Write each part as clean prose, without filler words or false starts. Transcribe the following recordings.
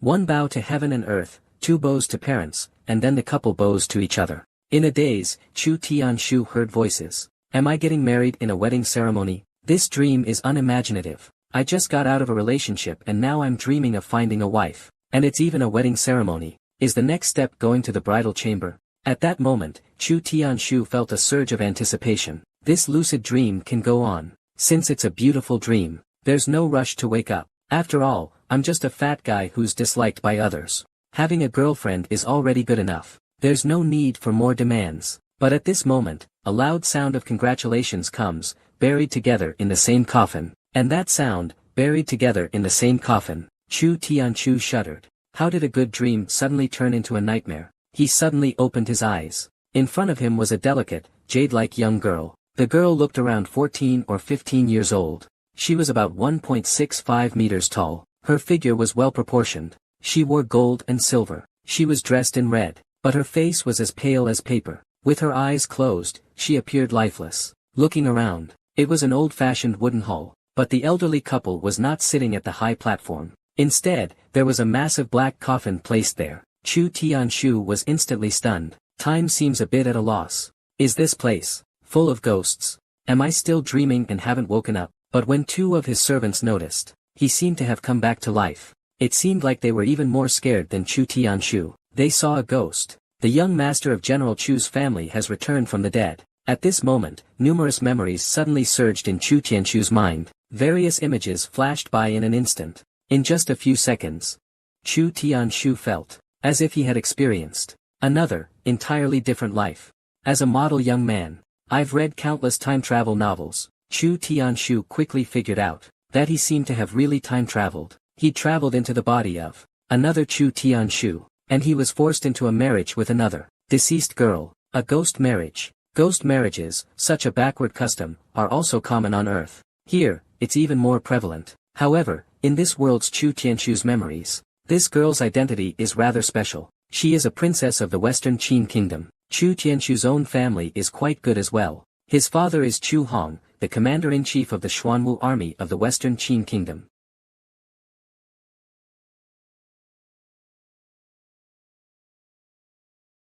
One bow to heaven and earth, two bows to parents, and then the couple bows to each other. In a daze, Chu Tianshu heard voices. Am I getting married in a wedding ceremony? This dream is unimaginative. I just got out of a relationship and now I'm dreaming of finding a wife. And it's even a wedding ceremony. Is the next step going to the bridal chamber? At that moment, Chu Tianshu felt a surge of anticipation. This lucid dream can go on. Since it's a beautiful dream, there's no rush to wake up. After all, I'm just a fat guy who's disliked by others. Having a girlfriend is already good enough. There's no need for more demands. But at this moment, a loud sound of congratulations comes, buried together in the same coffin. And that sound, buried together in the same coffin, Chu Tianshu shuddered. How did a good dream suddenly turn into a nightmare? He suddenly opened his eyes. In front of him was a delicate, jade-like young girl. The girl looked around 14 or 15 years old. She was about 1.65 meters tall. Her figure was well proportioned. She wore gold and silver. She was dressed in red, but her face was as pale as paper. With her eyes closed, she appeared lifeless. Looking around, it was an old-fashioned wooden hall, but the elderly couple was not sitting at the high platform. Instead, there was a massive black coffin placed there. Chu Tianshu was instantly stunned. Time seems a bit at a loss. Is this place full of ghosts? Am I still dreaming and haven't woken up? But when two of his servants noticed, he seemed to have come back to life. It seemed like they were even more scared than Chu Tianshu. They saw a ghost. The young master of General Chu's family has returned from the dead. At this moment, numerous memories suddenly surged in Chu Tianshu's mind. Various images flashed by in an instant. In just a few seconds, Chu Tianshu felt as if he had experienced another, entirely different life. As a model young man, I've read countless time travel novels. Chu Tianshu quickly figured out that he seemed to have really time traveled. He traveled into the body of another Chu Tianshu, and he was forced into a marriage with another deceased girl, a ghost marriage. Ghost marriages, such a backward custom, are also common on Earth. Here, it's even more prevalent. However, in this world's Chu Tianshu's memories, this girl's identity is rather special. She is a princess of the Western Qin Kingdom. Chu Tianshu's own family is quite good as well. His father is Chu Hong, the commander-in-chief of the Xuanwu army of the Western Qin Kingdom.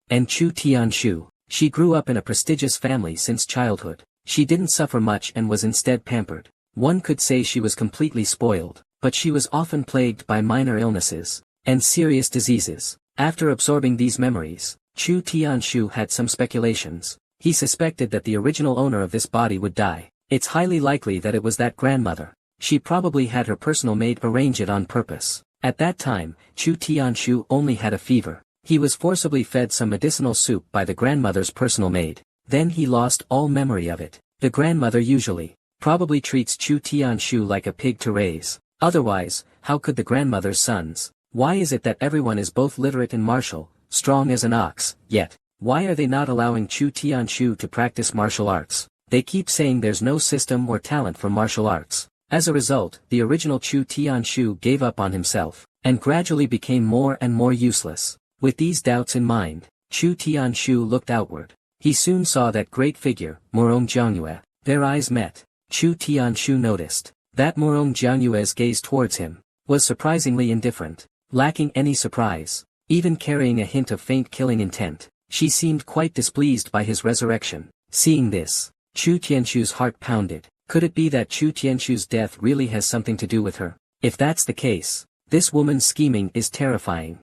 And Chu Tianshu, she grew up in a prestigious family since childhood. She didn't suffer much and was instead pampered. One could say she was completely spoiled, but she was often plagued by minor illnesses and serious diseases. After absorbing these memories, Chu Tianshu had some speculations. He suspected that the original owner of this body would die. It's highly likely that it was that grandmother. She probably had her personal maid arrange it on purpose. At that time, Chu Tianshu only had a fever. He was forcibly fed some medicinal soup by the grandmother's personal maid. Then he lost all memory of it. The grandmother usually, probably treats Chu Tianshu like a pig to raise. Otherwise, how could the grandmother's sons? Why is it that everyone is both literate and martial, strong as an ox, yet, why are they not allowing Chu Tianshu to practice martial arts? They keep saying there's no system or talent for martial arts. As a result, the original Chu Tianshu gave up on himself, and gradually became more and more useless. With these doubts in mind, Chu Tianshu looked outward. He soon saw that great figure, Morong Jiangyue. Their eyes met. Chu Tianshu noticed that Morong Jiangyue's gaze towards him was surprisingly indifferent, lacking any surprise, even carrying a hint of faint killing intent. She seemed quite displeased by his resurrection. Seeing this, Chu Tianshu's heart pounded. Could it be that Chu Tianshu's death really has something to do with her? If that's the case, this woman's scheming is terrifying.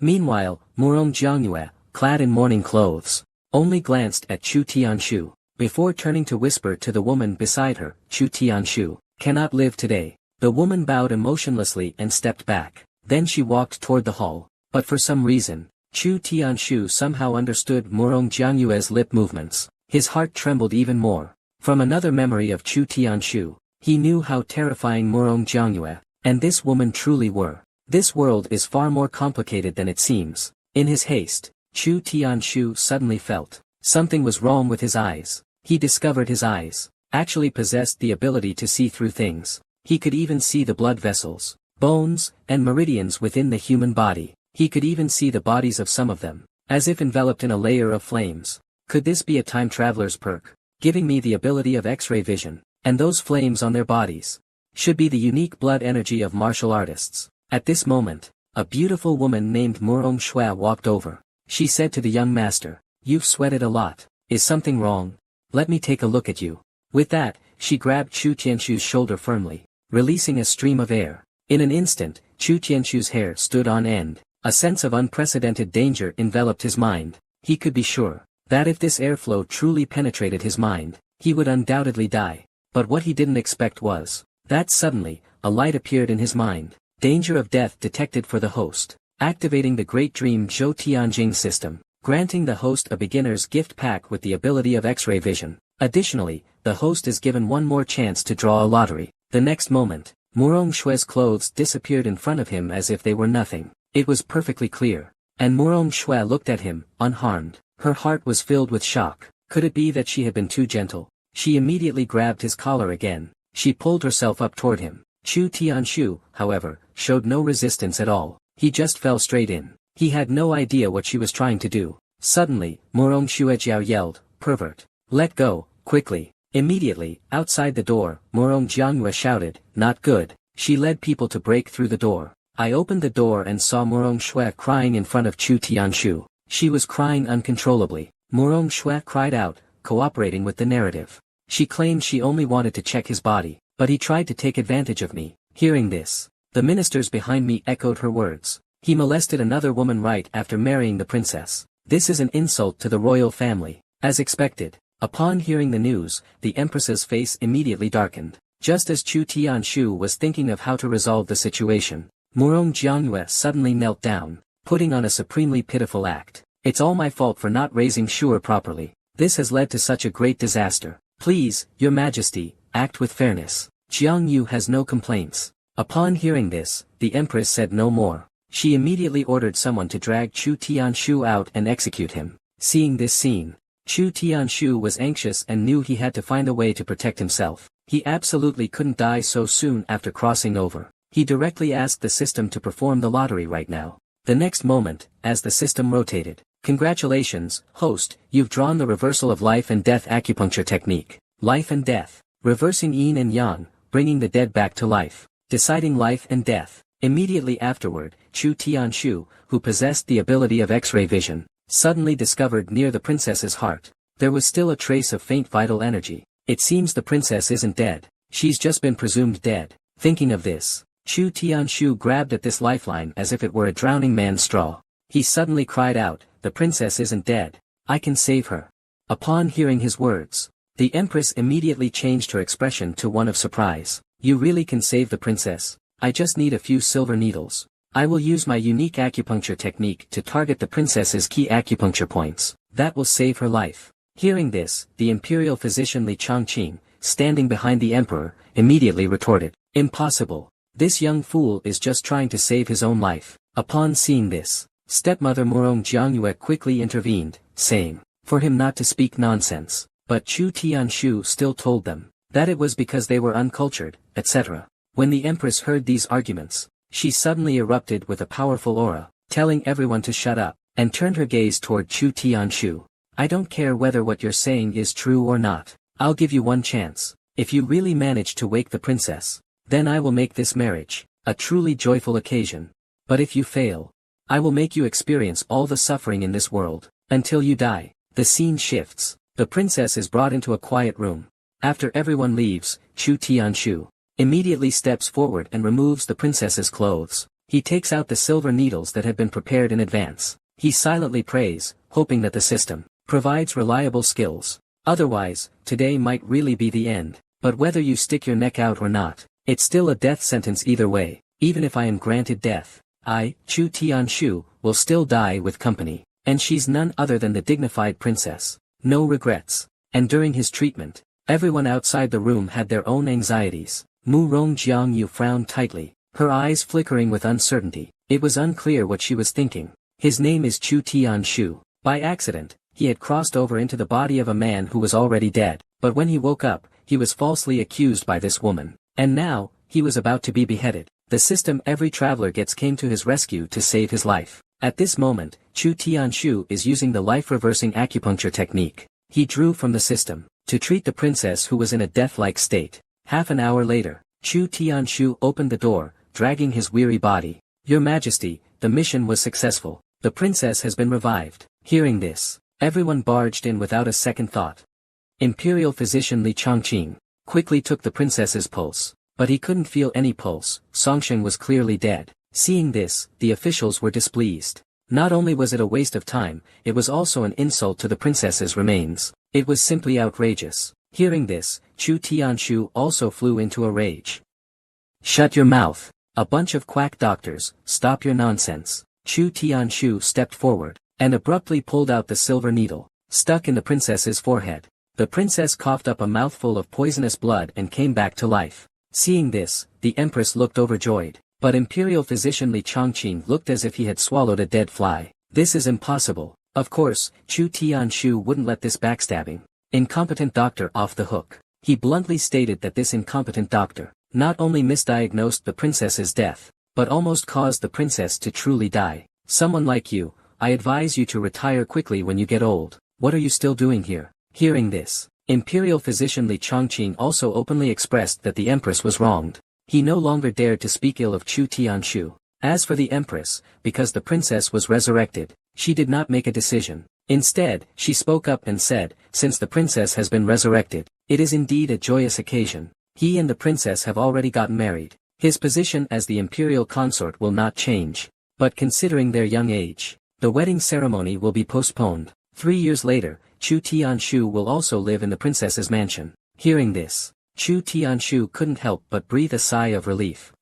Meanwhile, Morong Jiangyue, clad in mourning clothes, only glanced at Chu Tianshu, before turning to whisper to the woman beside her, Chu Tianshu cannot live today. The woman bowed emotionlessly and stepped back. Then she walked toward the hall, but for some reason, Chu Tianshu somehow understood Morong Jiangyue's lip movements. His heart trembled even more. From another memory of Chu Tianshu, he knew how terrifying Morong Jiangyue and this woman truly were. This world is far more complicated than it seems. In his haste, Chu Tianshu suddenly felt something was wrong with his eyes. He discovered his eyes actually possessed the ability to see through things. He could even see the blood vessels, bones, and meridians within the human body. He could even see the bodies of some of them, as if enveloped in a layer of flames. Could this be a time traveler's perk, giving me the ability of X-ray vision, and those flames on their bodies? should be the unique blood energy of martial artists. At this moment, a beautiful woman named Murong Shua walked over. She said to the young master, "You've sweated a lot. Is something wrong? Let me take a look at you." With that, she grabbed Chu Tianshu's shoulder firmly, releasing a stream of air. In an instant, Chu Tianshu's hair stood on end. A sense of unprecedented danger enveloped his mind. He could be sure that if this airflow truly penetrated his mind, he would undoubtedly die. But what he didn't expect was that suddenly, a light appeared in his mind. Danger of death detected for the host. Activating the Great Dream Zhou Tianjing system, granting the host a beginner's gift pack with the ability of X-ray vision. Additionally, the host is given one more chance to draw a lottery. The next moment, Murong Shue's clothes disappeared in front of him as if they were nothing. It was perfectly clear. And Murong Shue looked at him, unharmed. Her heart was filled with shock. Could it be that she had been too gentle? She immediately grabbed his collar again. She pulled herself up toward him. Chu Tianshu, however, showed no resistance at all. He just fell straight in. He had no idea what she was trying to do. Suddenly, Murong Shuejiao yelled, "Pervert! Let go, quickly!" Immediately, outside the door, Murong Jiangyue shouted, "Not good." She led people to break through the door. I opened the door and saw Murong Shue crying in front of Chu Tianshu. She was crying uncontrollably. Murong Shue cried out, cooperating with the narrative. She claimed she only wanted to check his body, but he tried to take advantage of me. Hearing this, the ministers behind me echoed her words. He molested another woman right after marrying the princess. This is an insult to the royal family. As expected, upon hearing the news, the empress's face immediately darkened. Just as Chu Tianshu was thinking of how to resolve the situation, Murong Jiangyue suddenly knelt down, putting on a supremely pitiful act. "It's all my fault for not raising Shuer properly. This has led to such a great disaster. Please, your majesty, act with fairness." Jiang Yu has no complaints. Upon hearing this, the empress said no more. She immediately ordered someone to drag Chu Tianshu out and execute him. Seeing this scene, Chu Tianshu was anxious and knew he had to find a way to protect himself. He absolutely couldn't die so soon after crossing over. He directly asked the system to perform the lottery right now. The next moment, as the system rotated, "Congratulations, host, you've drawn the reversal of life and death acupuncture technique. Life and death. Reversing yin and yang, bringing the dead back to life. Deciding life and death." Immediately afterward, Chu Tianshu, who possessed the ability of X-ray vision, suddenly discovered near the princess's heart, there was still a trace of faint vital energy. It seems the princess isn't dead. She's just been presumed dead. Thinking of this, Chu Tianshu grabbed at this lifeline as if it were a drowning man's straw. He suddenly cried out, "The princess isn't dead. I can save her." Upon hearing his words, the empress immediately changed her expression to one of surprise. "You really can save the princess? I just need a few silver needles. I will use my unique acupuncture technique to target the princess's key acupuncture points. That will save her life." Hearing this, the imperial physician Li Chongqing, standing behind the emperor, immediately retorted, "Impossible. This young fool is just trying to save his own life." Upon seeing this, stepmother Murong Jiangyue quickly intervened, saying, for him not to speak nonsense. But Chu Tianshu still told them that it was because they were uncultured, etc. When the empress heard these arguments, she suddenly erupted with a powerful aura, telling everyone to shut up, and turned her gaze toward Chu Tianshu. "I don't care whether what you're saying is true or not. I'll give you one chance. If you really manage to wake the princess, then I will make this marriage a truly joyful occasion. But if you fail, I will make you experience all the suffering in this world, until you die." The scene shifts. The princess is brought into a quiet room. After everyone leaves, Chu Tianshu immediately steps forward and removes the princess's clothes. He takes out the silver needles that had been prepared in advance. He silently prays, hoping that the system provides reliable skills. Otherwise, today might really be the end. But whether you stick your neck out or not, it's still a death sentence either way. Even if I am granted death, I, Chu Tianshu, will still die with company. And she's none other than the dignified princess. No regrets. And during his treatment, everyone outside the room had their own anxieties. Murong Jiangyu frowned tightly, her eyes flickering with uncertainty. It was unclear what she was thinking. His name is Chu Tianshu. By accident, he had crossed over into the body of a man who was already dead, but when he woke up, he was falsely accused by this woman. And now, he was about to be beheaded. The system every traveler gets came to his rescue to save his life. At this moment, Chu Tianshu is using the life-reversing acupuncture technique. He drew from the system to treat the princess who was in a death-like state. Half an hour later, Chu Tianshu opened the door, dragging his weary body. Your Majesty, the mission was successful. The princess has been revived. Hearing this, everyone barged in without a second thought. Imperial physician Li Chongqing quickly took the princess's pulse, but he couldn't feel any pulse. Songsheng was clearly dead. Seeing this, the officials were displeased. Not only was it a waste of time, it was also an insult to the princess's remains. It was simply outrageous. Hearing this, Chu Tianshu also flew into a rage. Shut your mouth. A bunch of quack doctors, stop your nonsense. Chu Tianshu stepped forward, and abruptly pulled out the silver needle, stuck in the princess's forehead. The princess coughed up a mouthful of poisonous blood and came back to life. Seeing this, the empress looked overjoyed, but Imperial physician Li Chongqing looked as if he had swallowed a dead fly. This is impossible. Of course, Chu Tianshu wouldn't let this backstabbing, incompetent doctor off the hook. He bluntly stated that this incompetent doctor not only misdiagnosed the princess's death, but almost caused the princess to truly die. Someone like you, I advise you to retire quickly when you get old. What are you still doing here? Hearing this, Imperial physician Li Chongqing also openly expressed that the empress was wronged. He no longer dared to speak ill of Chu Tianshu. As for the empress, because the princess was resurrected, she did not make a decision. Instead, she spoke up and said, since the princess has been resurrected, it is indeed a joyous occasion. He and the princess have already gotten married. His position as the imperial consort will not change. But considering their young age, the wedding ceremony will be postponed. 3 years later, Chu Tianshu will also live in the princess's mansion. Hearing this, Chu Tianshu couldn't help but breathe a sigh of relief.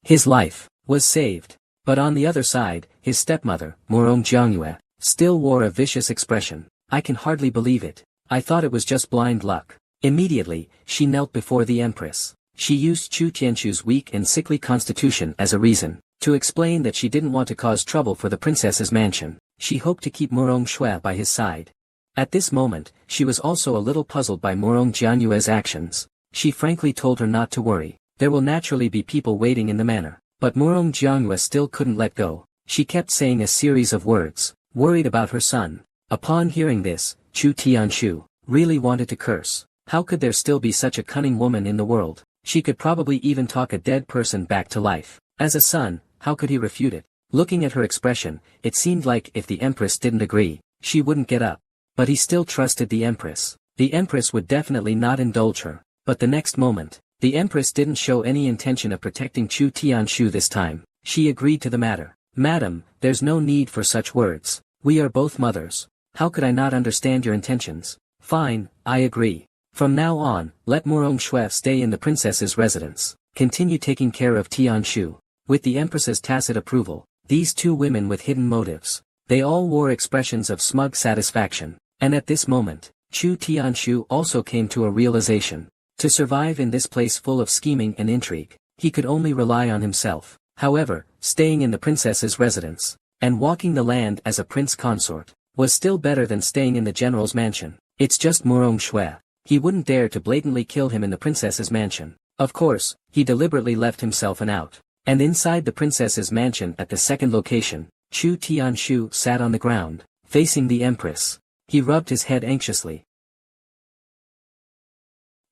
His life was saved. But on the other side, his stepmother, Morong Jiangyue, still wore a vicious expression. I can hardly believe it. I thought it was just blind luck. Immediately, she knelt before the empress. She used Chu Tianshu's weak and sickly constitution as a reason to explain that she didn't want to cause trouble for the princess's mansion. She hoped to keep Morong Shui by his side. At this moment, she was also a little puzzled by Morong Jianyue's actions. She frankly told her not to worry. There will naturally be people waiting in the manor. But Morong Jianyue still couldn't let go. She kept saying a series of words, worried about her son. Upon hearing this, Chu Tianshu really wanted to curse. How could there still be such a cunning woman in the world? She could probably even talk a dead person back to life. As a son, how could he refute it? Looking at her expression, it seemed like if the empress didn't agree, she wouldn't get up. But he still trusted the empress. The empress would definitely not indulge her. But the next moment, the empress didn't show any intention of protecting Chu Tianshu this time. She agreed to the matter. Madam, there's no need for such words. We are both mothers. How could I not understand your intentions? Fine, I agree. From now on, let Morong Shui stay in the princess's residence. Continue taking care of Tianshu. With the empress's tacit approval, these two women with hidden motives, they all wore expressions of smug satisfaction. And at this moment, Chu Tianshu also came to a realization. To survive in this place full of scheming and intrigue, he could only rely on himself. However, staying in the princess's residence, and walking the land as a prince consort, was still better than staying in the general's mansion. It's just Morong Shui. He wouldn't dare to blatantly kill him in the princess's mansion. Of course, he deliberately left himself an out. And inside the princess's mansion at the second location, Chu Tianshu sat on the ground, facing the empress. He rubbed his head anxiously.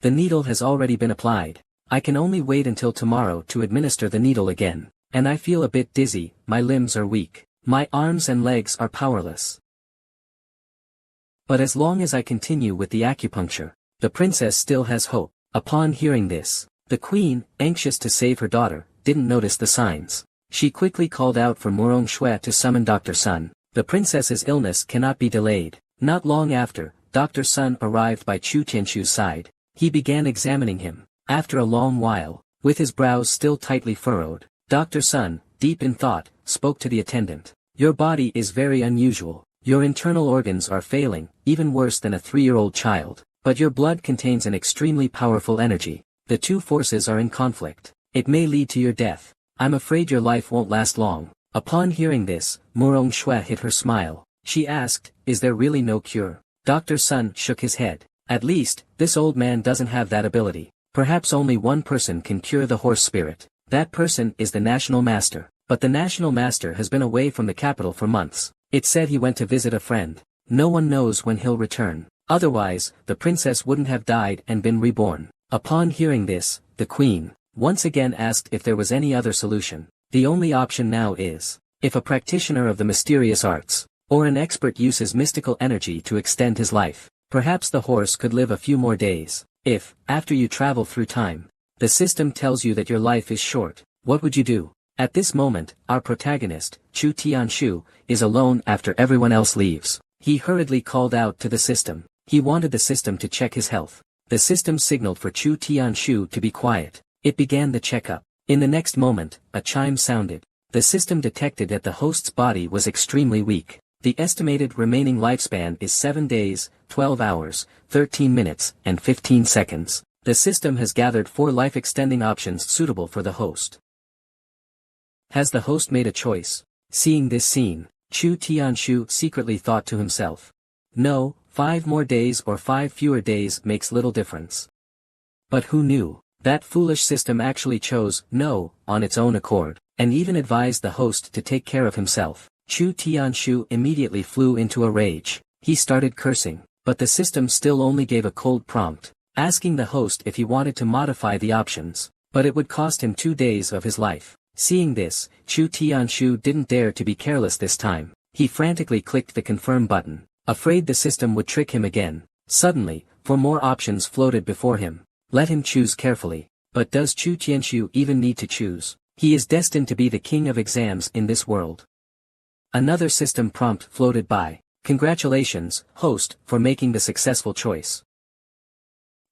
The needle has already been applied. I can only wait until tomorrow to administer the needle again. And I feel a bit dizzy, my limbs are weak. My arms and legs are powerless. But as long as I continue with the acupuncture, the princess still has hope. Upon hearing this, the queen, anxious to save her daughter, didn't notice the signs. She quickly called out for Morong Shui to summon Dr. Sun. The princess's illness cannot be delayed. Not long after, Dr. Sun arrived by Chu Tianshu's side. He began examining him. After a long while, with his brows still tightly furrowed, Dr. Sun, deep in thought, spoke to the attendant. Your body is very unusual. Your internal organs are failing, even worse than a 3-year-old child. But your blood contains an extremely powerful energy. The two forces are in conflict. It may lead to your death. I'm afraid your life won't last long. Upon hearing this, Morong Shui hid her smile. She asked, is there really no cure? Dr. Sun shook his head. At least, this old man doesn't have that ability. Perhaps only one person can cure the horse spirit. That person is the national master. But the national master has been away from the capital for months. It said he went to visit a friend. No one knows when he'll return. Otherwise, the princess wouldn't have died and been reborn. Upon hearing this, the queen once again asked if there was any other solution. The only option now is, if a practitioner of the mysterious arts, or an expert uses mystical energy to extend his life, perhaps the horse could live a few more days. If, after you travel through time, the system tells you that your life is short, what would you do? At this moment, our protagonist, Chu Tianshu, is alone after everyone else leaves. He hurriedly called out to the system. He wanted the system to check his health. The system signaled for Chu Tianshu to be quiet. It began the checkup. In the next moment, a chime sounded. The system detected that the host's body was extremely weak. The estimated remaining lifespan is 7 days, 12 hours, 13 minutes, and 15 seconds. The system has gathered 4 life-extending options suitable for the host. Has the host made a choice? Seeing this scene, Chu Tianshu secretly thought to himself. No, 5 more days or 5 fewer days makes little difference. But who knew? That foolish system actually chose no on its own accord, and even advised the host to take care of himself. Chu Tianshu immediately flew into a rage. He started cursing, but the system still only gave a cold prompt, asking the host if he wanted to modify the options, but it would cost him 2 days of his life. Seeing this, Chu Tianshu didn't dare to be careless this time. He frantically clicked the confirm button, afraid the system would trick him again. Suddenly, 4 more options floated before him. Let him choose carefully. But does Chu Tianshu even need to choose? He is destined to be the king of exams in this world. Another system prompt floated by. Congratulations, host, for making the successful choice.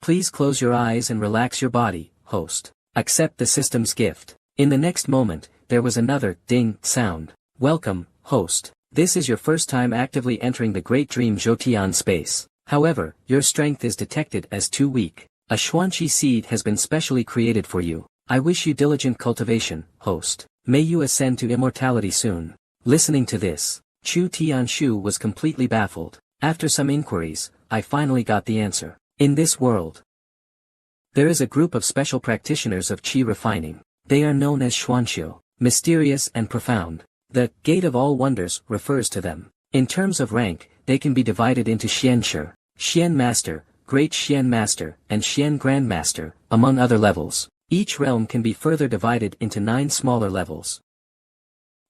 Please close your eyes and relax your body, host. Accept the system's gift. In the next moment, there was another ding sound. Welcome, host. This is your first time actively entering the Great Dream Zhoutian space. However, your strength is detected as too weak. A Xuanqi seed has been specially created for you. I wish you diligent cultivation, host. May you ascend to immortality soon. Listening to this, Chu Tianshu was completely baffled. After some inquiries, I finally got the answer. In this world, there is a group of special practitioners of qi refining. They are known as Xuanqiu, mysterious and profound. The Gate of All Wonders refers to them. In terms of rank, they can be divided into Xianshi, Xian Master, Great Xian Master, and Xian Grand Master, among other levels. Each realm can be further divided into 9 smaller levels.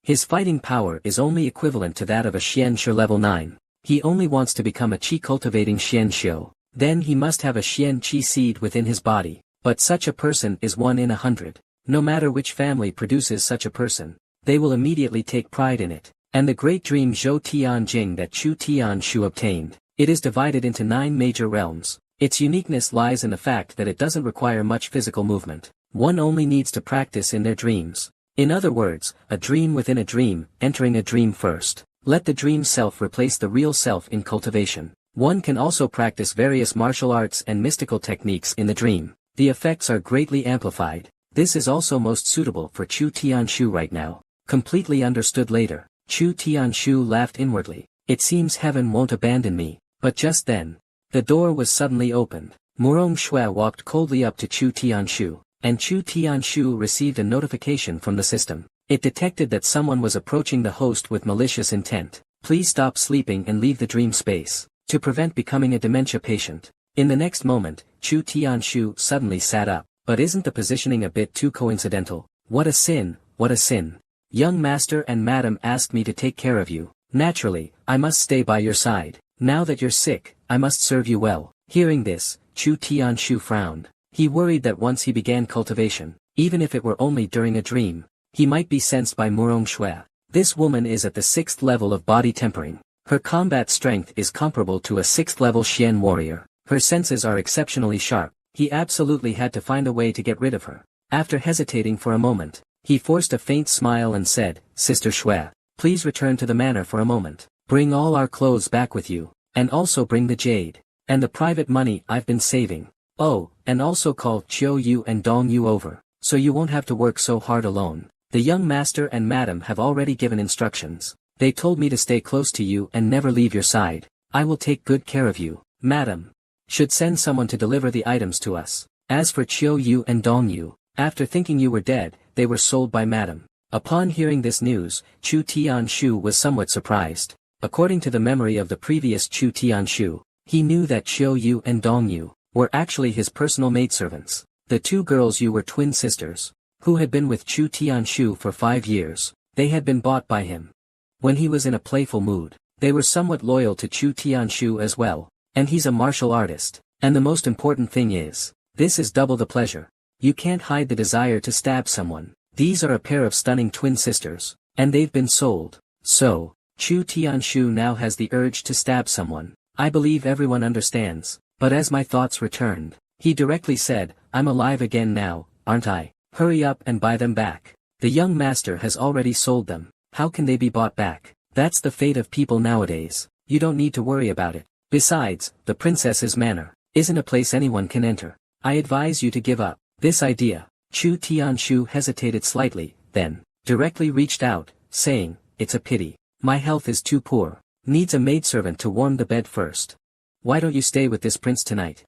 His fighting power is only equivalent to that of a Xianshi level 9. He only wants to become a qi-cultivating Xianxiu. Then he must have a Xian qi seed within his body. But such a person is 1 in 100. No matter which family produces such a person, they will immediately take pride in it. And the great dream Zhou Tianjing that Chu Tianshu obtained. It is divided into 9 major realms. Its uniqueness lies in the fact that it doesn't require much physical movement. One only needs to practice in their dreams. In other words, a dream within a dream, entering a dream first. Let the dream self replace the real self in cultivation. One can also practice various martial arts and mystical techniques in the dream. The effects are greatly amplified. This is also most suitable for Chu Tianshu right now. Completely understood later. Chu Tianshu laughed inwardly. It seems heaven won't abandon me. But just then, the door was suddenly opened. Murong Shui walked coldly up to Chu Tianshu, and Chu Tianshu received a notification from the system. It detected that someone was approaching the host with malicious intent. Please stop sleeping and leave the dream space, to prevent becoming a dementia patient. In the next moment, Chu Tianshu suddenly sat up. But isn't the positioning a bit too coincidental? What a sin, what a sin. Young master and madam asked me to take care of you. Naturally, I must stay by your side. Now that you're sick, I must serve you well. Hearing this, Chu Tianshu frowned. He worried that once he began cultivation, even if it were only during a dream, he might be sensed by Murong Shui. This woman is at the 6th level of body tempering. Her combat strength is comparable to a 6th level Xian warrior. Her senses are exceptionally sharp. He absolutely had to find a way to get rid of her. After hesitating for a moment, he forced a faint smile and said, Sister Shui, please return to the manor for a moment. Bring all our clothes back with you, and also bring the jade, and the private money I've been saving. Oh, and also call Chiu Yu and Dong Yu over, so you won't have to work so hard alone. The young master and madam have already given instructions. They told me to stay close to you and never leave your side. I will take good care of you. Madam should send someone to deliver the items to us. As for Chiu Yu and Dong Yu, after thinking you were dead, they were sold by madam. Upon hearing this news, Chu Tianshu was somewhat surprised. According to the memory of the previous Chu Tianshu, he knew that Chiu Yu and Dong Yu were actually his personal maidservants. The two girls you were twin sisters, who had been with Chu Tianshu for 5 years, they had been bought by him. When he was in a playful mood, they were somewhat loyal to Chu Tianshu as well, and he's a martial artist, and the most important thing is, this is double the pleasure. You can't hide the desire to stab someone. These are a pair of stunning twin sisters, and they've been sold. So, Chu Tianshu now has the urge to stab someone. I believe everyone understands, but as my thoughts returned, he directly said, I'm alive again now, aren't I? Hurry up and buy them back. The young master has already sold them. How can they be bought back? That's the fate of people nowadays. You don't need to worry about it. Besides, the princess's manor isn't a place anyone can enter. I advise you to give up this idea. Chu Tianshu hesitated slightly, then directly reached out, saying, it's a pity. My health is too poor. Needs a maidservant to warm the bed first. Why don't you stay with this prince tonight?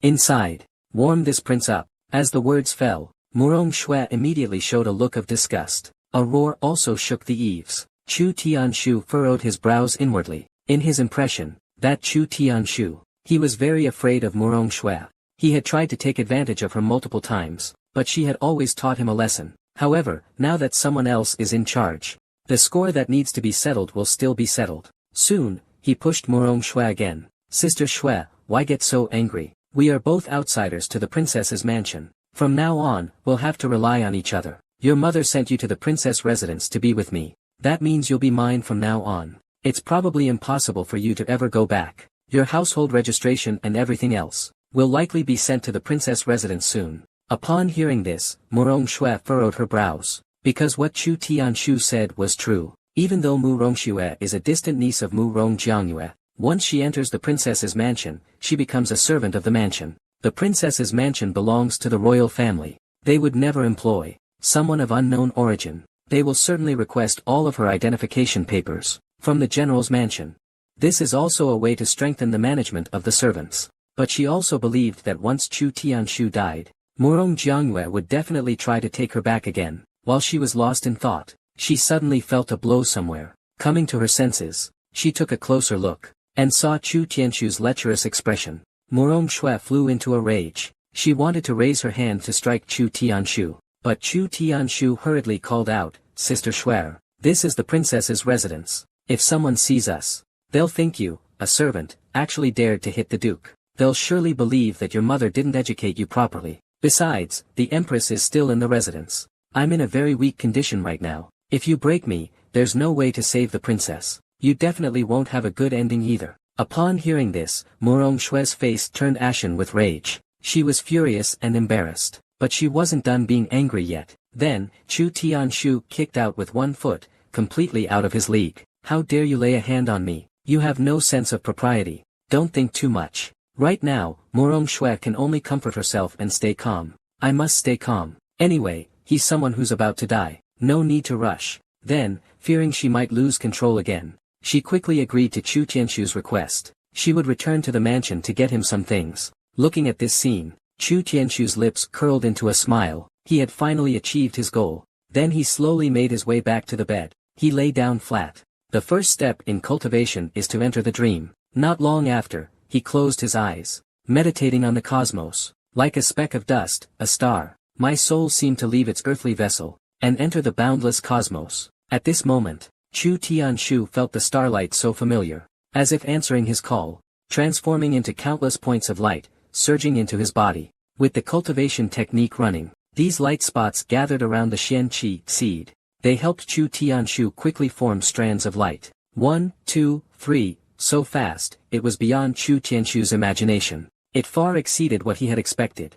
Inside. Warm this prince up. As the words fell, Murong Shui immediately showed a look of disgust. A roar also shook the eaves. Chu Tianshu furrowed his brows inwardly. In his impression, that Chu Tianshu, he was very afraid of Murong Shui. He had tried to take advantage of her multiple times, but she had always taught him a lesson. However, now that someone else is in charge, the score that needs to be settled will still be settled. Soon, he pushed Murong Shui again. Sister Shui, why get so angry? We are both outsiders to the princess's mansion. From now on, we'll have to rely on each other. Your mother sent you to the princess residence to be with me. That means you'll be mine from now on. It's probably impossible for you to ever go back. Your household registration and everything else will likely be sent to the princess residence soon. Upon hearing this, Murong Shui furrowed her brows, because what Chu Tianshu said was true. Even though Murong Shui is a distant niece of Murong Jiangyue, once she enters the princess's mansion, she becomes a servant of the mansion. The princess's mansion belongs to the royal family. They would never employ someone of unknown origin. They will certainly request all of her identification papers from the general's mansion. This is also a way to strengthen the management of the servants. But she also believed that once Chu Tianshu died, Murong Jiangyue would definitely try to take her back again. While she was lost in thought, she suddenly felt a blow somewhere. Coming to her senses, she took a closer look, and saw Chu Tianshu's lecherous expression. Murong Shui flew into a rage. She wanted to raise her hand to strike Chu Tianshu, but Chu Tianshu hurriedly called out, Sister Shui, this is the princess's residence. If someone sees us, they'll think you, a servant, actually dared to hit the duke. They'll surely believe that your mother didn't educate you properly. Besides, the empress is still in the residence. I'm in a very weak condition right now. If you break me, there's no way to save the princess. You definitely won't have a good ending either. Upon hearing this, Murong Shui's face turned ashen with rage. She was furious and embarrassed, but she wasn't done being angry yet. Then, Chu Tianshu kicked out with one foot, completely out of his league. How dare you lay a hand on me? You have no sense of propriety. Don't think too much. Right now, Murong Shui can only comfort herself and stay calm. I must stay calm. Anyway, he's someone who's about to die. No need to rush. Then, fearing she might lose control again, she quickly agreed to Chu Tianshu's request. She would return to the mansion to get him some things. Looking at this scene, Chu Tianshu's lips curled into a smile. He had finally achieved his goal. Then he slowly made his way back to the bed. He lay down flat. The first step in cultivation is to enter the dream. Not long after, he closed his eyes, meditating on the cosmos. Like a speck of dust, a star, my soul seemed to leave its earthly vessel, and enter the boundless cosmos. At this moment, Chu Tianshu felt the starlight so familiar, as if answering his call, transforming into countless points of light, surging into his body. With the cultivation technique running, these light spots gathered around the Xian Qi seed. They helped Chu Tianshu quickly form strands of light. 1, 2, 3, so fast, it was beyond Chu Tianshu's imagination. It far exceeded what he had expected.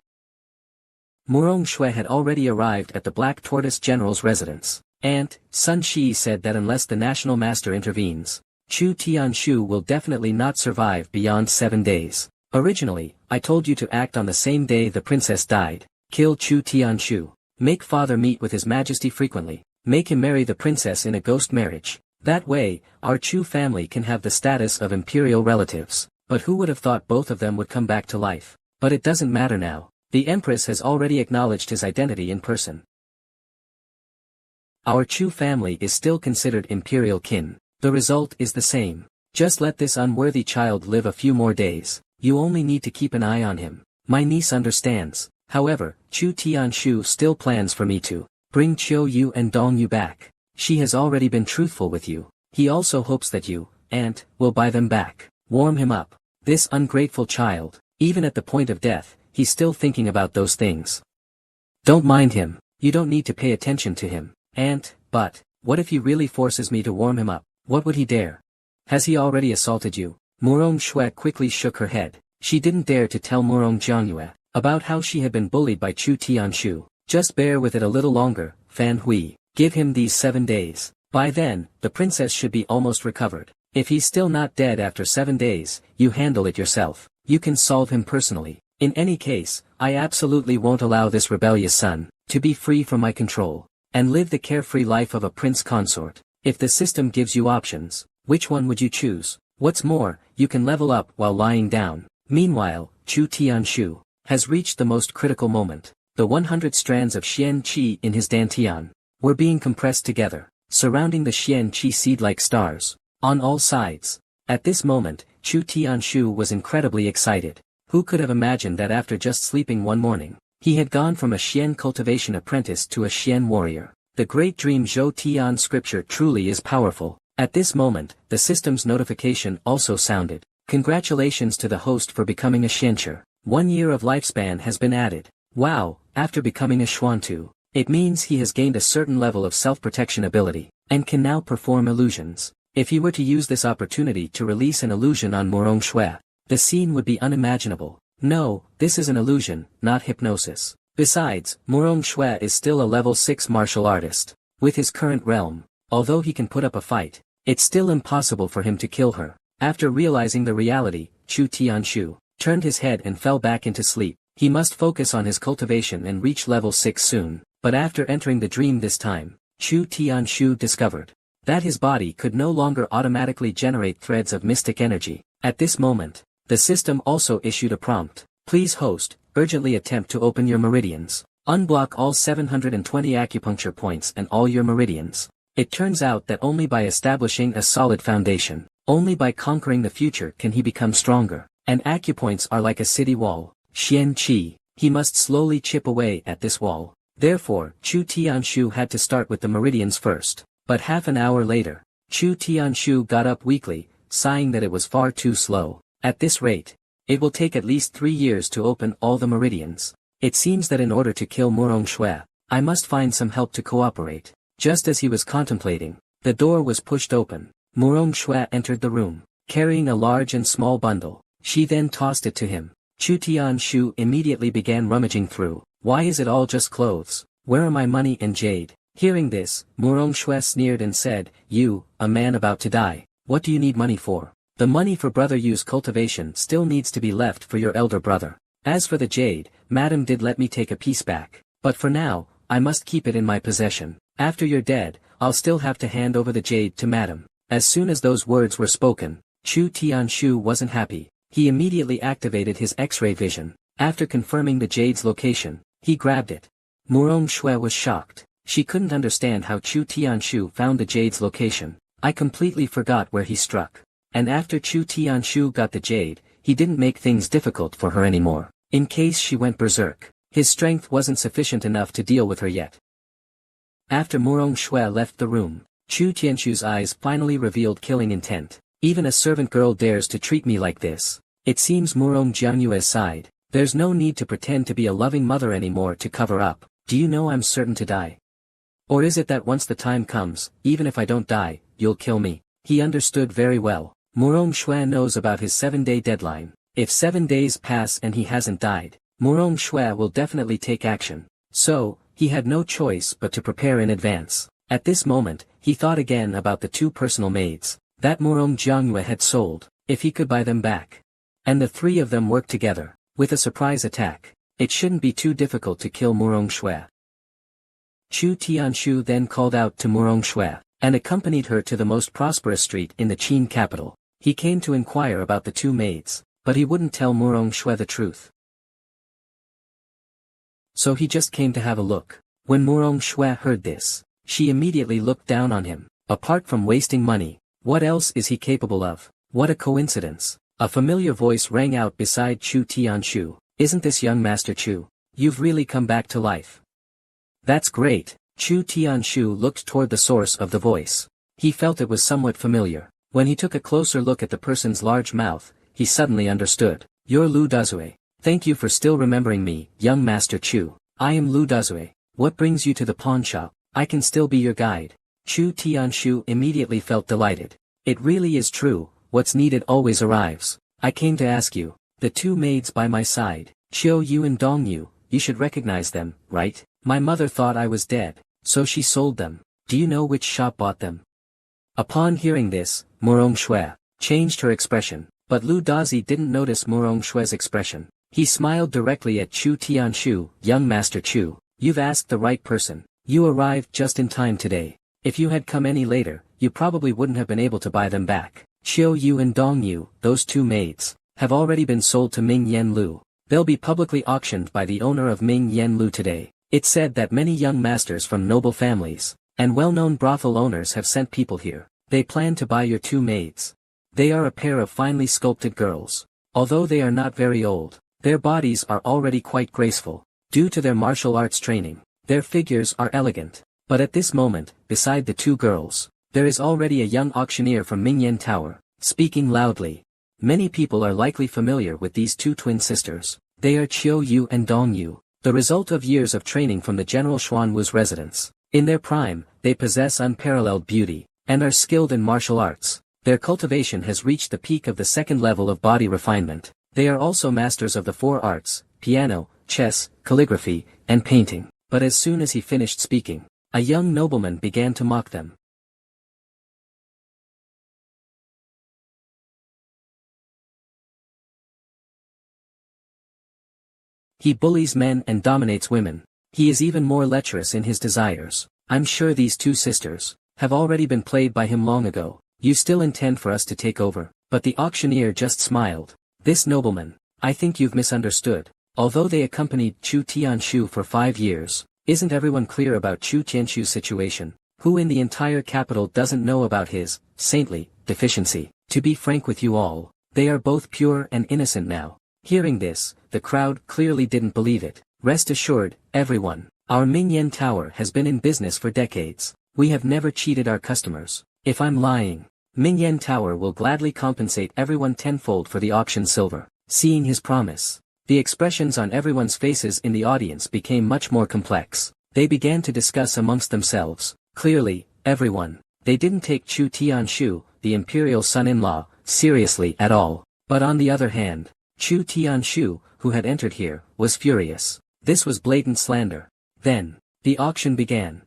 Murong Shui had already arrived at the Black Tortoise General's residence. Aunt Sun Shi said that unless the national master intervenes, Chu Tianshu will definitely not survive beyond 7 days. Originally, I told you to act on the same day the princess died. Kill Chu Tianshu. Make father meet with his majesty frequently. Make him marry the princess in a ghost marriage. That way, our Chu family can have the status of imperial relatives. But who would have thought both of them would come back to life? But it doesn't matter now. The empress has already acknowledged his identity in person. Our Chu family is still considered imperial kin. The result is the same. Just let this unworthy child live a few more days. You only need to keep an eye on him. My niece understands. However, Chu Tianshu still plans for me to bring Chiu Yu and Dong Yu back. She has already been truthful with you. He also hopes that you, aunt, will buy them back. Warm him up. This ungrateful child, even at the point of death, he's still thinking about those things. Don't mind him. You don't need to pay attention to him, aunt, but, what if he really forces me to warm him up? What would he dare? Has he already assaulted you? Murong Shui quickly shook her head. She didn't dare to tell Murong Jiangyue about how she had been bullied by Chu Tianshu. Just bear with it a little longer, Fan Hui. Give him these 7 days. By then, the princess should be almost recovered. If he's still not dead after 7 days, you handle it yourself. You can solve him personally. In any case, I absolutely won't allow this rebellious son to be free from my control and live the carefree life of a prince consort. If the system gives you options, which one would you choose? What's more, you can level up while lying down. Meanwhile, Chu Tianshu has reached the most critical moment. The 100 strands of Xian Qi in his dantian were being compressed together, surrounding the Xian Qi seed like stars on all sides. At this moment, Chu Tianshu was incredibly excited. Who could have imagined that after just sleeping one morning, he had gone from a Xian cultivation apprentice to a Xian warrior? The great dream Zhou Tian scripture truly is powerful. At this moment, the system's notification also sounded. Congratulations to the host for becoming a Xiancher. 1 year of lifespan has been added. Wow, after becoming a Xuantu, it means he has gained a certain level of self-protection ability, and can now perform illusions. If he were to use this opportunity to release an illusion on Murong Shui, the scene would be unimaginable. No, this is an illusion, not hypnosis. Besides, Murong Shui is still a level 6 martial artist. With his current realm, although he can put up a fight, it's still impossible for him to kill her. After realizing the reality, Chu Tianshu turned his head and fell back into sleep. He must focus on his cultivation and reach level 6 soon. But after entering the dream this time, Chu Tianshu discovered that his body could no longer automatically generate threads of mystic energy. At this moment, the system also issued a prompt. Please host, urgently attempt to open your meridians. Unblock all 720 acupuncture points and all your meridians. It turns out that only by establishing a solid foundation, only by conquering the future can he become stronger. And acupoints are like a city wall. Xian Qi, he must slowly chip away at this wall. Therefore, Chu Tianshu had to start with the meridians first. But half an hour later, Chu Tianshu got up weakly, sighing that it was far too slow. At this rate, it will take at least 3 years to open all the meridians. It seems that in order to kill Murong Shui, I must find some help to cooperate. Just as he was contemplating, the door was pushed open. Murong Shui entered the room, carrying a large and small bundle. She then tossed it to him. Chu Tianshu immediately began rummaging through. Why is it all just clothes? Where are my money and jade? Hearing this, Murong Shui sneered and said, You, a man about to die, what do you need money for? The money for brother Yu's cultivation still needs to be left for your elder brother. As for the jade, madam did let me take a piece back. But for now, I must keep it in my possession. After you're dead, I'll still have to hand over the jade to madam. As soon as those words were spoken, Chu Tianshu wasn't happy. He immediately activated his X-ray vision. After confirming the jade's location, he grabbed it. Murong Shui was shocked. She couldn't understand how Chu Tianshu found the jade's location. I completely forgot where he struck. And after Chu Tianshu got the jade, he didn't make things difficult for her anymore. In case she went berserk, his strength wasn't sufficient enough to deal with her yet. After Murong Shui left the room, Chu Tianshu's eyes finally revealed killing intent. Even a servant girl dares to treat me like this. It seems Murong Jiangyue sighed. There's no need to pretend to be a loving mother anymore to cover up. Do you know I'm certain to die? Or is it that once the time comes, even if I don't die, you'll kill me? He understood very well. Murong Shui knows about his 7-day deadline. If 7 days pass and he hasn't died, Murong Shui will definitely take action. So, he had no choice but to prepare in advance. At this moment, he thought again about the 2 personal maids that Murong Jiangyue had sold, if he could buy them back. And the 3 of them worked together, with a surprise attack. It shouldn't be too difficult to kill Murong Shui. Chu Tianshu then called out to Murong Shui, and accompanied her to the most prosperous street in the Qin capital. He came to inquire about the 2 maids, but he wouldn't tell Murong Shui the truth. So he just came to have a look. When Murong Shui heard this, she immediately looked down on him. Apart from wasting money, what else is he capable of? What a coincidence. A familiar voice rang out beside Chu Tianshu. Isn't this young Master Chu? you've really come back to life. That's great. Chu Tianshu looked toward the source of the voice. He felt it was somewhat familiar. When he took a closer look at the person's large mouth, he suddenly understood. You're Lu Dazue. Thank you for still remembering me, young Master Chu. I am Lu Dazue. What brings you to the pawn shop? I can still be your guide. Chu Tianshu immediately felt delighted. It really is true, what's needed always arrives. I came to ask you. The two maids by my side, Chiu Yu and Dong Yu, you should recognize them, right? My mother thought I was dead, so she sold them. Do you know which shop bought them? Upon hearing this, Murong Shui changed her expression, but Lu Dazi didn't notice Murong Shui's expression. He smiled directly at Chu Tianshu. Young Master Chu, you've asked the right person. You arrived just in time today. If you had come any later, you probably wouldn't have been able to buy them back. Chiu Yu and Dong Yu, those two maids, have already been sold to Ming Yen Lu. They'll be publicly auctioned by the owner of Ming Yen Lu today. It's said that many young masters from noble families and well-known brothel owners have sent people here. They plan to buy your two maids. They are a pair of finely sculpted girls. Although they are not very old, their bodies are already quite graceful. Due to their martial arts training, their figures are elegant. But at this moment, beside the two girls, there is already a young auctioneer from Mingyan Tower, speaking loudly. Many people are likely familiar with these two twin sisters. They are Chiu Yu and Dong Yu, the result of years of training from the General Xuanwu's residence. In their prime, they possess unparalleled beauty, and are skilled in martial arts. Their cultivation has reached the peak of the second level of body refinement. They are also masters of the four arts, piano, chess, calligraphy, and painting. But as soon as he finished speaking, a young nobleman began to mock them. He bullies men and dominates women. He is even more lecherous in his desires. I'm sure these two sisters have already been played by him long ago. You still intend for us to take over? But the auctioneer just smiled. This nobleman, I think you've misunderstood. Although they accompanied Chu Tianshu for 5 years, isn't everyone clear about Chu Tianshu's situation? Who in the entire capital doesn't know about his saintly deficiency? To be frank with you all, they are both pure and innocent now. Hearing this, the crowd clearly didn't believe it. Rest assured, everyone, our Mingyan Tower has been in business for decades. We have never cheated our customers. If I'm lying, Mingyan Tower will gladly compensate everyone tenfold for the auction silver. Seeing his promise, the expressions on everyone's faces in the audience became much more complex. They began to discuss amongst themselves. Clearly, everyone, they didn't take Chu Tianshu, the imperial son-in-law, seriously at all. But on the other hand, Chu Tianshu, who had entered here, was furious. This was blatant slander. Then, the auction began.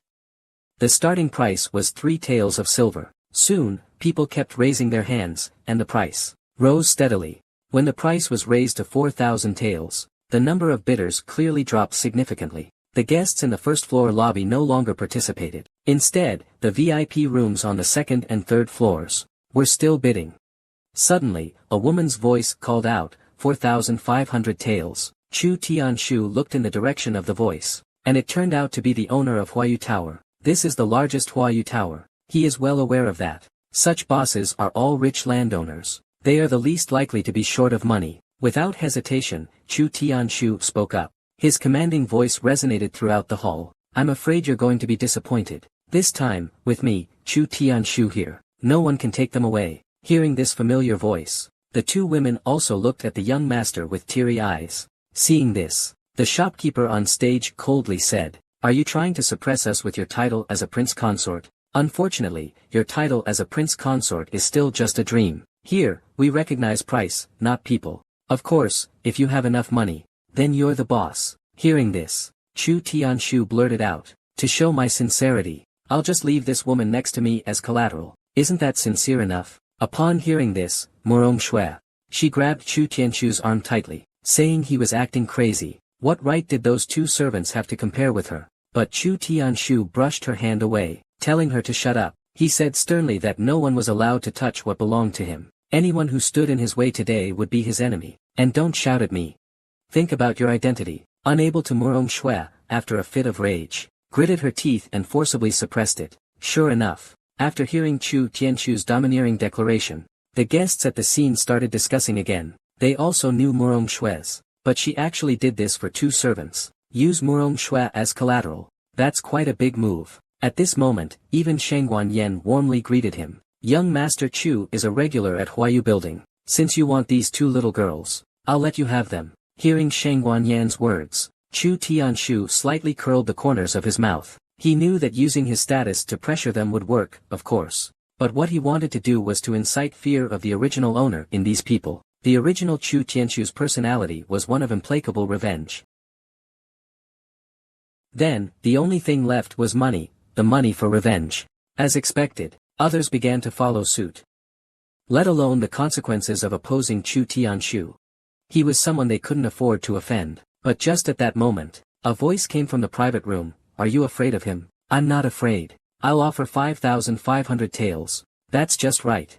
The starting price was 3 taels of silver. Soon, people kept raising their hands, and the price rose steadily. When the price was raised to 4,000 taels, the number of bidders clearly dropped significantly. The guests in the first-floor lobby no longer participated. Instead, the VIP rooms on the second and third floors were still bidding. Suddenly, a woman's voice called out, 4,500 taels. Chu Tianshu looked in the direction of the voice, and it turned out to be the owner of Huayu Tower. This is the largest Huayu Tower. He is well aware of that. Such bosses are all rich landowners. They are the least likely to be short of money. Without hesitation, Chu Tianshu spoke up. His commanding voice resonated throughout the hall. I'm afraid you're going to be disappointed. This time, with me, Chu Tianshu here, no one can take them away. Hearing this familiar voice, the two women also looked at the young master with teary eyes. Seeing this, the shopkeeper on stage coldly said, "Are you trying to suppress us with your title as a prince consort? Unfortunately, your title as a prince consort is still just a dream. Here, we recognize price, not people. Of course, if you have enough money, then you're the boss." Hearing this, Chu Tianshu blurted out, "To show my sincerity, I'll just leave this woman next to me as collateral. Isn't that sincere enough?" Upon hearing this, Murong Shui, she grabbed Chu Tianshu's arm tightly, saying he was acting crazy. What right did those two servants have to compare with her? But Chu Tianshu brushed her hand away, telling her to shut up. He said sternly that no one was allowed to touch what belonged to him. Anyone who stood in his way today would be his enemy. And don't shout at me. Think about your identity. Unable to, Murong Shui, after a fit of rage, gritted her teeth and forcibly suppressed it. Sure enough, after hearing Chu Tianshu's domineering declaration, the guests at the scene started discussing again. They also knew Murong Shui's, but she actually did this for two servants. Use Murong Shua as collateral. That's quite a big move. At this moment, even Shangguan Yen warmly greeted him. Young Master Chu is a regular at Huayu Building. Since you want these two little girls, I'll let you have them. Hearing Shangguan Yan's words, Chu Tianshu slightly curled the corners of his mouth. He knew that using his status to pressure them would work, of course. But what he wanted to do was to incite fear of the original owner in these people. The original Chu Tianshu's personality was one of implacable revenge. Then, the only thing left was money, the money for revenge. As expected, others began to follow suit. Let alone the consequences of opposing Chu Tianshu. He was someone they couldn't afford to offend. But just at that moment, a voice came from the private room. Are you afraid of him? I'm not afraid. I'll offer 5,500 taels. That's just right.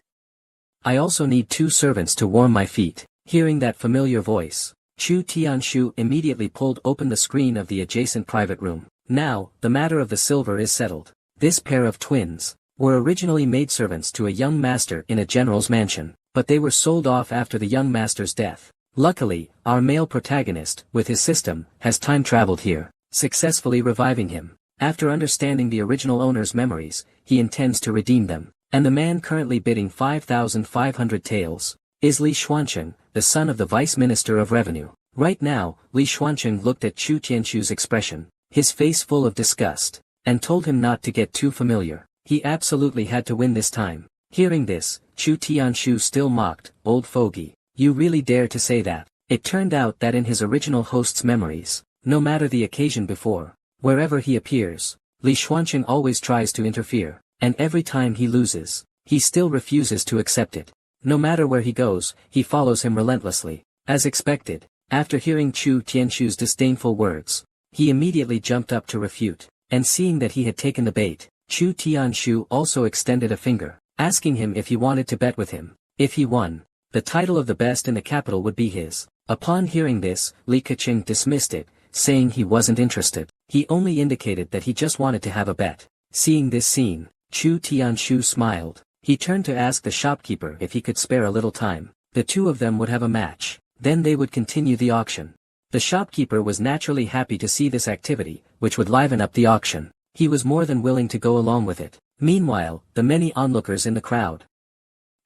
I also need 2 servants to warm my feet. Hearing that familiar voice, Chu Tianshu immediately pulled open the screen of the adjacent private room. Now, the matter of the silver is settled. This pair of twins were originally maidservants to a young master in a general's mansion, but they were sold off after the young master's death. Luckily, our male protagonist, with his system, has time-traveled here, successfully reviving him. After understanding the original owner's memories, he intends to redeem them. And the man currently bidding 5,500 taels is Li Xuancheng, the son of the Vice Minister of Revenue. Right now, Li Xuancheng looked at Chu Tianshu's expression, his face full of disgust, and told him not to get too familiar. He absolutely had to win this time. Hearing this, Chu Tianshu still mocked, old fogey. You really dare to say that? It turned out that in his original host's memories, no matter the occasion before, wherever he appears, Li Xuancheng always tries to interfere, and every time he loses, he still refuses to accept it. No matter where he goes, he follows him relentlessly. As expected, after hearing Chu Tianshu's disdainful words, he immediately jumped up to refute, and seeing that he had taken the bait, Chu Tianshu also extended a finger, asking him if he wanted to bet with him. If he won, the title of the best in the capital would be his. Upon hearing this, Li Keqing dismissed it, saying he wasn't interested. He only indicated that he just wanted to have a bet. Seeing this scene, Chu Tianshu smiled. He turned to ask the shopkeeper if he could spare a little time. The two of them would have a match. Then they would continue the auction. The shopkeeper was naturally happy to see this activity, which would liven up the auction. He was more than willing to go along with it. Meanwhile, the many onlookers in the crowd.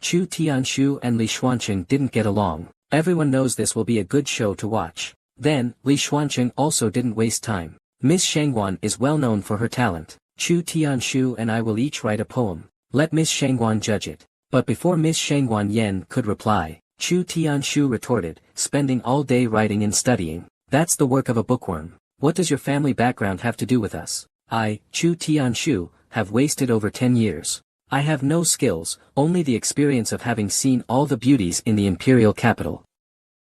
Chu Tianshu and Li Xuancheng didn't get along. Everyone knows this will be a good show to watch. Then, Li Xuancheng also didn't waste time. Miss Shangguan is well known for her talent. Chu Tianshu and I will each write a poem. Let Miss Shangguan judge it. But before Miss Shangguan Yen could reply, Chu Tianshu retorted, spending all day writing and studying. That's the work of a bookworm. What does your family background have to do with us? I, Chu Tianshu, have wasted over 10 years. I have no skills, only the experience of having seen all the beauties in the imperial capital.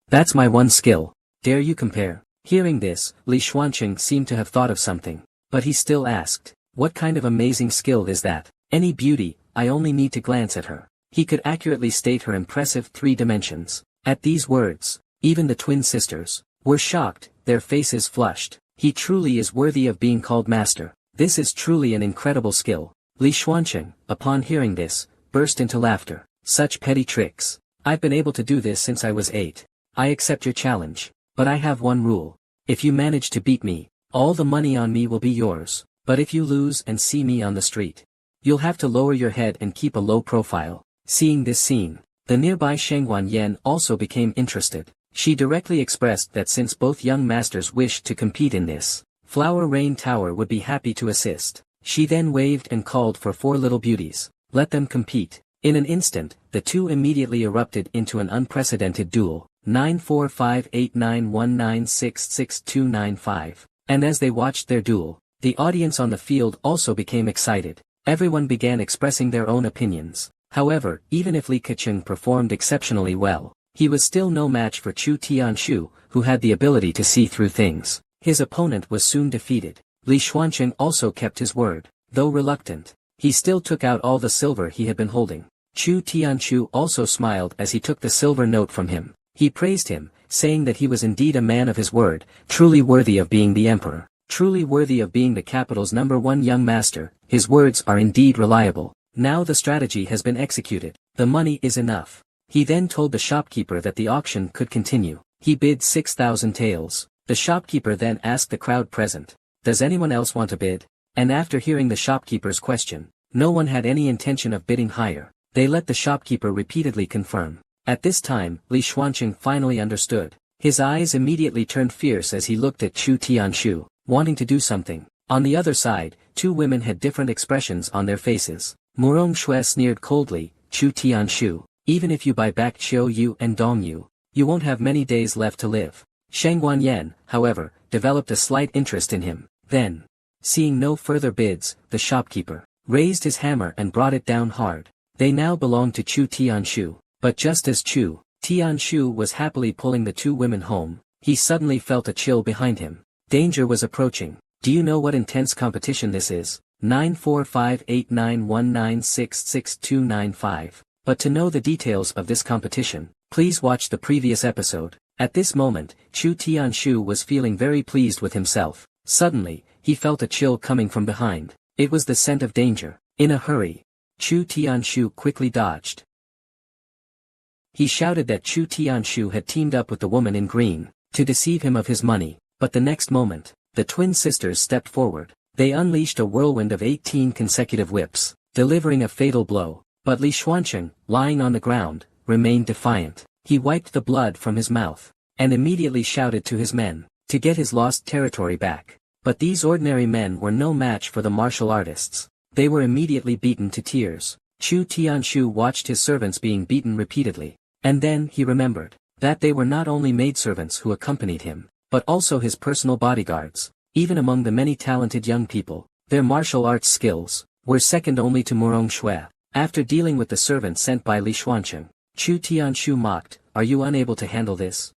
That's my one skill. Dare you compare? Hearing this, Li Xuancheng seemed to have thought of something. But he still asked, what kind of amazing skill is that? Any beauty, I only need to glance at her. He could accurately state her impressive 3 dimensions. At these words, even the twin sisters were shocked, their faces flushed. He truly is worthy of being called master. This is truly an incredible skill. Li Xuancheng, upon hearing this, burst into laughter. Such petty tricks. I've been able to do this since I was 8. I accept your challenge. But I have one rule. If you manage to beat me, all the money on me will be yours. But if you lose and see me on the street, you'll have to lower your head and keep a low profile. Seeing this scene, the nearby Shangguan Yen also became interested. She directly expressed that since both young masters wished to compete in this, Flower Rain Tower would be happy to assist. She then waved and called for 4 little beauties. Let them compete. In an instant, the two immediately erupted into an unprecedented duel. 9458919666295. And as they watched their duel, the audience on the field also became excited. Everyone began expressing their own opinions. However, even if Li Keqing performed exceptionally well, he was still no match for Chu Tianshu, who had the ability to see through things. His opponent was soon defeated. Li Xuancheng also kept his word. Though reluctant, he still took out all the silver he had been holding. Chu Tianshu also smiled as he took the silver note from him. He praised him, saying that he was indeed a man of his word, truly worthy of being the emperor, truly worthy of being the capital's #1 young master. His words are indeed reliable. Now the strategy has been executed. The money is enough. He then told the shopkeeper that the auction could continue. He bid 6,000 taels. The shopkeeper then asked the crowd present, "Does anyone else want a bid?" And after hearing the shopkeeper's question, no one had any intention of bidding higher. They let the shopkeeper repeatedly confirm. At this time, Li Xuanqing finally understood. His eyes immediately turned fierce as he looked at Chu Tianshu, wanting to do something. On the other side, two women had different expressions on their faces. Murong Shui sneered coldly, "Chu Tianshu, even if you buy back Qiu Yu and Dong Yu, you won't have many days left to live." Sheng Guanyan, however, developed a slight interest in him. Then, seeing no further bids, the shopkeeper raised his hammer and brought it down hard. They now belonged to Chu Tianshu. But just as Chu Tianshu was happily pulling the two women home, he suddenly felt a chill behind him. Danger was approaching. Do you know what intense competition this is? 9458919666295. But to know the details of this competition, please watch the previous episode. At this moment, Chu Tianshu was feeling very pleased with himself. Suddenly, he felt a chill coming from behind. It was the scent of danger. In a hurry, Chu Tianshu quickly dodged. He shouted that Chu Tianshu had teamed up with the woman in green to deceive him of his money, but the next moment, the twin sisters stepped forward. They unleashed a whirlwind of 18 consecutive whips, delivering a fatal blow. But Li Xuanqing, lying on the ground, remained defiant. He wiped the blood from his mouth, and immediately shouted to his men to get his lost territory back. But these ordinary men were no match for the martial artists. They were immediately beaten to tears. Chu Tianshu watched his servants being beaten repeatedly. And then he remembered that they were not only maidservants who accompanied him, but also his personal bodyguards. Even among the many talented young people, their martial arts skills were second only to Murong Shui. After dealing with the servant sent by Li Xuanqing, Chu Tianshu mocked, "Are you unable to handle this?"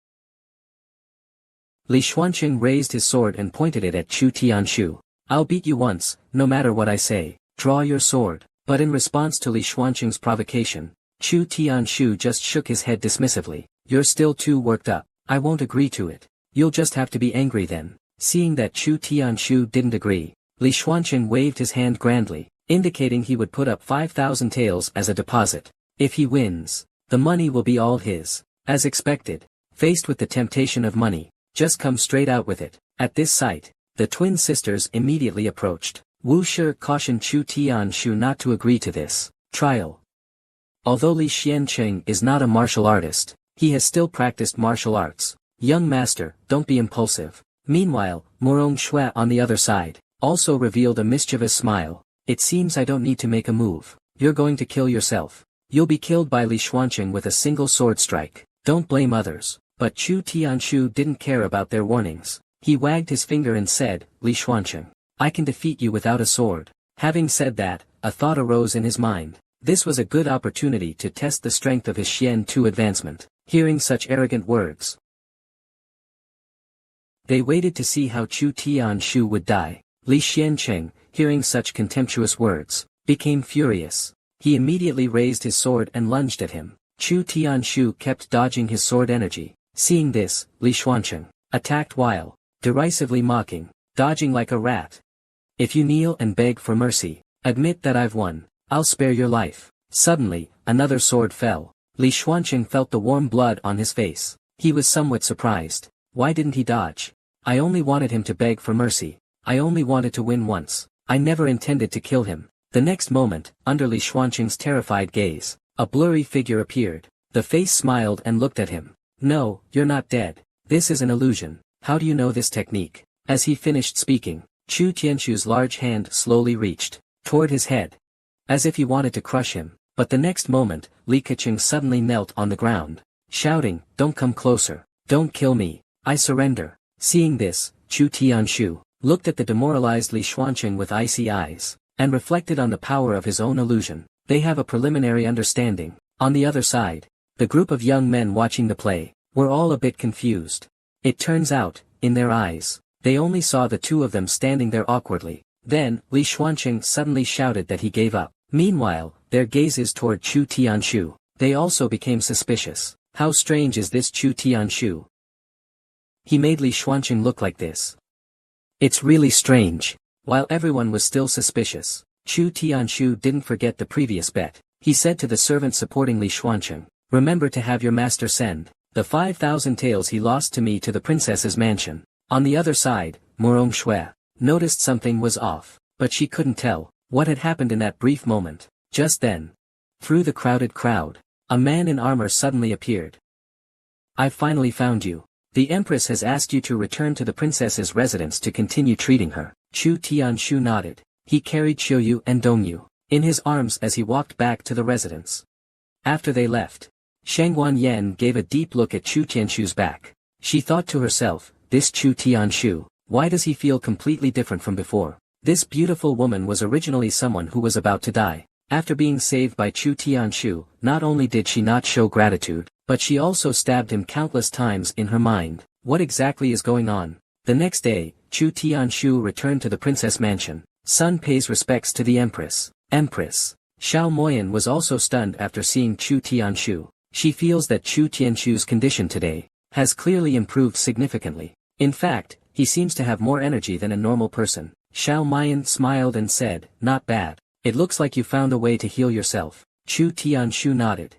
Li Xuanqing raised his sword and pointed it at Chu Tianshu. "I'll beat you once, no matter what I say. Draw your sword." But in response to Li Xuanqing's provocation, Chu Tianshu just shook his head dismissively. "You're still too worked up. I won't agree to it. You'll just have to be angry then." Seeing that Chu Tianshu didn't agree, Li Xuanqing waved his hand grandly, indicating he would put up 5,000 taels as a deposit. If he wins, the money will be all his. As expected, faced with the temptation of money, just come straight out with it. At this sight, the twin sisters immediately approached. Wu Shi cautioned Chu Tianshu not to agree to this trial. Although Li Xuanqing is not a martial artist, he has still practiced martial arts. "Young master, don't be impulsive." Meanwhile, Murong Shui on the other side, also revealed a mischievous smile. "It seems I don't need to make a move. You're going to kill yourself. You'll be killed by Li Xuanqing with a single sword strike. Don't blame others." But Chu Tianshu didn't care about their warnings. He wagged his finger and said, "Li Xuanqing, I can defeat you without a sword." Having said that, a thought arose in his mind. This was a good opportunity to test the strength of his Xian Tu advancement. Hearing such arrogant words, they waited to see how Chu Tianshu would die. Li Xuanqing, hearing such contemptuous words, became furious. He immediately raised his sword and lunged at him. Chu Tianshu kept dodging his sword energy. Seeing this, Li Xuanqing attacked while derisively mocking, dodging like a rat. "If you kneel and beg for mercy, admit that I've won. I'll spare your life." Suddenly, another sword fell. Li Xuanqing felt the warm blood on his face. He was somewhat surprised. Why didn't he dodge? "I only wanted him to beg for mercy. I only wanted to win once. I never intended to kill him." The next moment, under Li Xuanqing's terrified gaze, a blurry figure appeared. The face smiled and looked at him. "No, you're not dead. This is an illusion. How do you know this technique?" As he finished speaking, Chu Tianshu's large hand slowly reached toward his head, as if he wanted to crush him. But the next moment, Li Keqing suddenly knelt on the ground, shouting, "Don't come closer. Don't kill me. I surrender." Seeing this, Chu Tianshu looked at the demoralized Li Xuanqing with icy eyes, and reflected on the power of his own illusion. They have a preliminary understanding. On the other side, the group of young men watching the play were all a bit confused. It turns out, in their eyes, they only saw the two of them standing there awkwardly. Then, Li Xuanqing suddenly shouted that he gave up. Meanwhile, their gazes toward Chu Tianshu, they also became suspicious. How strange is this Chu Tianshu? He made Li Xuanqing look like this. It's really strange. While everyone was still suspicious, Chu Tianshu didn't forget the previous bet. He said to the servant supporting Li Xuanqing, "Remember to have your master send the 5,000 taels he lost to me to the princess's mansion. On the other side, Murong Shui noticed something was off, but she couldn't tell what had happened in that brief moment. Just then, through the crowded crowd, a man in armor suddenly appeared. "I've finally found you. The Empress has asked you to return to the princess's residence to continue treating her." Chu Tianshu nodded. He carried Xiuyu and Dongyu in his arms as he walked back to the residence. After they left, Shangwan Yan gave a deep look at Chu Tianshu's back. She thought to herself, this Chu Tianshu, why does he feel completely different from before? This beautiful woman was originally someone who was about to die. After being saved by Chu Tianshu, not only did she not show gratitude, but she also stabbed him countless times in her mind. What exactly is going on? The next day, Chu Tianshu returned to the princess mansion. Sun pays respects to the Empress. Empress. Xiao Moyan was also stunned after seeing Chu Tianshu. She feels that Chu Tianshu's condition today has clearly improved significantly. In fact, he seems to have more energy than a normal person. Xiao Moyan smiled and said, "Not bad. It looks like you found a way to heal yourself." Chu Tianshu nodded.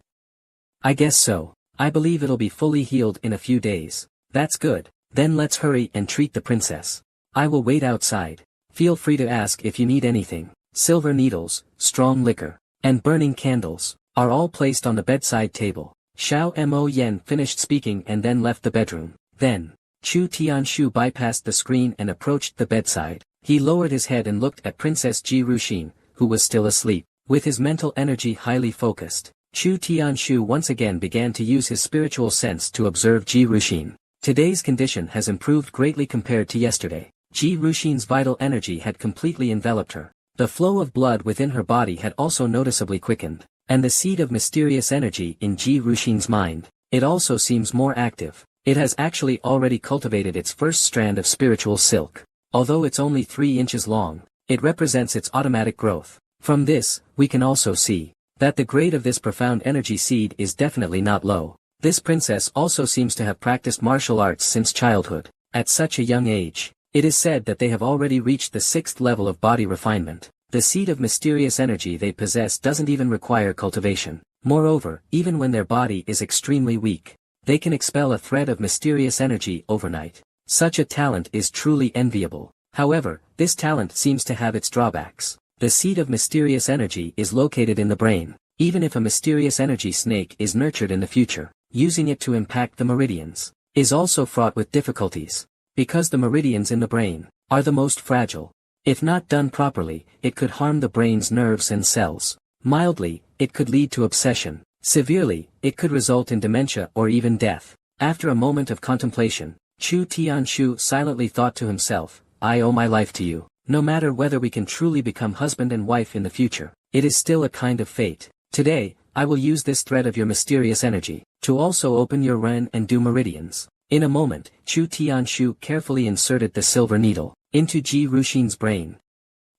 "I guess so. I believe it'll be fully healed in a few days." "That's good. Then let's hurry and treat the princess. I will wait outside. Feel free to ask if you need anything." Silver needles, strong liquor, and burning candles are all placed on the bedside table. Xiao Mo Yen finished speaking and then left the bedroom. Then, Chu Tianshu bypassed the screen and approached the bedside. He lowered his head and looked at Princess Ji Ruxin, who was still asleep. With his mental energy highly focused, Chu Tianshu once again began to use his spiritual sense to observe Ji Ruxin. Today's condition has improved greatly compared to yesterday. Ji Ruxin's vital energy had completely enveloped her. The flow of blood within her body had also noticeably quickened, and the seed of mysterious energy in Ji Ruxin's mind, it also seems more active. It has actually already cultivated its first strand of spiritual silk. Although it's only 3 inches long, it represents its automatic growth. From this, we can also see that the grade of this profound energy seed is definitely not low. This princess also seems to have practiced martial arts since childhood. At such a young age, it is said that they have already reached the 6th level of body refinement. The seed of mysterious energy they possess doesn't even require cultivation. Moreover, even when their body is extremely weak, they can expel a thread of mysterious energy overnight. Such a talent is truly enviable. However, this talent seems to have its drawbacks. The seed of mysterious energy is located in the brain. Even if a mysterious energy snake is nurtured in the future, using it to impact the meridians is also fraught with difficulties. Because the meridians in the brain are the most fragile. If not done properly, it could harm the brain's nerves and cells. Mildly, it could lead to obsession. Severely, it could result in dementia or even death. After a moment of contemplation, Chu Tianshu silently thought to himself, "I owe my life to you. No matter whether we can truly become husband and wife in the future, it is still a kind of fate. Today, I will use this thread of your mysterious energy to also open your Ren and Du meridians." In a moment, Chu Tianshu carefully inserted the silver needle into Ji Ruxin's brain.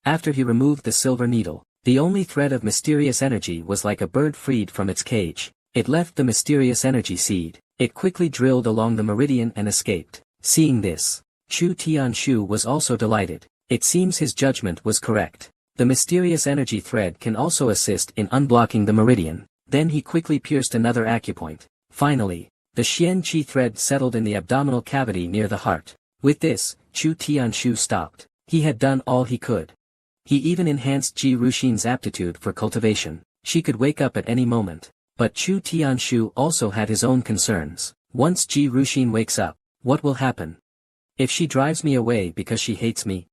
After he removed the silver needle, the only thread of mysterious energy was like a bird freed from its cage. It left the mysterious energy seed. It quickly drilled along the meridian and escaped. Seeing this, Chu Tianshu was also delighted. It seems his judgment was correct. The mysterious energy thread can also assist in unblocking the meridian. Then he quickly pierced another acupoint. Finally, the Xian Qi thread settled in the abdominal cavity near the heart. With this, Chu Tianshu stopped. He had done all he could. He even enhanced Ji Ruxin's aptitude for cultivation. She could wake up at any moment. But Chu Tianshu also had his own concerns. Once Ji Ruxin wakes up, what will happen? If she drives me away because she hates me,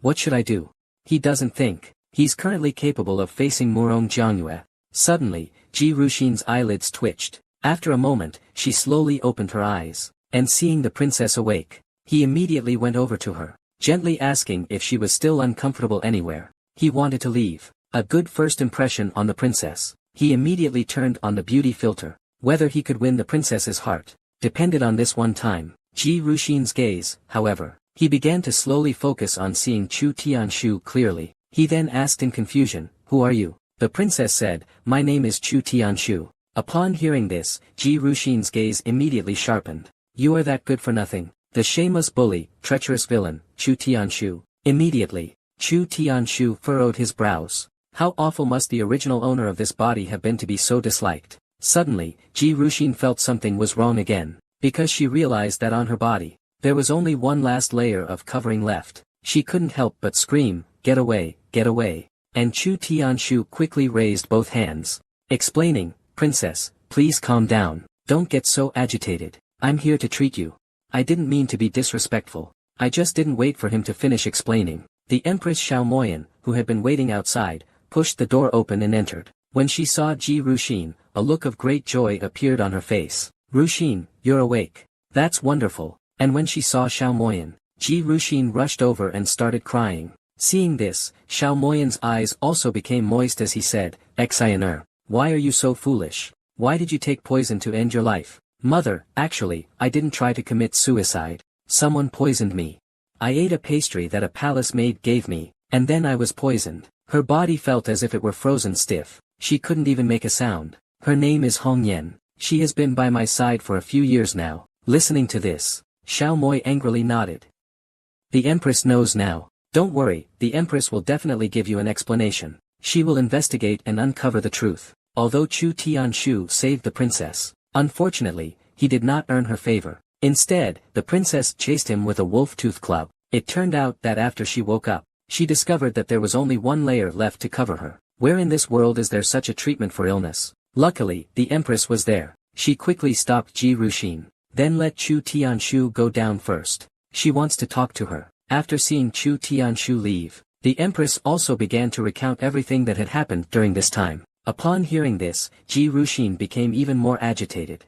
what should I do? He doesn't think. He's currently capable of facing Murong Jiangyue. Suddenly, Ji Ruxin's eyelids twitched. After a moment, she slowly opened her eyes, and seeing the princess awake, he immediately went over to her, gently asking if she was still uncomfortable anywhere. He wanted to leave. A good first impression on the princess. He immediately turned on the beauty filter. Whether he could win the princess's heart depended on this one time. Ji Ruxin's gaze, however, he began to slowly focus on seeing Chu Tianshu clearly. He then asked in confusion, "Who are you?" The princess said, "My name is Chu Tianshu." Upon hearing this, Ji Ruxin's gaze immediately sharpened. "You are that good for nothing, the shameless bully, treacherous villain, Chu Tianshu." Immediately, Chu Tianshu furrowed his brows. How awful must the original owner of this body have been to be so disliked? Suddenly, Ji Ruxin felt something was wrong again, because she realized that on her body, There was only one last layer of covering left. She couldn't help but scream, "Get away, get away." And Chu Tianshu quickly raised both hands, explaining, "Princess, please calm down, don't get so agitated. I'm here to treat you. I didn't mean to be disrespectful." I just didn't wait for him to finish explaining. The Empress Xiaomoyan, who had been waiting outside, pushed the door open and entered. When she saw Ji Ruxin, a look of great joy appeared on her face. "Ruxin, you're awake. That's wonderful." And when she saw Xiaomoyan, Ji Ruxin rushed over and started crying. Seeing this, Xiaomoyan's eyes also became moist as he said, "Xiner, why are you so foolish? Why did you take poison to end your life?" "Mother, actually, I didn't try to commit suicide. Someone poisoned me. I ate a pastry that a palace maid gave me, and then I was poisoned." Her body felt as if it were frozen stiff. She couldn't even make a sound. "Her name is Hong Yen. She has been by my side for a few years now." Listening to this, Xiao Moi angrily nodded. "The Empress knows now. Don't worry, the Empress will definitely give you an explanation. She will investigate and uncover the truth." Although Chu Tianshu saved the princess, unfortunately, he did not earn her favor. Instead, the princess chased him with a wolf-tooth club. It turned out that after she woke up, she discovered that there was only one layer left to cover her. Where in this world is there such a treatment for illness? Luckily, the Empress was there. She quickly stopped Ji Ruxin, then let Chu Tianshu go down first. She wants to talk to her. After seeing Chu Tianshu leave, the Empress also began to recount everything that had happened during this time. Upon hearing this, Ji Ruxin became even more agitated.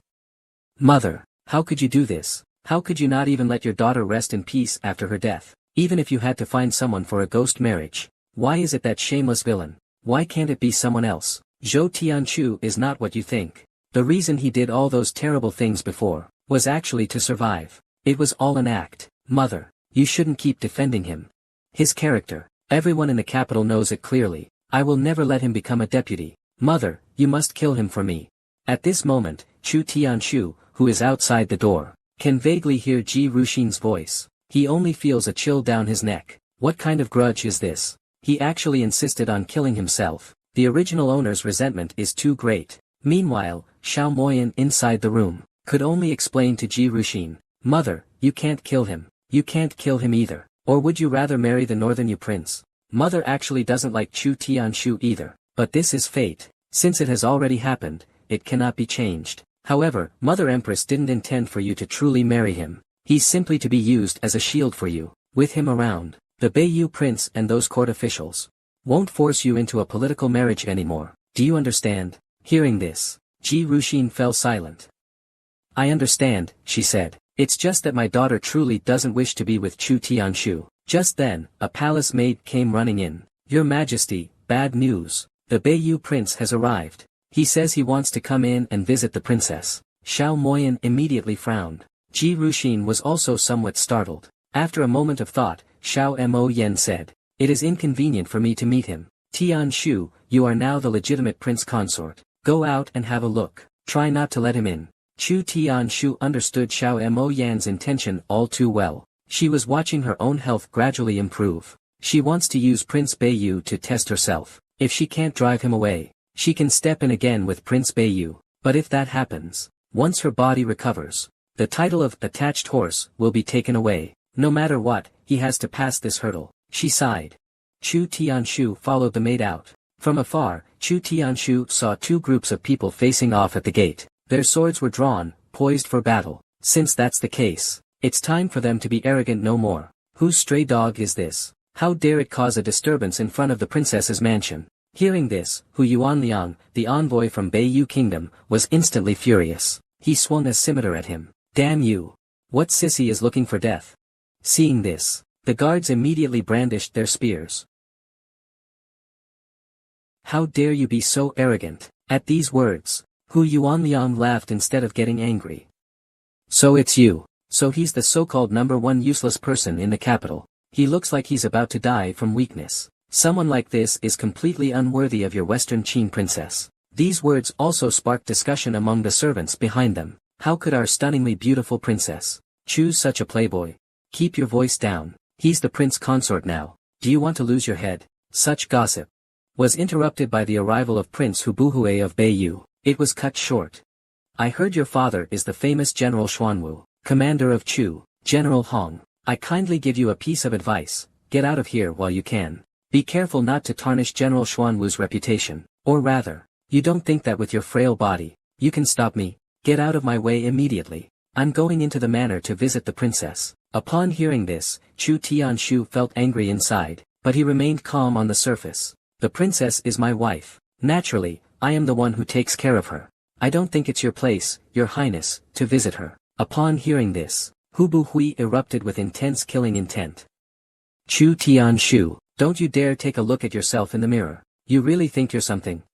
"Mother, how could you do this? How could you not even let your daughter rest in peace after her death? Even if you had to find someone for a ghost marriage, why is it that shameless villain? Why can't it be someone else? Zhou Tianchu is not what you think. The reason he did all those terrible things before was actually to survive. It was all an act. Mother, you shouldn't keep defending him. His character, everyone in the capital knows it clearly. I will never let him become a deputy. Mother, you must kill him for me." At this moment, Chu Tianshu, who is outside the door, can vaguely hear Ji Ruxin's voice. He only feels a chill down his neck. What kind of grudge is this? He actually insisted on killing himself. The original owner's resentment is too great. Meanwhile, Xiao Moyan inside the room, could only explain to Ji Ruxin, "Mother, you can't kill him. You can't kill him either. Or would you rather marry the Northern Yu prince?" Mother actually doesn't like Chu Tianshu either. But this is fate. Since it has already happened, it cannot be changed. However, Mother Empress didn't intend for you to truly marry him. He's simply to be used as a shield for you. With him around, the Beiyu prince and those court officials won't force you into a political marriage anymore. Do you understand? Hearing this, Ji Ruxin fell silent. "I understand," she said. "It's just that my daughter truly doesn't wish to be with Chu Tianshu." Just then, a palace maid came running in. "Your Majesty, bad news. The Beiyu prince has arrived. He says he wants to come in and visit the princess." Xiao Moyan immediately frowned. Ji Ruxin was also somewhat startled. After a moment of thought, Xiao Mo Yen said, "It is inconvenient for me to meet him. Tianshu, you are now the legitimate prince consort. Go out and have a look. Try not to let him in." Chu Tianshu understood Xiao Mo Yan's intention all too well. She was watching her own health gradually improve. She wants to use Prince Beiyu to test herself. If she can't drive him away, she can step in again with Prince Beiyu. But if that happens, once her body recovers, the title of attached horse will be taken away. No matter what, he has to pass this hurdle. She sighed. Chu Tianshu followed the maid out. From afar, Chu Tianshu saw two groups of people facing off at the gate. Their swords were drawn, poised for battle. Since that's the case, it's time for them to be arrogant no more. Whose stray dog is this? How dare it cause a disturbance in front of the princess's mansion? Hearing this, Hu Yuanliang, the envoy from Beiyu Kingdom, was instantly furious. He swung a scimitar at him. "Damn you! What sissy is looking for death?" Seeing this, the guards immediately brandished their spears. "How dare you be so arrogant?" At these words, Hu Yuanliang laughed instead of getting angry. "So it's you. So he's the so-called #1 useless person in the capital. He looks like he's about to die from weakness. Someone like this is completely unworthy of your Western Qin princess." These words also sparked discussion among the servants behind them. How could our stunningly beautiful princess choose such a playboy? Keep your voice down. He's the prince consort now. Do you want to lose your head? Such gossip was interrupted by the arrival of Prince Hubuhue of Beiyu. It was cut short. "I heard your father is the famous General Xuanwu, commander of Chu General Hong, I kindly give you a piece of advice, get out of here while you can. Be careful not to tarnish General Xuanwu's reputation, or rather, you don't think that with your frail body, you can stop me, get out of my way immediately. I'm going into the manor to visit the princess. Upon hearing this, Chu Tianshu felt angry inside, but he remained calm on the surface. The princess is my wife. Naturally, I am the one who takes care of her. I don't think it's your place, your highness, to visit her. Upon hearing this, Hu Buhui erupted with intense killing intent. Chu Tianshu, don't you dare take a look at yourself in the mirror. You really think you're something?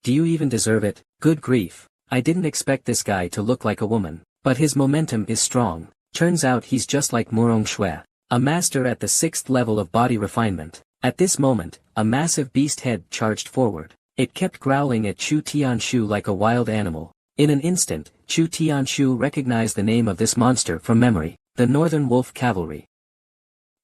Do you even deserve it? Good grief. I didn't expect this guy to look like a woman, but his momentum is strong. Turns out he's just like Murong Shui, a master at the 6th level of body refinement. At this moment, a massive beast head charged forward. It kept growling at Chu Tianshu like a wild animal. In an instant, Chu Tianshu recognized the name of this monster from memory, the Northern Wolf Cavalry.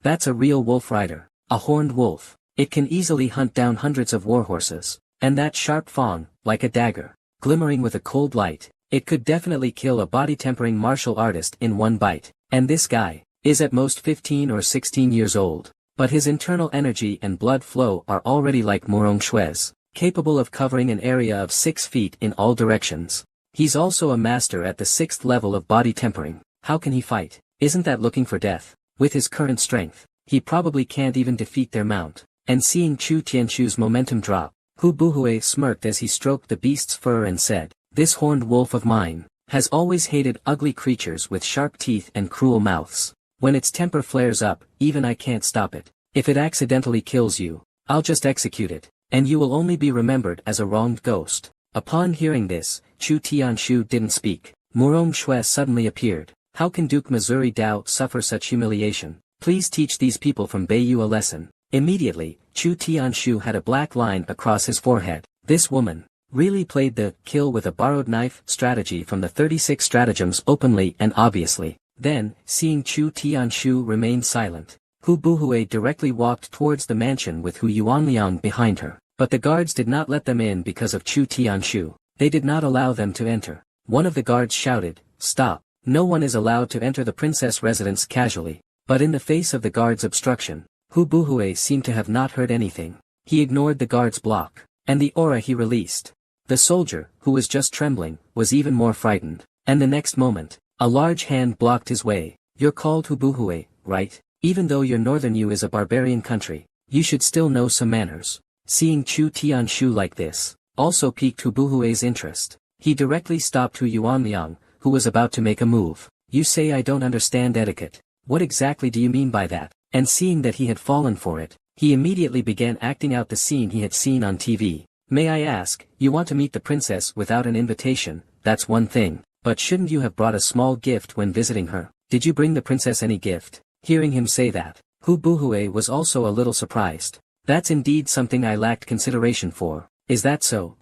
That's a real wolf rider, a horned wolf. It can easily hunt down hundreds of warhorses. And that sharp fang, like a dagger, glimmering with a cold light, it could definitely kill a body-tempering martial artist in one bite. And this guy is at most 15 or 16 years old. But his internal energy and blood flow are already like Murong Shui's, capable of covering an area of 6 feet in all directions. He's also a master at the 6th level of body tempering. How can he fight? Isn't that looking for death? With his current strength, he probably can't even defeat their mount. And seeing Chu Tianshu's momentum drop, Hu Buhui smirked as he stroked the beast's fur and said, "This horned wolf of mine has always hated ugly creatures with sharp teeth and cruel mouths. When its temper flares up, even I can't stop it. If it accidentally kills you, I'll just execute it, and you will only be remembered as a wronged ghost." Upon hearing this, Chu Tianshu didn't speak. Murong Shui suddenly appeared. How can Duke Missouri Dao suffer such humiliation? Please teach these people from Beiyu a lesson. Immediately, Chu Tianshu had a black line across his forehead. This woman really played the kill with a borrowed knife strategy from the 36 stratagems openly and obviously. Then, seeing Chu Tianshu remain silent, Hu Buhui directly walked towards the mansion with Hu Yuanliang behind her. But the guards did not let them in because of Chu Tianshu. They did not allow them to enter. One of the guards shouted, "Stop! No one is allowed to enter the princess residence casually." But in the face of the guards' obstruction, Hu Buhui seemed to have not heard anything. He ignored the guard's block, and the aura he released. The soldier, who was just trembling, was even more frightened. And the next moment, a large hand blocked his way. "You're called Hu Buhui, right? Even though your northern Yu is a barbarian country, you should still know some manners." Seeing Chu Tianshu like this, also piqued Hu Buhui's interest. He directly stopped Hu Yuanliang, who was about to make a move. "You say I don't understand etiquette. What exactly do you mean by that?" And seeing that he had fallen for it, he immediately began acting out the scene he had seen on TV. "May I ask, you want to meet the princess without an invitation? That's one thing, but shouldn't you have brought a small gift when visiting her? Did you bring the princess any gift?" Hearing him say that, Hu Buhui was also a little surprised. "That's indeed something I lacked consideration for. Is that so?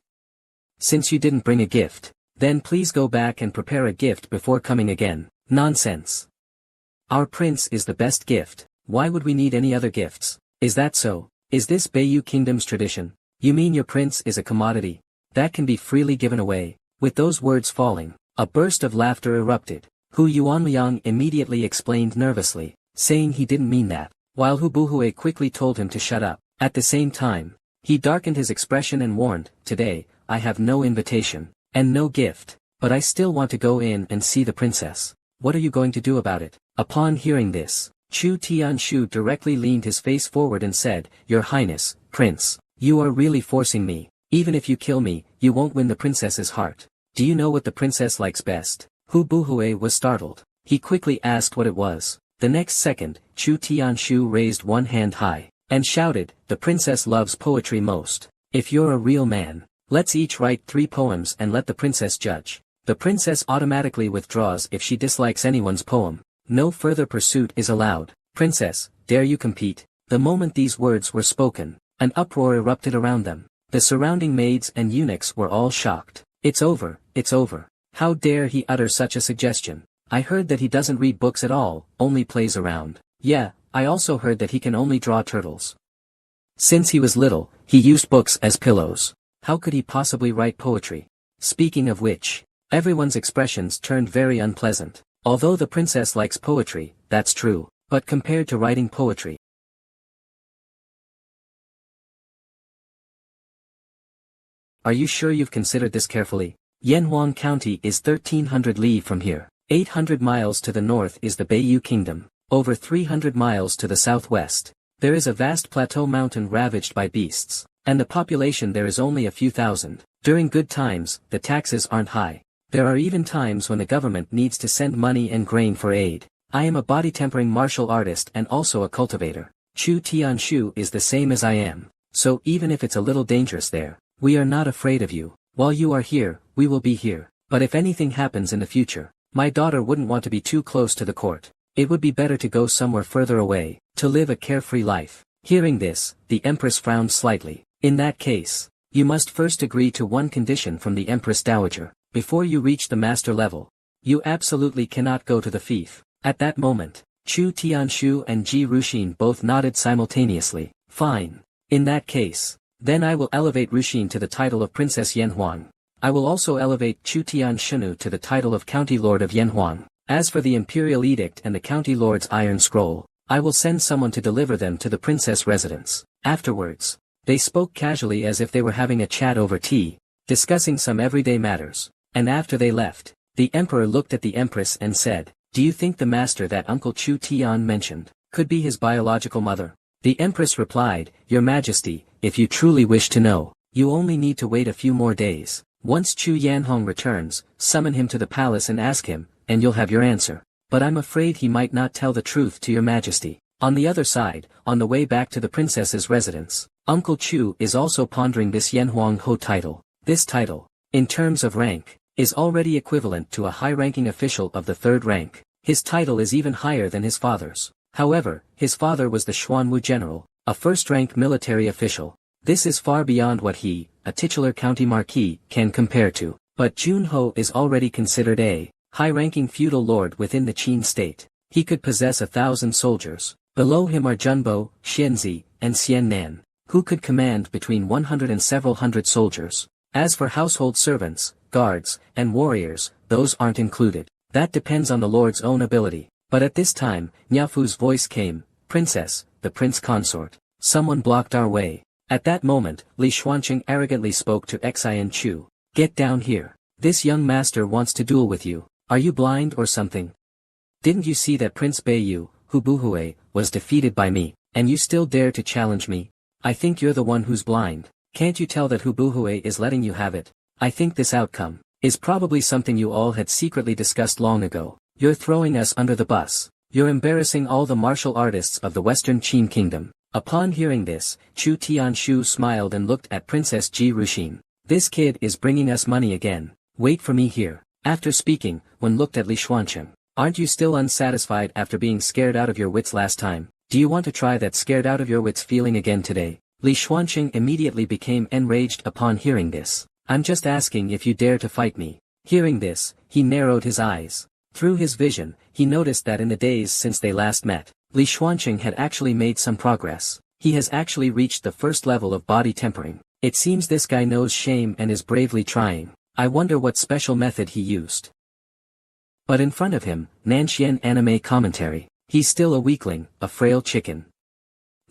Since you didn't bring a gift, then please go back and prepare a gift before coming again." "Nonsense. Our prince is the best gift. Why would we need any other gifts? Is that so? Is this Beiyu Kingdom's tradition? You mean your prince is a commodity that can be freely given away?" With those words falling, a burst of laughter erupted. Hu Yuanliang immediately explained nervously, saying he didn't mean that, while Hu Buhui quickly told him to shut up. At the same time, he darkened his expression and warned, "Today, I have no invitation, and no gift, but I still want to go in and see the princess. What are you going to do about it?" Upon hearing this, Chu Tianshu directly leaned his face forward and said, "Your Highness, Prince, you are really forcing me. Even if you kill me, you won't win the princess's heart. Do you know what the princess likes best?" Hu Buhui was startled. He quickly asked what it was. The next second, Chu Tianshu raised one hand high, and shouted, "The princess loves poetry most. If you're a real man, let's each write 3 poems and let the princess judge. The princess automatically withdraws if she dislikes anyone's poem. No further pursuit is allowed. Princess, dare you compete?" The moment these words were spoken, an uproar erupted around them. The surrounding maids and eunuchs were all shocked. It's over, it's over. How dare he utter such a suggestion? I heard that he doesn't read books at all, only plays around. Yeah, I also heard that he can only draw turtles. Since he was little, he used books as pillows. How could he possibly write poetry? Speaking of which, everyone's expressions turned very unpleasant. Although the princess likes poetry, that's true, but compared to writing poetry. Are you sure you've considered this carefully? Yanhuang County is 1300 li from here. 800 miles to the north is the Beiyu Kingdom. Over 300 miles to the southwest. There is a vast plateau mountain ravaged by beasts, and the population there is only a few thousand. During good times, the taxes aren't high. There are even times when the government needs to send money and grain for aid. I am a body-tempering martial artist and also a cultivator. Chu Tianshu is the same as I am, so even if it's a little dangerous there, we are not afraid of you. While you are here, we will be here. But if anything happens in the future, my daughter wouldn't want to be too close to the court. It would be better to go somewhere further away, to live a carefree life. Hearing this, the Empress frowned slightly. In that case, you must first agree to one condition from the Empress Dowager. Before you reach the master level, you absolutely cannot go to the fief. At that moment, Chu Tianshu and Ji Ruxin both nodded simultaneously. Fine. In that case, then I will elevate Ruxin to the title of Princess Yanhuang. I will also elevate Chu Tianshunu to the title of County Lord of Yanhuang. As for the Imperial Edict and the County Lord's Iron Scroll, I will send someone to deliver them to the princess residence. Afterwards, they spoke casually as if they were having a chat over tea, discussing some everyday matters, and after they left, the emperor looked at the empress and said, "Do you think the master that Uncle Chu Tian mentioned, could be his biological mother?" The empress replied, "Your Majesty, if you truly wish to know, you only need to wait a few more days. Once Chu Yanhong returns, summon him to the palace and ask him, and you'll have your answer. But I'm afraid he might not tell the truth to your Majesty." On the other side, on the way back to the princess's residence, Uncle Chu is also pondering this Yanhuang Ho title. This title, in terms of rank, is already equivalent to a high-ranking official of the third rank. His title is even higher than his father's. However, his father was the Xuanwu general, a first-rank military official. This is far beyond what he, a titular county marquis, can compare to. But Junho is already considered a high-ranking feudal lord within the Qin state. He could possess 1,000 soldiers. Below him are Junbo, Xianzi, and Xiannan, who could command between 100 and several hundred soldiers. As for household servants, guards, and warriors, those aren't included. That depends on the lord's own ability. But at this time, Nyafu's voice came, "Princess, the prince consort. Someone blocked our way." At that moment, Li Xuanqing arrogantly spoke to Xian Chu. "Get down here. This young master wants to duel with you. Are you blind or something? Didn't you see that Prince Beiyu, Hubuhui, was defeated by me, and you still dare to challenge me? I think you're the one who's blind. Can't you tell that Hubuhui is letting you have it? I think this outcome is probably something you all had secretly discussed long ago. You're throwing us under the bus. You're embarrassing all the martial artists of the Western Qin Kingdom." Upon hearing this, Chu Tianshu smiled and looked at Princess Ji Ruxin. "This kid is bringing us money again. Wait for me here." After speaking, one looked at Li Xuanqing. "Aren't you still unsatisfied after being scared out of your wits last time? Do you want to try that scared out of your wits feeling again today?" Li Xuanqing immediately became enraged upon hearing this. "I'm just asking if you dare to fight me." Hearing this, he narrowed his eyes. Through his vision, he noticed that in the days since they last met, Li Xuanqing had actually made some progress. He has actually reached the first level of body tempering. It seems this guy knows shame and is bravely trying. I wonder what special method he used. But in front of him, Nanxian anime commentary. He's still a weakling, a frail chicken.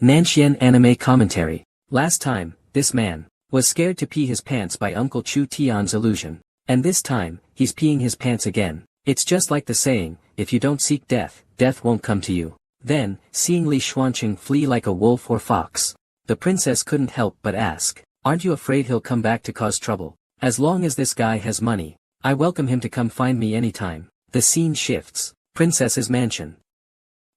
Nanxian anime commentary. Last time, this man was scared to pee his pants by Uncle Chu Tian's illusion. And this time, he's peeing his pants again. It's just like the saying, if you don't seek death, death won't come to you. Then, seeing Li Xuanqing flee like a wolf or fox, the princess couldn't help but ask, "Aren't you afraid he'll come back to cause trouble? As long as this guy has money, I welcome him to come find me anytime." The scene shifts. Princess's mansion.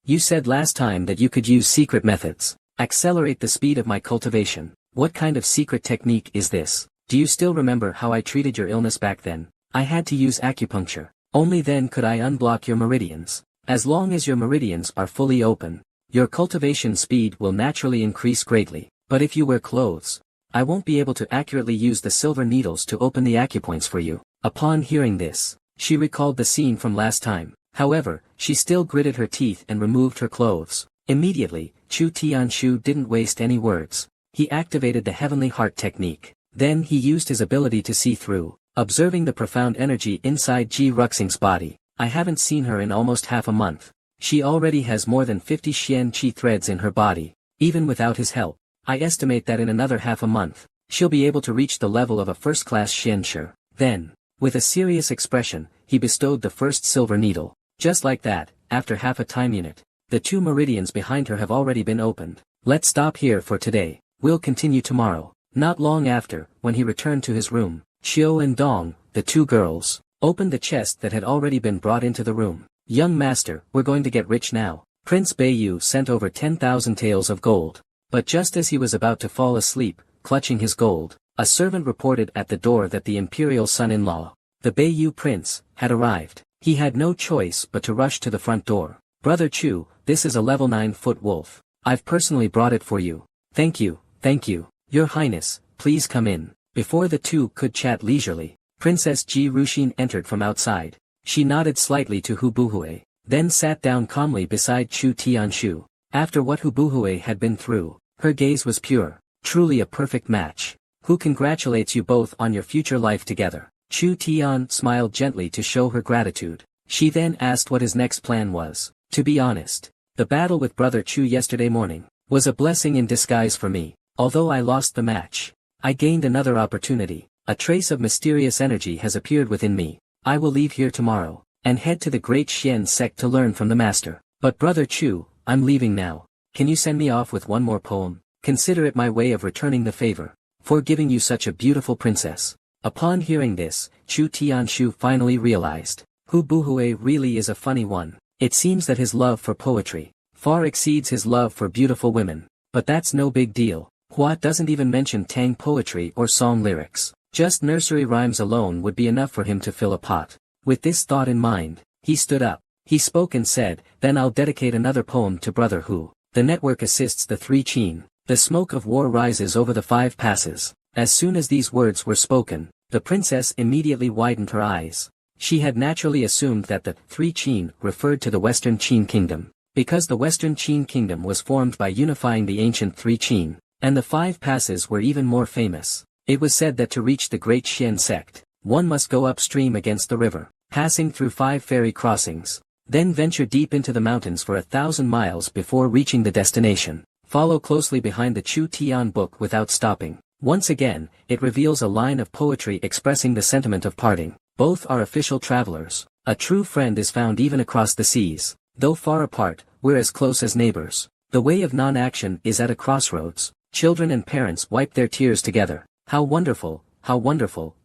"You said last time that you could use secret methods. Accelerate the speed of my cultivation. What kind of secret technique is this? Do you still remember how I treated your illness back then? I had to use acupuncture. Only then could I unblock your meridians. As long as your meridians are fully open, your cultivation speed will naturally increase greatly. But if you wear clothes, I won't be able to accurately use the silver needles to open the acupoints for you." Upon hearing this, she recalled the scene from last time. However, she still gritted her teeth and removed her clothes. Immediately, Chu Tianshu didn't waste any words. He activated the Heavenly Heart technique. Then he used his ability to see through, observing the profound energy inside Ji Ruxing's body. I haven't seen her in almost half a month. She already has more than 50 Xian Qi threads in her body, even without his help. I estimate that in another half a month, she'll be able to reach the level of a first-class Xianshi. Then, with a serious expression, he bestowed the first silver needle. Just like that, after half a time unit, the 2 meridians behind her have already been opened. Let's stop here for today, we'll continue tomorrow. Not long after, when he returned to his room, Xiao and Dong, the 2 girls, opened the chest that had already been brought into the room. Young master, we're going to get rich now. Prince Beiyu sent over 10,000 taels of gold. But just as he was about to fall asleep, clutching his gold, a servant reported at the door that the imperial son-in-law, the Beiyu prince, had arrived. He had no choice but to rush to the front door. Brother Chu, this is a level 9-foot wolf. I've personally brought it for you. Thank you, Your Highness, please come in. Before the 2 could chat leisurely, Princess Ji Ruxin entered from outside. She nodded slightly to Hu Buhui, then sat down calmly beside Chu Tianshu. After what Hu Buhui had been through, her gaze was pure, truly a perfect match. Who congratulates you both on your future life together. Chu Tian smiled gently to show her gratitude. She then asked what his next plan was. To be honest, the battle with Brother Chu yesterday morning was a blessing in disguise for me. Although I lost the match, I gained another opportunity. A trace of mysterious energy has appeared within me. I will leave here tomorrow, and head to the Great Xian sect to learn from the master. But Brother Chu, I'm leaving now. Can you send me off with one more poem? Consider it my way of returning the favor, for giving you such a beautiful princess. Upon hearing this, Chu Tianshu finally realized, Hu Buhui really is a funny one. It seems that his love for poetry far exceeds his love for beautiful women. But that's no big deal. Hua doesn't even mention Tang poetry or song lyrics. Just nursery rhymes alone would be enough for him to fill a pot. With this thought in mind, he stood up. He spoke and said, then I'll dedicate another poem to Brother Hu. The network assists the 3 Qin. The smoke of war rises over the 5 passes. As soon as these words were spoken, the princess immediately widened her eyes. She had naturally assumed that the 3 Qin referred to the Western Qin kingdom, because the Western Qin kingdom was formed by unifying the ancient 3 Qin, and the 5 passes were even more famous. It was said that to reach the Great Xian sect, one must go upstream against the river, passing through 5 ferry crossings, then venture deep into the mountains for 1,000 miles before reaching the destination. Follow closely behind the Chu Tian book without stopping. Once again, it reveals a line of poetry expressing the sentiment of parting. Both are official travelers. A true friend is found even across the seas. Though far apart, we're as close as neighbors. The way of non-action is at a crossroads. Children and parents wipe their tears together. How wonderful,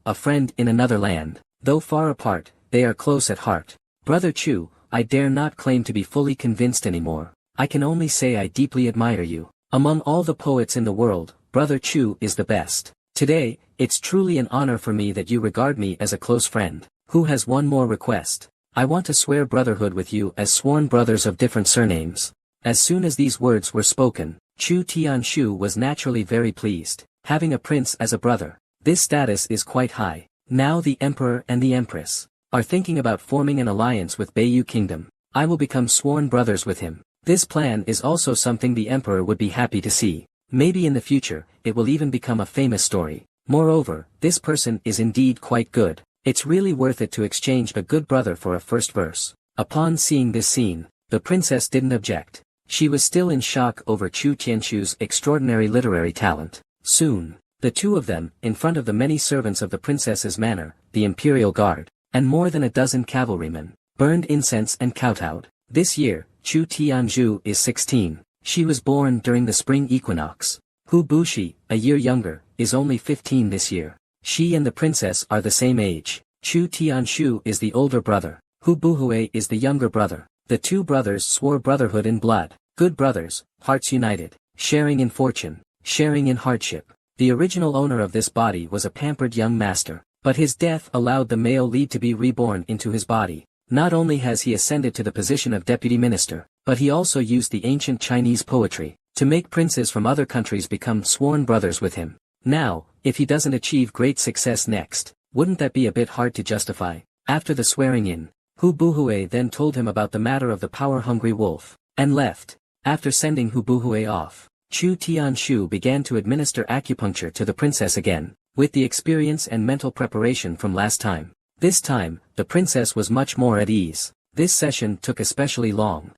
a friend in another land. Though far apart, they are close at heart. Brother Chu, I dare not claim to be fully convinced anymore. I can only say I deeply admire you. Among all the poets in the world, Brother Chu is the best. Today, it's truly an honor for me that you regard me as a close friend. Who has one more request? I want to swear brotherhood with you as sworn brothers of different surnames. As soon as these words were spoken, Chu Tianshu was naturally very pleased. Having a prince as a brother, this status is quite high. Now the emperor and the empress are thinking about forming an alliance with Beiyu Kingdom. I will become sworn brothers with him. This plan is also something the emperor would be happy to see. Maybe in the future, it will even become a famous story. Moreover, this person is indeed quite good. It's really worth it to exchange a good brother for a first verse. Upon seeing this scene, the princess didn't object. She was still in shock over Chu Tianshu's extraordinary literary talent. Soon, the 2 of them, in front of the many servants of the princess's manor, the imperial guard, and more than a dozen cavalrymen, burned incense and kowtowed. This year, Chu Tianzhu is 16. She was born during the spring equinox. Hu Bushi, a year younger, is only 15 this year. She and the princess are the same age. Chu Tianshu is the older brother. Hu Buhui is the younger brother. The 2 brothers swore brotherhood in blood. Good brothers, hearts united, sharing in fortune, sharing in hardship. The original owner of this body was a pampered young master, but his death allowed the male lead to be reborn into his body. Not only has he ascended to the position of deputy minister, but he also used the ancient Chinese poetry to make princes from other countries become sworn brothers with him. Now, if he doesn't achieve great success next, wouldn't that be a bit hard to justify? After the swearing in, Hu Buhui then told him about the matter of the power-hungry wolf, and left. After sending Hu Buhui off, Chu Tianshu began to administer acupuncture to the princess again, with the experience and mental preparation from last time. This time, the princess was much more at ease. This session took especially long,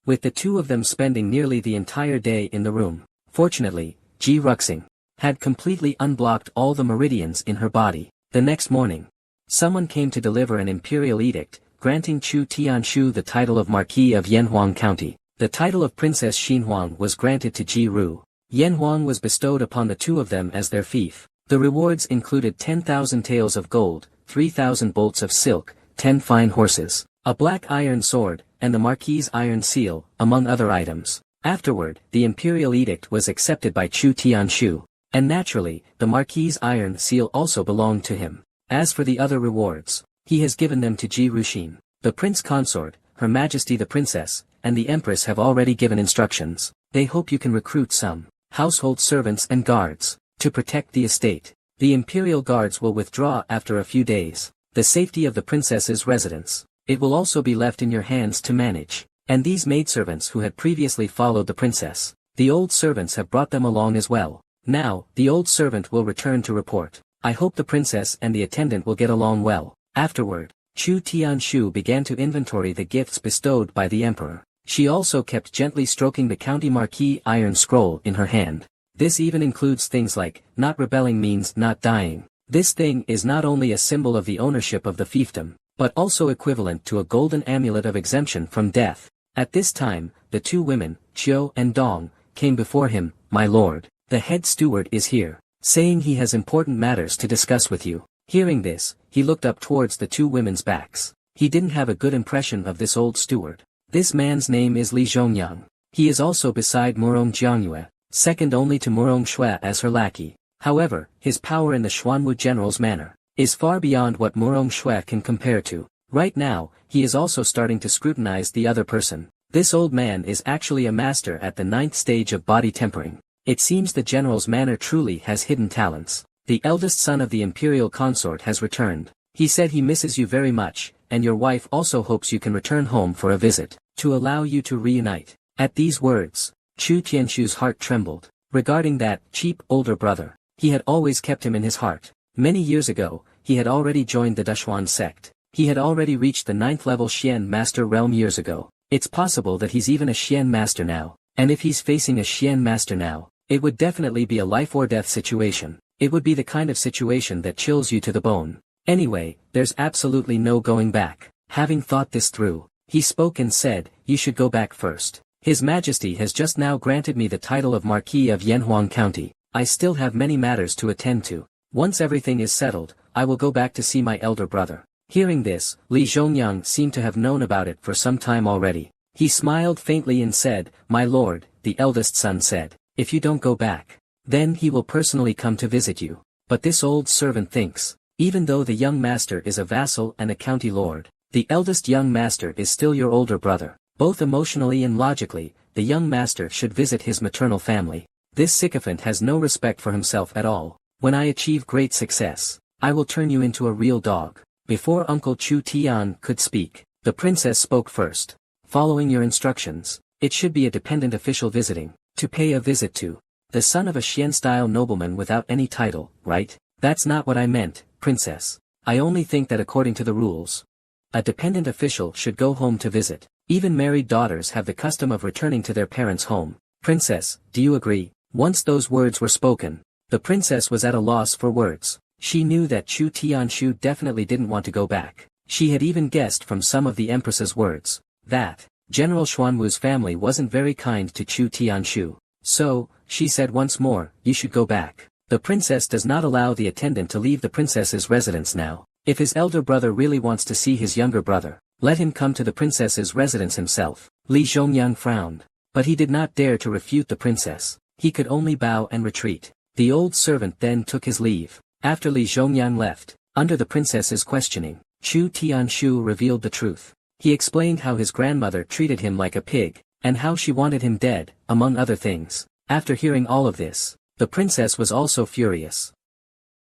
with the two of them spending nearly the entire day in the room. Fortunately, Ji Ruxing had completely unblocked all the meridians in her body. The next morning, someone came to deliver an imperial edict, granting Chu Tianshu the title of Marquis of Yanhuang County. The title of Princess Xinhuang was granted to Ji Ru. Yanhuang was bestowed upon the two of them as their fief. The rewards included 10,000 taels of gold, 3,000 bolts of silk, 10 fine horses, a black iron sword, and the Marquis's iron seal, among other items. Afterward, the imperial edict was accepted by Chu Tianshu, and naturally, the Marquis's iron seal also belonged to him. As for the other rewards, he has given them to Ji Ruxin. The prince consort, Her Majesty the Princess, and the Empress have already given instructions. They hope you can recruit some household servants and guards to protect the estate. The imperial guards will withdraw after a few days. The safety of the princess's residence, it will also be left in your hands to manage. And these maidservants who had previously followed the princess, the old servants have brought them along as well. Now, the old servant will return to report. I hope the princess and the attendant will get along well. Afterward, Chu Tianshu began to inventory the gifts bestowed by the emperor. She also kept gently stroking the county marquis iron scroll in her hand. This even includes things like, not rebelling means not dying. This thing is not only a symbol of the ownership of the fiefdom, but also equivalent to a golden amulet of exemption from death. At this time, the two women, Chiu and Dong, came before him. My lord, the head steward is here, saying he has important matters to discuss with you. Hearing this, he looked up towards the two women's backs. He didn't have a good impression of this old steward. This man's name is Li Zhongyang. He is also beside Murong Jiangyue, second only to Murong Shui as her lackey. However, his power in the Xuanwu general's manner is far beyond what Murong Shui can compare to. Right now, he is also starting to scrutinize the other person. This old man is actually a master at the 9th stage of body tempering. It seems the general's manner truly has hidden talents. The eldest son of the imperial consort has returned. He said he misses you very much, and your wife also hopes you can return home for a visit, to allow you to reunite. At these words, Chu Tianshu's heart trembled. Regarding that cheap older brother, he had always kept him in his heart. Many years ago, he had already joined the Dashuan sect. He had already reached the 9th level Xian master realm years ago. It's possible that he's even a Xian master now, and if he's facing a Xian master now, it would definitely be a life or death situation. It would be the kind of situation that chills you to the bone. Anyway, there's absolutely no going back. Having thought this through, he spoke and said, you should go back first. His Majesty has just now granted me the title of Marquis of Yanhuang County. I still have many matters to attend to. Once everything is settled, I will go back to see my elder brother. Hearing this, Li Zhongyang seemed to have known about it for some time already. He smiled faintly and said, my lord, the eldest son said, if you don't go back, then he will personally come to visit you. But this old servant thinks, even though the young master is a vassal and a county lord, the eldest young master is still your older brother. Both emotionally and logically, the young master should visit his maternal family. This sycophant has no respect for himself at all. When I achieve great success, I will turn you into a real dog. Before Uncle Chu Tian could speak, the princess spoke first. Following your instructions, it should be a dependent official visiting, to pay a visit to the son of a Xian-style nobleman without any title, right? That's not what I meant, princess. I only think that according to the rules, a dependent official should go home to visit. Even married daughters have the custom of returning to their parents' home. Princess, do you agree? Once those words were spoken, the princess was at a loss for words. She knew that Chu Tianshu definitely didn't want to go back. She had even guessed from some of the empress's words that General Xuanwu's family wasn't very kind to Chu Tianshu. So, she said once more, you should go back. The princess does not allow the attendant to leave the princess's residence now. If his elder brother really wants to see his younger brother, let him come to the princess's residence himself. Li Zhongyang frowned, but he did not dare to refute the princess. He could only bow and retreat. The old servant then took his leave. After Li Zhongyang left, under the princess's questioning, Chu Tianshu revealed the truth. He explained how his grandmother treated him like a pig, and how she wanted him dead, among other things. After hearing all of this, the princess was also furious.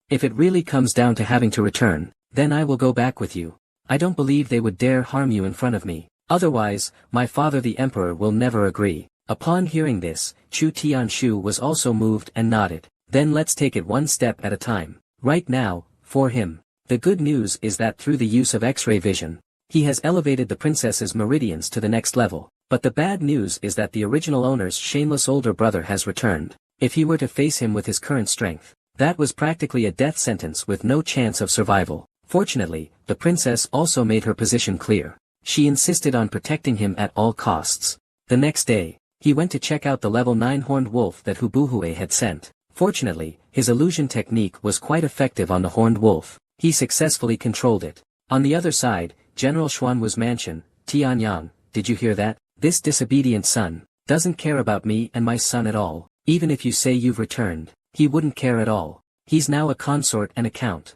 If it really comes down to having to return, then I will go back with you. I don't believe they would dare harm you in front of me. Otherwise, my father the emperor will never agree. Upon hearing this, Chu Tianshu was also moved and nodded. Then let's take it one step at a time. Right now, for him, The good news is that through the use of X-ray vision, he has elevated the princess's meridians to the next level. But the bad news is that the original owner's shameless older brother has returned. If he were to face him with his current strength, that was practically a death sentence with no chance of survival. Fortunately, the princess also made her position clear. She insisted on protecting him at all costs. The next day, he went to check out the level 9 horned wolf that Hubuhue had sent. Fortunately, his illusion technique was quite effective on the horned wolf. He successfully controlled it. On the other side, General Xuanwu's mansion. Tianyang, did you hear that? This disobedient son doesn't care about me and my son at all. Even if you say you've returned, he wouldn't care at all. He's now a consort and a count.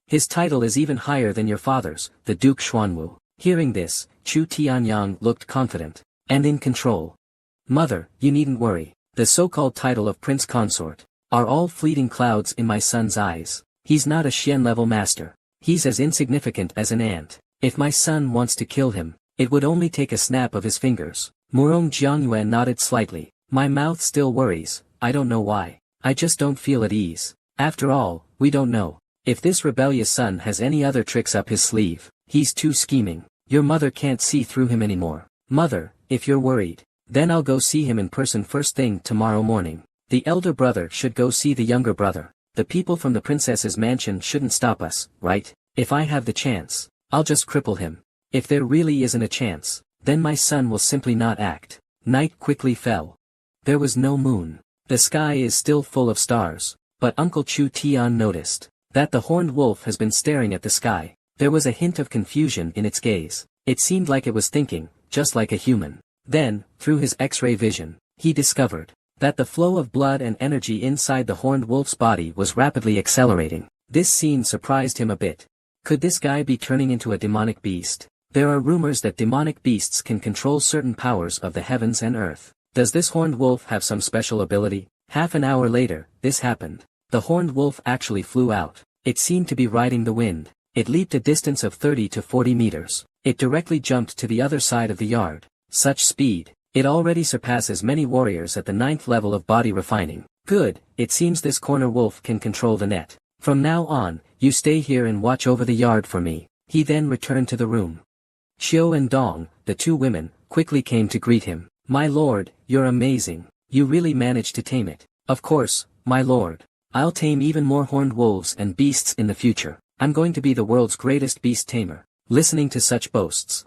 His title is even higher than your father's, the Duke Xuanwu. Hearing this, Chu Tianyang looked confident and in control. Mother, you needn't worry. The so-called title of Prince Consort are all fleeting clouds in my son's eyes. He's not a Xian-level master. He's as insignificant as an ant. If my son wants to kill him, it would only take a snap of his fingers. Murong Jiangyuan nodded slightly. My mouth still worries, I don't know why. I just don't feel at ease. After all, we don't know if this rebellious son has any other tricks up his sleeve. He's too scheming. Your mother can't see through him anymore. Mother, if you're worried, then I'll go see him in person first thing tomorrow morning. The elder brother should go see the younger brother. The people from the princess's mansion shouldn't stop us, right? If I have the chance, I'll just cripple him. If there really isn't a chance, then my son will simply not act. Night quickly fell. There was no moon. The sky is still full of stars, but Uncle Chu Tian noticed that the horned wolf has been staring at the sky. There was a hint of confusion in its gaze. It seemed like it was thinking, just like a human. Then, through his X-ray vision, he discovered that the flow of blood and energy inside the horned wolf's body was rapidly accelerating. This scene surprised him a bit. Could this guy be turning into a demonic beast? There are rumors that demonic beasts can control certain powers of the heavens and earth. Does this horned wolf have some special ability? Half an hour later, this happened. The horned wolf actually flew out. It seemed to be riding the wind. It leaped a distance of 30 to 40 meters. It directly jumped to the other side of the yard. Such speed. It already surpasses many warriors at the 9th level of body refining. Good, it seems this corner wolf can control the net. From now on, you stay here and watch over the yard for me. He then returned to the room. Xiao and Dong, the two women, quickly came to greet him. My lord, you're amazing. You really managed to tame it. Of course, my lord. I'll tame even more horned wolves and beasts in the future. I'm going to be the world's greatest beast tamer. Listening to such boasts,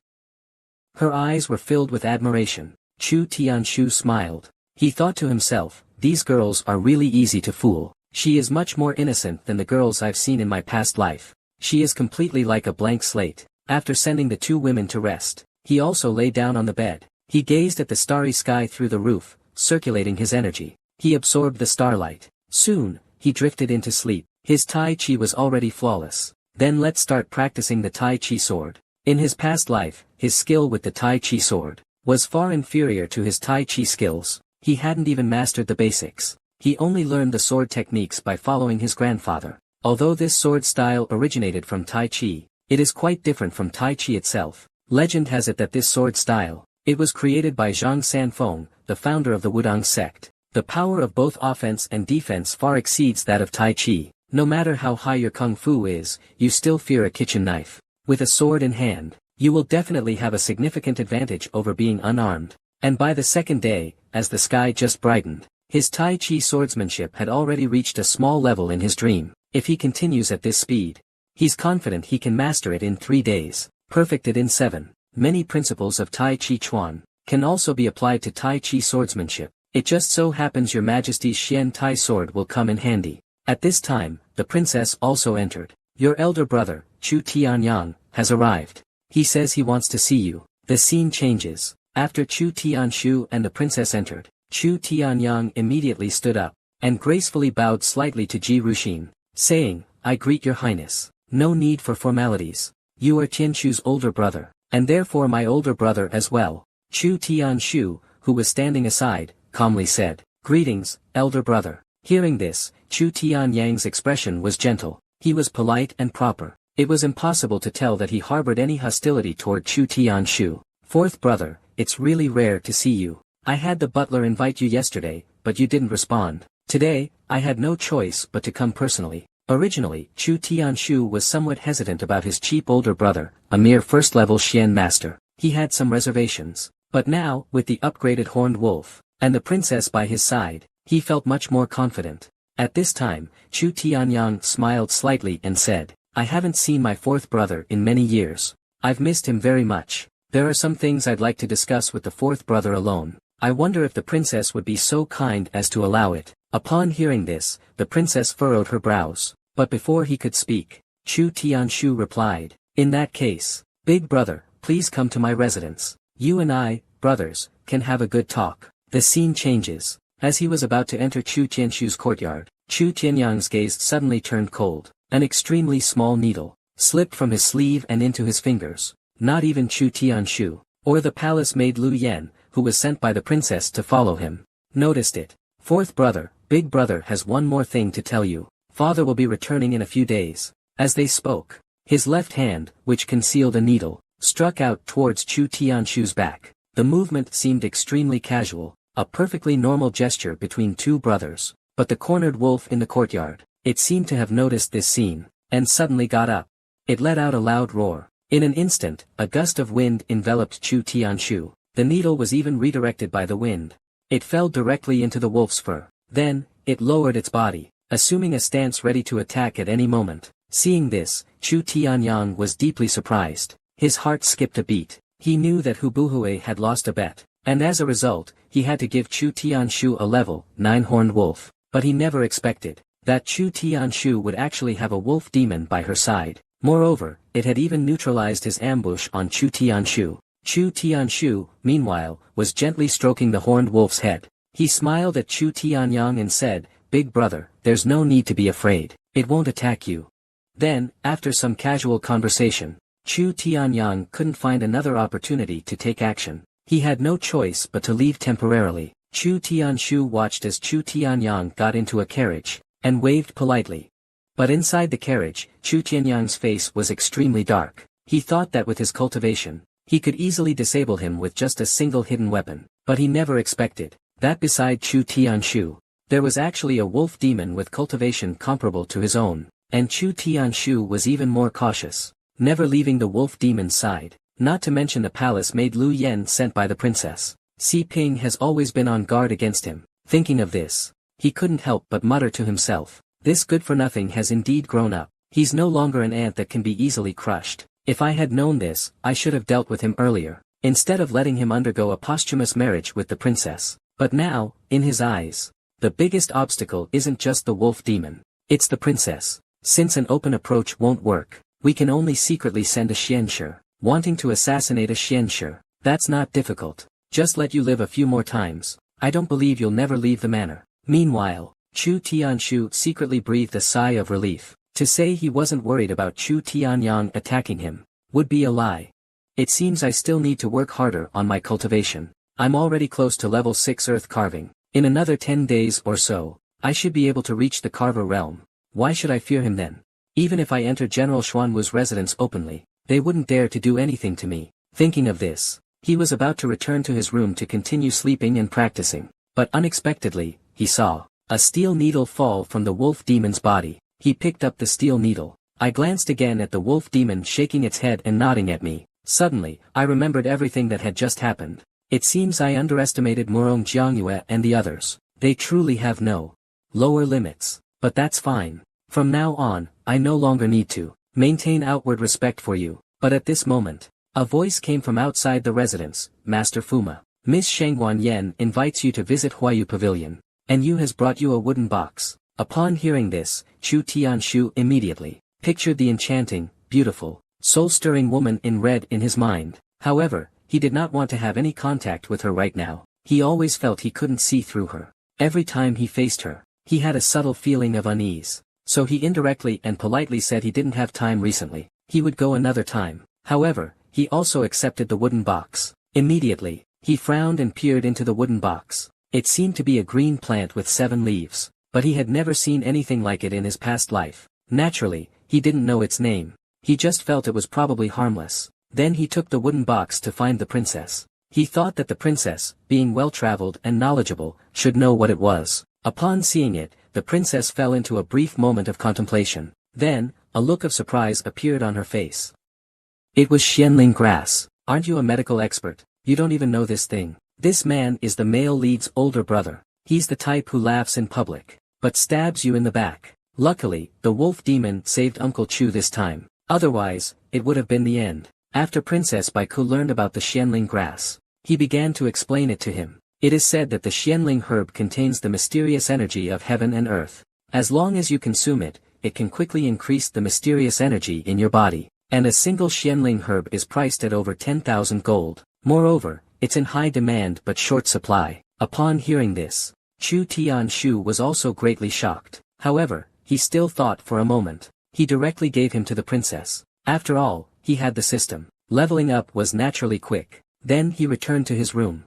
her eyes were filled with admiration. Chu Tianshu smiled. He thought to himself, these girls are really easy to fool. She is much more innocent than the girls I've seen in my past life. She is completely like a blank slate. After sending the two women to rest, he also lay down on the bed. He gazed at the starry sky through the roof, circulating his energy. He absorbed the starlight. Soon, he drifted into sleep. His Tai Chi was already flawless. Then let's start practicing the Tai Chi sword. In his past life, his skill with the Tai Chi sword was far inferior to his Tai Chi skills. He hadn't even mastered the basics. He only learned the sword techniques by following his grandfather. Although this sword style originated from Tai Chi, it is quite different from Tai Chi itself. Legend has it that this sword style, it was created by Zhang Sanfeng, the founder of the Wudang sect. The power of both offense and defense far exceeds that of Tai Chi. No matter how high your kung fu is, you still fear a kitchen knife. With a sword in hand, you will definitely have a significant advantage over being unarmed. And by the second day, as the sky just brightened, his Tai Chi swordsmanship had already reached a small level in his dream. If he continues at this speed, he's confident he can master it in 3 days, perfect it in 7. Many principles of Tai Chi Chuan can also be applied to Tai Chi swordsmanship. It just so happens your majesty's Xian Tai sword will come in handy. At this time, the princess also entered. Your elder brother, Chu Tianyang, has arrived. He says he wants to see you. The scene changes. After Chu Tianshu and the princess entered, Chu Tianyang immediately stood up, and gracefully bowed slightly to Ji Ruxin, saying, I greet your highness. No need for formalities. You are Tianshu's older brother, and therefore my older brother as well. Chu Tianshu, who was standing aside, calmly said, Greetings, elder brother. Hearing this, Chu Tianyang's expression was gentle. He was polite and proper. It was impossible to tell that he harbored any hostility toward Chu Tianshu. Fourth brother, it's really rare to see you. I had the butler invite you yesterday, but you didn't respond. Today, I had no choice but to come personally. Originally, Chu Tianshu was somewhat hesitant about his cheap older brother, a mere first-level Xian master. He had some reservations. But now, with the upgraded horned wolf, and the princess by his side, he felt much more confident. At this time, Chu Tianyang smiled slightly and said, I haven't seen my fourth brother in many years. I've missed him very much. There are some things I'd like to discuss with the fourth brother alone. I wonder if the princess would be so kind as to allow it. Upon hearing this, the princess furrowed her brows. But before he could speak, Chu Tianshu replied, in that case, big brother, please come to my residence. You and I, brothers, can have a good talk. The scene changes. As he was about to enter Chu Tianshu's courtyard, Chu Tianyang's gaze suddenly turned cold. An extremely small needle slipped from his sleeve and into his fingers. Not even Chu Tianshu, or the palace maid Lu Yen, who was sent by the princess to follow him, noticed it. Fourth brother, big brother has one more thing to tell you. Father will be returning in a few days. As they spoke, his left hand, which concealed a needle, struck out towards Chu Tianshu's back. The movement seemed extremely casual, a perfectly normal gesture between two brothers. But the cornered wolf in the courtyard, it seemed to have noticed this scene, and suddenly got up. It let out a loud roar. In an instant, a gust of wind enveloped Chu Tianshu. The needle was even redirected by the wind. It fell directly into the wolf's fur. Then, it lowered its body, assuming a stance ready to attack at any moment. Seeing this, Chu Tianyang was deeply surprised. His heart skipped a beat. He knew that Hu Buhui had lost a bet, and as a result, he had to give Chu Tianshu a level 9 horned wolf. But he never expected that Chu Tianshu would actually have a wolf demon by her side. Moreover, it had even neutralized his ambush on Chu Tianshu. Chu Tianshu, meanwhile, was gently stroking the horned wolf's head. He smiled at Chu Tianyang and said, Big brother, there's no need to be afraid. It won't attack you. Then, after some casual conversation, Chu Tianyang couldn't find another opportunity to take action. He had no choice but to leave temporarily. Chu Tianshu watched as Chu Tianyang got into a carriage, and waved politely. But inside the carriage, Chu Tianyang's face was extremely dark. He thought that with his cultivation, he could easily disable him with just a single hidden weapon. But he never expected that beside Chu Tianshu, there was actually a wolf demon with cultivation comparable to his own, and Chu Tianshu was even more cautious, never leaving the wolf demon's side, not to mention the palace maid Lu Yen sent by the princess. Si Ping has always been on guard against him. Thinking of this, he couldn't help but mutter to himself, this good-for-nothing has indeed grown up. He's no longer an ant that can be easily crushed. If I had known this, I should have dealt with him earlier, instead of letting him undergo a posthumous marriage with the princess. But now, in his eyes, the biggest obstacle isn't just the wolf demon, it's the princess. Since an open approach won't work, we can only secretly send a xianshi. Wanting to assassinate a xianshi, that's not difficult. Just let you live a few more times. I don't believe you'll never leave the manor. Meanwhile, Chu Tianshu secretly breathed a sigh of relief. To say he wasn't worried about Chu Tianyang attacking him would be a lie. It seems I still need to work harder on my cultivation. I'm already close to level 6 earth carving. In another 10 days or so, I should be able to reach the carver realm. Why should I fear him then? Even if I enter General Xuanwu's residence openly, they wouldn't dare to do anything to me. Thinking of this, he was about to return to his room to continue sleeping and practicing. But unexpectedly, he saw a steel needle fall from the wolf demon's body. He picked up the steel needle. I glanced again at the wolf demon shaking its head and nodding at me. Suddenly, I remembered everything that had just happened. It seems I underestimated Murong Jiangyue and the others. They truly have no lower limits. But that's fine. From now on, I no longer need to maintain outward respect for you. But at this moment, a voice came from outside the residence. Master Fuma, Miss Shangguan Yen invites you to visit Huayu Pavilion, and Yu has brought you a wooden box. Upon hearing this, Chu Tianshu immediately pictured the enchanting, beautiful, soul-stirring woman in red in his mind. However, he did not want to have any contact with her right now. He always felt he couldn't see through her. Every time he faced her, he had a subtle feeling of unease. So he indirectly and politely said he didn't have time recently. He would go another time. However, he also accepted the wooden box. Immediately, he frowned and peered into the wooden box. It seemed to be a green plant with 7 leaves, but he had never seen anything like it in his past life. Naturally, he didn't know its name. He just felt it was probably harmless. Then he took the wooden box to find the princess. He thought that the princess, being well-traveled and knowledgeable, should know what it was. Upon seeing it, the princess fell into a brief moment of contemplation. Then, a look of surprise appeared on her face. It was Xianling grass. Aren't you a medical expert? You don't even know this thing. This man is the male lead's older brother. He's the type who laughs in public, but stabs you in the back. Luckily, the wolf demon saved Uncle Chu this time. Otherwise, it would have been the end. After Princess Baiku learned about the Xianling grass, he began to explain it to him. It is said that the Xianling herb contains the mysterious energy of heaven and earth. As long as you consume it, it can quickly increase the mysterious energy in your body, and a single Xianling herb is priced at over 10,000 gold. Moreover, it's in high demand but short supply. Upon hearing this, Chu Tianshu was also greatly shocked. However, he still thought for a moment. He directly gave him to the princess. After all, he had the system. Leveling up was naturally quick. Then he returned to his room.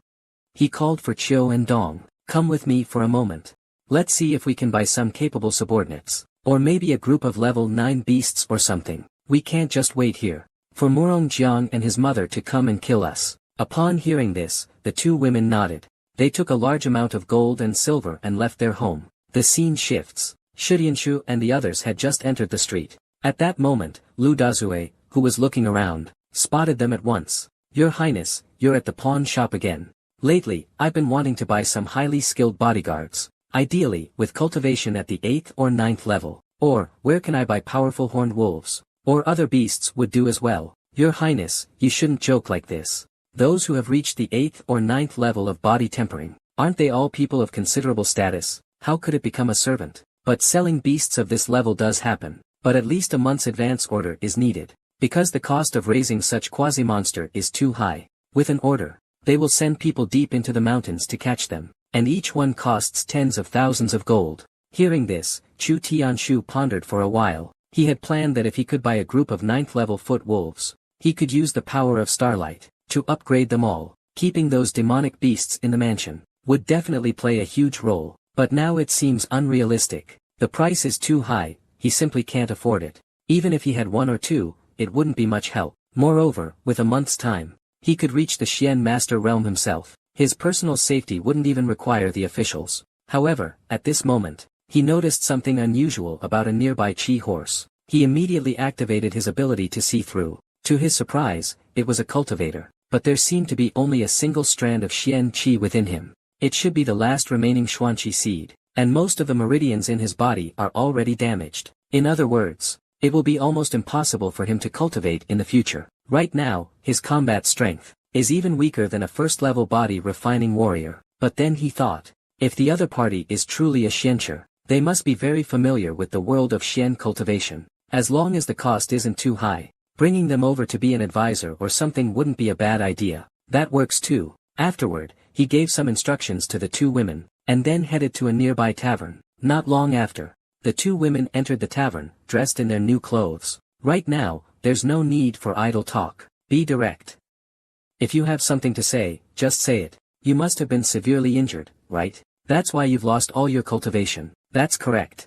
He called for Chiu and Dong. Come with me for a moment. Let's see if we can buy some capable subordinates. Or maybe a group of level 9 beasts or something. We can't just wait here for Murong Jiang and his mother to come and kill us. Upon hearing this, the two women nodded. They took a large amount of gold and silver and left their home. The scene shifts. Shidianshu and the others had just entered the street. At that moment, Lu Dazue, who was looking around, spotted them at once. Your Highness, you're at the pawn shop again. Lately, I've been wanting to buy some highly skilled bodyguards. Ideally, with cultivation at the 8th or 9th level. Or, where can I buy powerful horned wolves? Or other beasts would do as well. Your Highness, you shouldn't joke like this. Those who have reached the 8th or 9th level of body tempering, aren't they all people of considerable status? How could it become a servant? But selling beasts of this level does happen. But at least a month's advance order is needed. Because the cost of raising such quasi-monster is too high. With an order, they will send people deep into the mountains to catch them. And each one costs tens of thousands of gold. Hearing this, Chu Tianshu pondered for a while. He had planned that if he could buy a group of 9th level foot wolves, he could use the power of starlight to upgrade them all. Keeping those demonic beasts in the mansion would definitely play a huge role. But now it seems unrealistic. The price is too high, he simply can't afford it. Even if he had one or two, it wouldn't be much help. Moreover, with a month's time, he could reach the Xian Master Realm himself. His personal safety wouldn't even require the officials. However, at this moment, he noticed something unusual about a nearby Qi horse. He immediately activated his ability to see through. To his surprise, it was a cultivator, but there seemed to be only a single strand of Xian Qi within him. It should be the last remaining Xuanqi seed, and most of the meridians in his body are already damaged. In other words, it will be almost impossible for him to cultivate in the future. Right now, his combat strength is even weaker than a first-level body refining warrior. But then he thought, if the other party is truly a Xiancher, they must be very familiar with the world of Xian cultivation. As long as the cost isn't too high, bringing them over to be an advisor or something wouldn't be a bad idea. That works too. Afterward, he gave some instructions to the two women, and then headed to a nearby tavern. Not long after, the two women entered the tavern, dressed in their new clothes. Right now, there's no need for idle talk. Be direct. If you have something to say, just say it. You must have been severely injured, right? That's why you've lost all your cultivation. That's correct.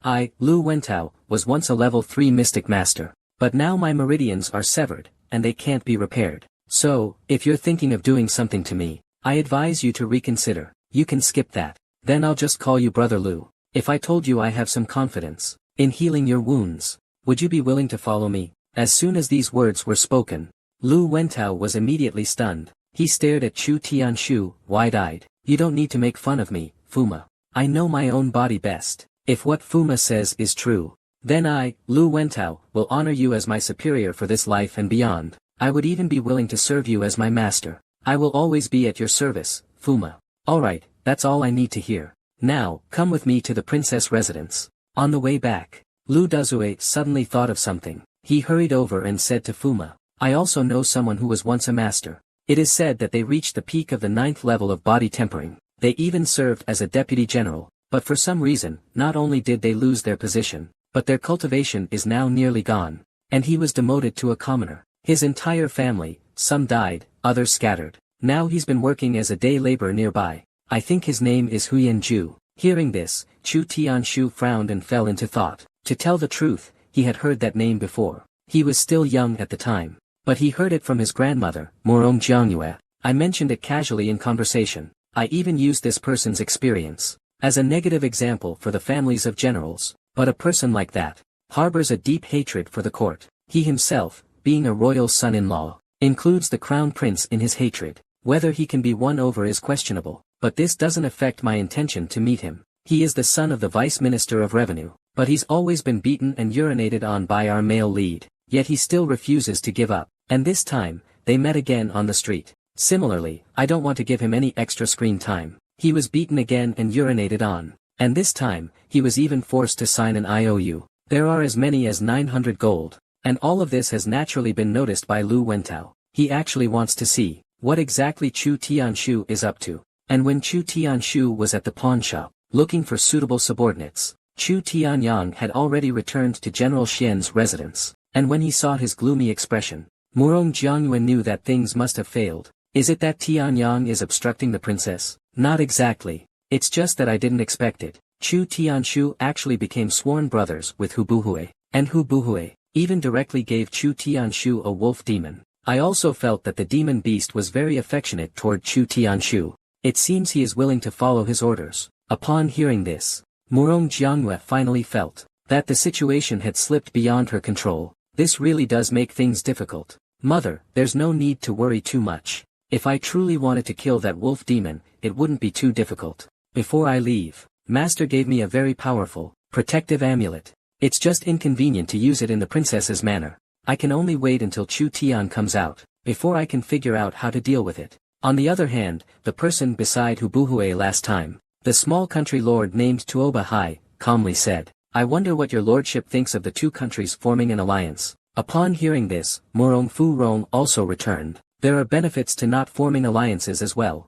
I, Lu Wentao, was once a level 3 mystic master, but now my meridians are severed, and they can't be repaired. So, if you're thinking of doing something to me, I advise you to reconsider. You can skip that. Then I'll just call you Brother Lu. If I told you I have some confidence in healing your wounds, would you be willing to follow me? As soon as these words were spoken, Lu Wentao was immediately stunned. He stared at Chu Tianshu, wide-eyed. You don't need to make fun of me, Fuma. I know my own body best. If what Fuma says is true, then I, Lu Wentao, will honor you as my superior for this life and beyond. I would even be willing to serve you as my master. I will always be at your service, Fuma. Alright, that's all I need to hear. Now, come with me to the princess residence. On the way back, Lu Dazue suddenly thought of something. He hurried over and said to Fuma, I also know someone who was once a master. It is said that they reached the peak of the 9th level of body tempering. They even served as a deputy general, but for some reason, not only did they lose their position, but their cultivation is now nearly gone. And he was demoted to a commoner. His entire family, some died, others scattered. Now he's been working as a day laborer nearby. I think his name is Huyan Ju. Hearing this, Chu Tianshu frowned and fell into thought. To tell the truth, he had heard that name before. He was still young at the time. But he heard it from his grandmother, Morong Jiangyue. I mentioned it casually in conversation. I even used this person's experience. as a negative example for the families of generals, but a person like that harbors a deep hatred for the court. He himself, being a royal son-in-law, includes the crown prince in his hatred. Whether he can be won over is questionable, but this doesn't affect my intention to meet him. He is the son of the vice minister of revenue, but he's always been beaten and urinated on by our male lead, yet he still refuses to give up, and this time, they met again on the street. Similarly, I don't want to give him any extra screen time. He was beaten again and urinated on, and this time, he was even forced to sign an IOU. There are as many as 900 gold, and all of this has naturally been noticed by Lu Wentao. He actually wants to see what exactly Chu Tianshu is up to. And when Chu Tianshu was at the pawn shop, looking for suitable subordinates, Chu Tianyang had already returned to General Xian's residence, and when he saw his gloomy expression, Murong Jiangyuan knew that things must have failed. Is it that Tianyang is obstructing the princess? Not exactly. It's just that I didn't expect it. Chu Tianshu actually became sworn brothers with Hu Buhui, and Hu Buhui even directly gave Chu Tianshu a wolf demon. I also felt that the demon beast was very affectionate toward Chu Tianshu. It seems he is willing to follow his orders. Upon hearing this, Murong Jiangyue finally felt that the situation had slipped beyond her control. This really does make things difficult. Mother, there's no need to worry too much. If I truly wanted to kill that wolf demon, it wouldn't be too difficult. Before I leave, Master gave me a very powerful, protective amulet. It's just inconvenient to use it in the princess's manner. I can only wait until Chu Tian comes out, before I can figure out how to deal with it. On the other hand, the person beside Hu Buhui last time, the small country lord named Tuoba Hai, calmly said, I wonder what your lordship thinks of the two countries forming an alliance. Upon hearing this, Murong Fu Rong also returned. There are benefits to not forming alliances as well.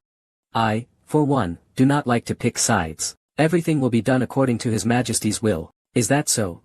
I, for one, do not like to pick sides. Everything will be done according to His Majesty's will. Is that so?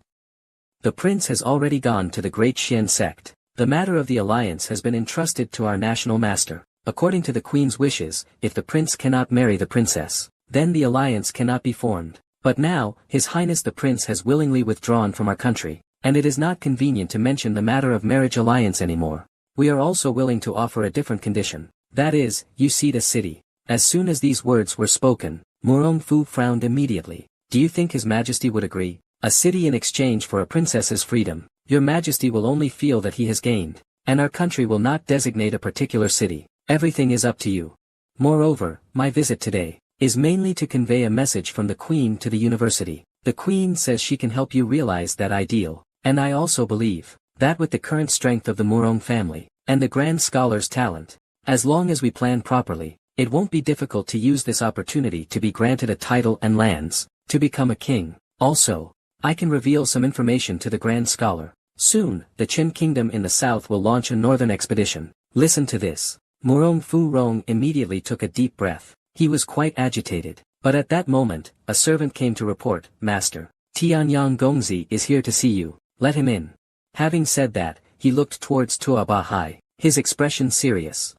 The prince has already gone to the great Xian sect. The matter of the alliance has been entrusted to our national master. According to the queen's wishes, if the prince cannot marry the princess, then the alliance cannot be formed. But now, His Highness the Prince has willingly withdrawn from our country, and it is not convenient to mention the matter of marriage alliance anymore. We are also willing to offer a different condition. That is, you cede a city. As soon as these words were spoken, Murong Fu frowned immediately. Do you think His Majesty would agree? A city in exchange for a princess's freedom. Your Majesty will only feel that he has gained, and our country will not designate a particular city. Everything is up to you. Moreover, my visit today is mainly to convey a message from the Queen to the university. The Queen says she can help you realize that ideal, and I also believe that with the current strength of the Murong family, and the Grand Scholar's talent, as long as we plan properly, it won't be difficult to use this opportunity to be granted a title and lands, to become a king. Also, I can reveal some information to the Grand Scholar. Soon, the Qin Kingdom in the south will launch a northern expedition. Listen to this. Murong Fu Rong immediately took a deep breath. He was quite agitated, but at that moment, a servant came to report, Master, Tianyang Gongzi is here to see you, let him in. Having said that, he looked towards Tua Ba Hai, his expression serious.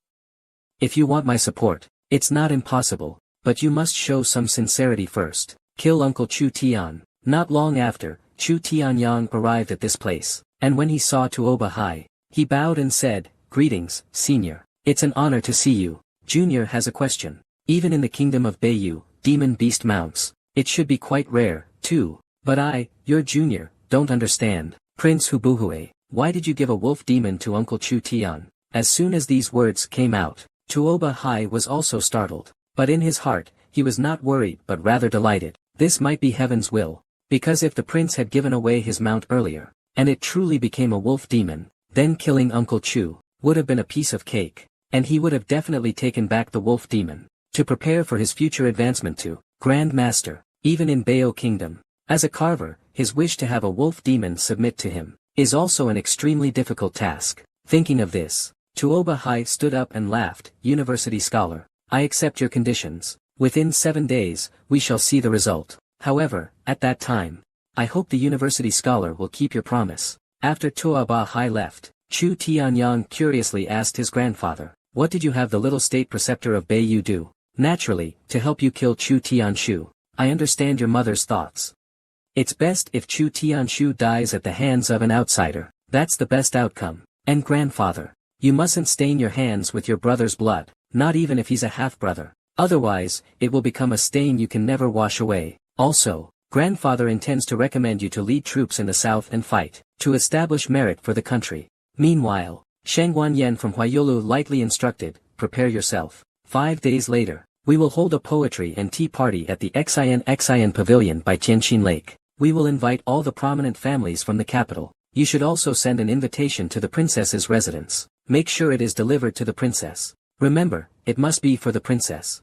If you want my support, it's not impossible, but you must show some sincerity first. Kill Uncle Chu Tian. Not long after, Chu Tianyang arrived at this place, and when he saw Tuoba Hai, he bowed and said, Greetings, Senior. It's an honor to see you. Junior has a question. Even in the kingdom of Beiyu, demon beast mounts. It should be quite rare, too. But I, your junior, don't understand. Prince Hu Buhui, why did you give a wolf demon to Uncle Chu Tian? As soon as these words came out, Tuoba Hai was also startled. But in his heart, he was not worried but rather delighted. This might be heaven's will. Because if the prince had given away his mount earlier, and it truly became a wolf demon, then killing Uncle Chu would have been a piece of cake, and he would have definitely taken back the wolf demon, to prepare for his future advancement to Grand Master, even in Bayo Kingdom. As a carver, his wish to have a wolf demon submit to him, is also an extremely difficult task. Thinking of this, Tuoba Hai stood up and laughed, University Scholar, I accept your conditions. Within 7 days, we shall see the result. However, at that time, I hope the University Scholar will keep your promise. After Tuoba Hai left, Chu Tianyang curiously asked his grandfather, what did you have the little state preceptor of Beiyu do? Naturally, to help you kill Chu Tianshu. I understand your mother's thoughts. It's best if Chu Tianshu dies at the hands of an outsider. That's the best outcome. And grandfather, you mustn't stain your hands with your brother's blood, not even if he's a half-brother. Otherwise, it will become a stain you can never wash away. Also, grandfather intends to recommend you to lead troops in the south and fight, to establish merit for the country. Meanwhile, Shang Guanyan from Huayolu lightly instructed, prepare yourself. 5 days later, we will hold a poetry and tea party at the Xian Pavilion by Tianqin Lake. We will invite all the prominent families from the capital. You should also send an invitation to the princess's residence. Make sure it is delivered to the princess. Remember, it must be for the princess.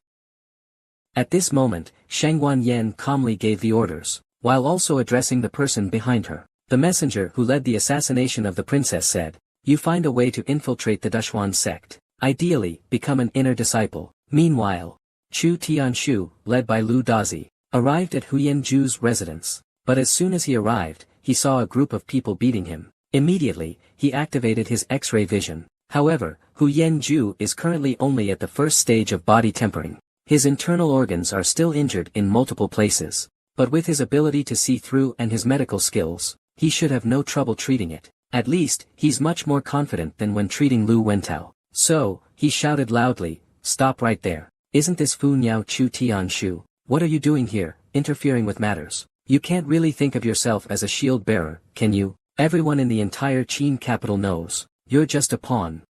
At this moment, Shang Guanyan calmly gave the orders, while also addressing the person behind her. The messenger who led the assassination of the princess said, you find a way to infiltrate the Dushuan sect. Ideally, become an inner disciple. Meanwhile, Chu Tianshu, led by Lu Dazi, arrived at Huyenju's residence. But as soon as he arrived, he saw a group of people beating him. Immediately, he activated his X-ray vision. However, Huyenju is currently only at the first stage of body tempering. His internal organs are still injured in multiple places. But with his ability to see through and his medical skills, he should have no trouble treating it. At least, he's much more confident than when treating Lu Wentao. So, he shouted loudly, stop right there. Isn't this Fu Niao Chu Tianshu? What are you doing here, interfering with matters? You can't really think of yourself as a shield bearer, can you? Everyone in the entire Qin capital knows, you're just a pawn.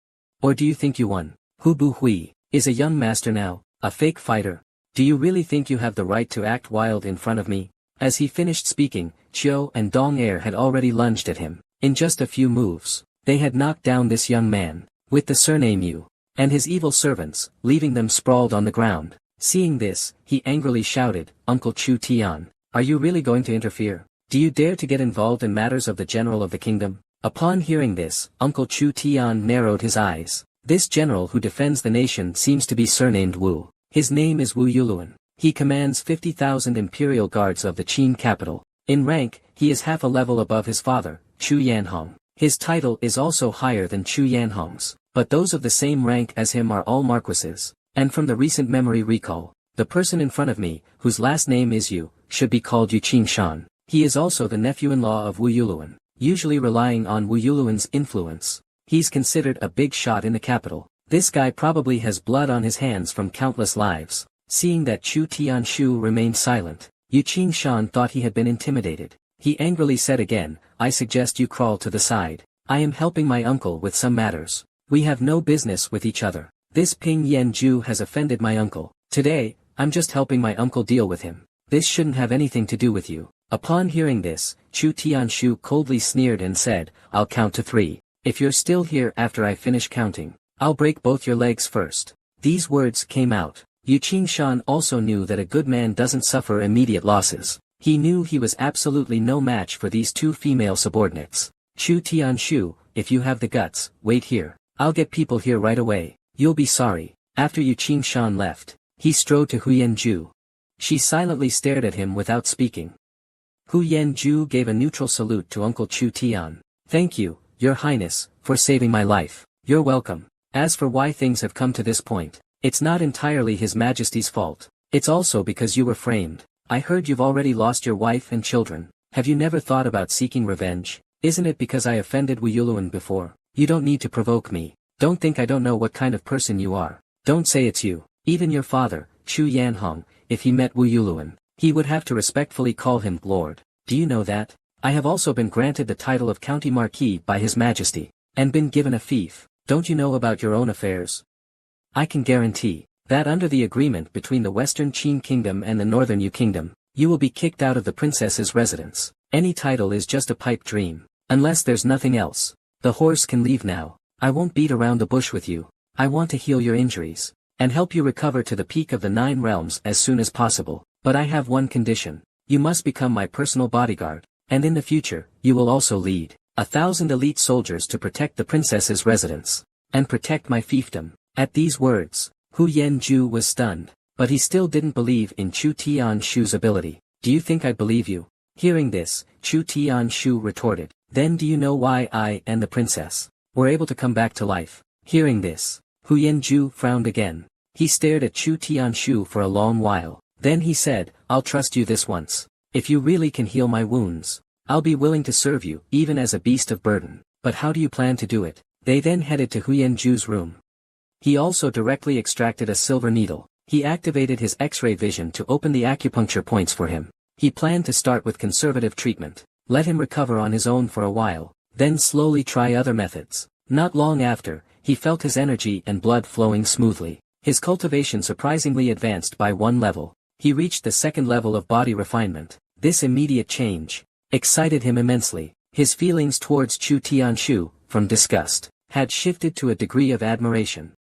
Or do you think you won? Hu Bu Hui is a young master now, a fake fighter. Do you really think you have the right to act wild in front of me? As he finished speaking, Chiu and Dong Er had already lunged at him. In just a few moves, they had knocked down this young man, with the surname Yu, and his evil servants, leaving them sprawled on the ground. Seeing this, he angrily shouted, Uncle Chu Tian, are you really going to interfere? Do you dare to get involved in matters of the general of the kingdom? Upon hearing this, Uncle Chu Tian narrowed his eyes. This general who defends the nation seems to be surnamed Wu. His name is Wu Yuluan. He commands 50,000 imperial guards of the Qin capital. In rank, he is half a level above his father, Chu Yanhong. His title is also higher than Chu Yanhong's, but those of the same rank as him are all marquises. And from the recent memory recall, the person in front of me, whose last name is Yu, should be called Yu Qingshan. He is also the nephew-in-law of Wu Yuluan, usually relying on Wu Yuluan's influence. He's considered a big shot in the capital. This guy probably has blood on his hands from countless lives. Seeing that Chu Tianshu remained silent, Yu Qingshan thought he had been intimidated. He angrily said again, I suggest you crawl to the side. I am helping my uncle with some matters. We have no business with each other. This Ping Yanju has offended my uncle. Today, I'm just helping my uncle deal with him. This shouldn't have anything to do with you. Upon hearing this, Chu Tianshu coldly sneered and said, I'll count to 3. If you're still here after I finish counting, I'll break both your legs first. These words came out. Yu Qingshan also knew that a good man doesn't suffer immediate losses. He knew he was absolutely no match for these two female subordinates. Chu Tianshu, if you have the guts, wait here. I'll get people here right away. You'll be sorry. After Yu Qingshan left, he strode to Huyenju. She silently stared at him without speaking. Huyenju gave a neutral salute to Uncle Chu Tian. Thank you, Your Highness, for saving my life. You're welcome. As for why things have come to this point, it's not entirely His Majesty's fault. It's also because you were framed. I heard you've already lost your wife and children. Have you never thought about seeking revenge? Isn't it because I offended Wu Yuluan before? You don't need to provoke me. Don't think I don't know what kind of person you are. Don't say it's you. Even your father, Chu Yanhong, if he met Wu Yuluan, he would have to respectfully call him Lord. Do you know that? I have also been granted the title of County Marquis by His Majesty, and been given a fief. Don't you know about your own affairs? I can guarantee that under the agreement between the Western Qin Kingdom and the Northern Yu Kingdom, you will be kicked out of the princess's residence. Any title is just a pipe dream. Unless there's nothing else. The horse can leave now. I won't beat around the bush with you. I want to heal your injuries, and help you recover to the peak of the 9 realms as soon as possible. But I have one condition. You must become my personal bodyguard, and in the future, you will also lead 1,000 elite soldiers to protect the princess's residence, and protect my fiefdom. At these words, Hu Yenju was stunned, but he still didn't believe in Chu Tianshu's ability. Do you think I'd believe you? Hearing this, Chu Tianshu retorted, then do you know why I and the princess were able to come back to life? Hearing this, Hu Yenju frowned again. He stared at Chu Tianshu for a long while. Then he said, I'll trust you this once. If you really can heal my wounds, I'll be willing to serve you, even as a beast of burden. But how do you plan to do it? They then headed to Huyenju's room. He also directly extracted a silver needle. He activated his X-ray vision to open the acupuncture points for him. He planned to start with conservative treatment, let him recover on his own for a while, then slowly try other methods. Not long after, he felt his energy and blood flowing smoothly. His cultivation surprisingly advanced by one level. He reached the second level of body refinement. This immediate change excited him immensely. His feelings towards Chu Tianshu, from disgust, had shifted to a degree of admiration.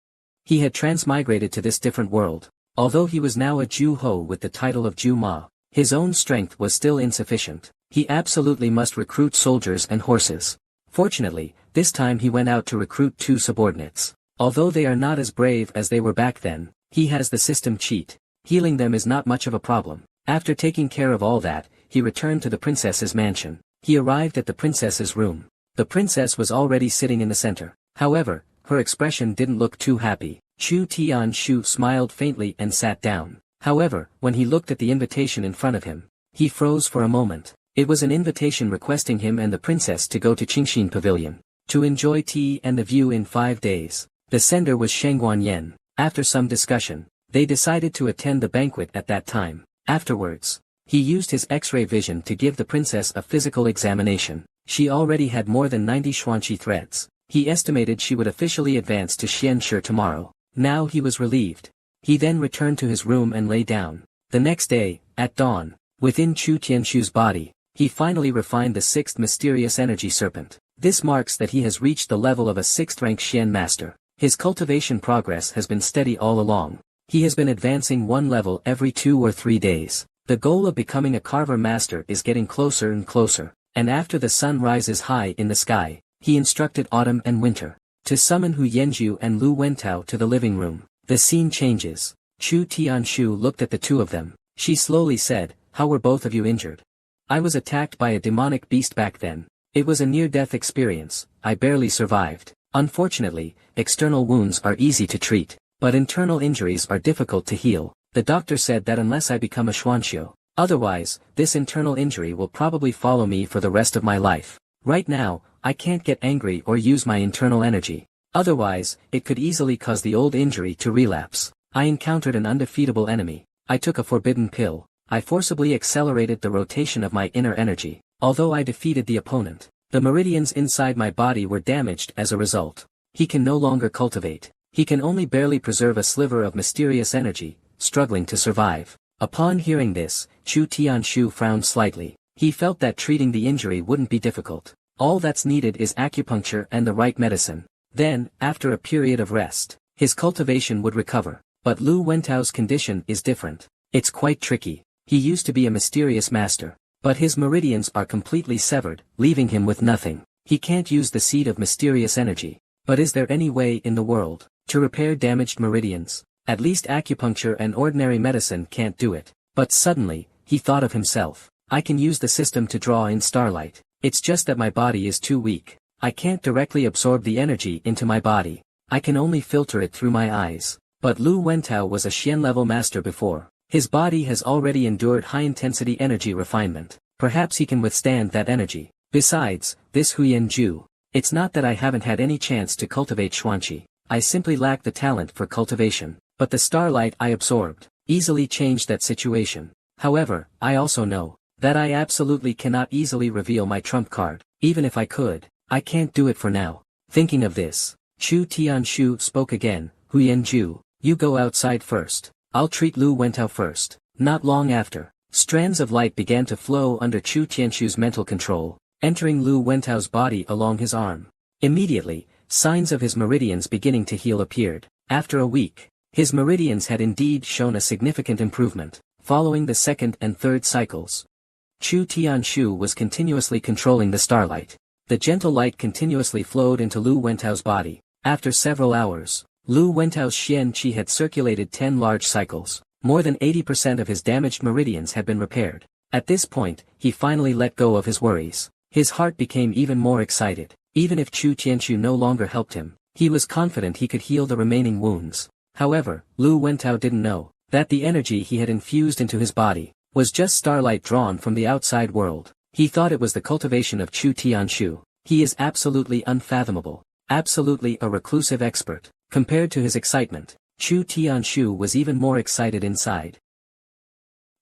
He had transmigrated to this different world. Although he was now a Ju Ho with the title of Ju Ma, his own strength was still insufficient. He absolutely must recruit soldiers and horses. Fortunately, this time he went out to recruit 2 subordinates. Although they are not as brave as they were back then, he has the system cheat. Healing them is not much of a problem. After taking care of all that, he returned to the princess's mansion. He arrived at the princess's room. The princess was already sitting in the center. However, her expression didn't look too happy. Chu Tianshu smiled faintly and sat down. However, when he looked at the invitation in front of him, he froze for a moment. It was an invitation requesting him and the princess to go to Qingshin Pavilion, to enjoy tea and the view in 5 days. The sender was Shengguan Yen. After some discussion, they decided to attend the banquet at that time. Afterwards, he used his X-ray vision to give the princess a physical examination. She already had more than 90 Xuanqi threads. He estimated she would officially advance to Xianshi tomorrow. Now he was relieved. He then returned to his room and lay down. The next day, at dawn, within Chu Tianshu's body, he finally refined the 6th mysterious energy serpent. This marks that he has reached the level of a 6th-rank Xian master. His cultivation progress has been steady all along. He has been advancing 1 level every 2 or 3 days. The goal of becoming a carver master is getting closer and closer, and after the sun rises high in the sky, he instructed autumn and winter to summon Hu Yanju and Lu Wentao to the living room. The scene changes. Chu Tianshu looked at the 2 of them. She slowly said, "How were both of you injured?" "I was attacked by a demonic beast back then. It was a near-death experience. I barely survived. Unfortunately, external wounds are easy to treat, but internal injuries are difficult to heal. The doctor said that unless I become a Xuanxiu, otherwise, this internal injury will probably follow me for the rest of my life. Right now, I can't get angry or use my internal energy. Otherwise, it could easily cause the old injury to relapse. I encountered an undefeatable enemy. I took a forbidden pill. I forcibly accelerated the rotation of my inner energy. Although I defeated the opponent, the meridians inside my body were damaged as a result. He can no longer cultivate. He can only barely preserve a sliver of mysterious energy, struggling to survive." Upon hearing this, Chu Tianshu frowned slightly. He felt that treating the injury wouldn't be difficult. All that's needed is acupuncture and the right medicine. Then, after a period of rest, his cultivation would recover. But Lu Wentao's condition is different. It's quite tricky. He used to be a mysterious master, but his meridians are completely severed, leaving him with nothing. He can't use the seed of mysterious energy. But is there any way in the world to repair damaged meridians? At least acupuncture and ordinary medicine can't do it. But suddenly, he thought of himself. I can use the system to draw in starlight. It's just that my body is too weak. I can't directly absorb the energy into my body. I can only filter it through my eyes. But Lu Wentao was a Xian-level master before. His body has already endured high-intensity energy refinement. Perhaps he can withstand that energy. Besides, this Huyan Ju. It's not that I haven't had any chance to cultivate Xuanqi. I simply lack the talent for cultivation. But the starlight I absorbed easily changed that situation. However, I also know that I absolutely cannot easily reveal my trump card. Even if I could, I can't do it for now. Thinking of this, Chu Tianshu spoke again. Huyanju, you go outside first. I'll treat Lu Wentao first. Not long after, strands of light began to flow under Chu Tianshu's mental control, entering Lu Wentao's body along his arm. Immediately, signs of his meridians beginning to heal appeared. After a week, his meridians had indeed shown a significant improvement. Following the 2nd and 3rd cycles, Chu Tianshu was continuously controlling the starlight. The gentle light continuously flowed into Lu Wentao's body. After several hours, Lu Wentao's Xian Qi had circulated 10 large cycles. More than 80% of his damaged meridians had been repaired. At this point, he finally let go of his worries. His heart became even more excited. Even if Chu Tianshu no longer helped him, he was confident he could heal the remaining wounds. However, Lu Wentao didn't know that the energy he had infused into his body was just starlight drawn from the outside world. He thought it was the cultivation of Chu Tianshu. He is absolutely unfathomable, absolutely a reclusive expert. Compared to his excitement, Chu Tianshu was even more excited inside.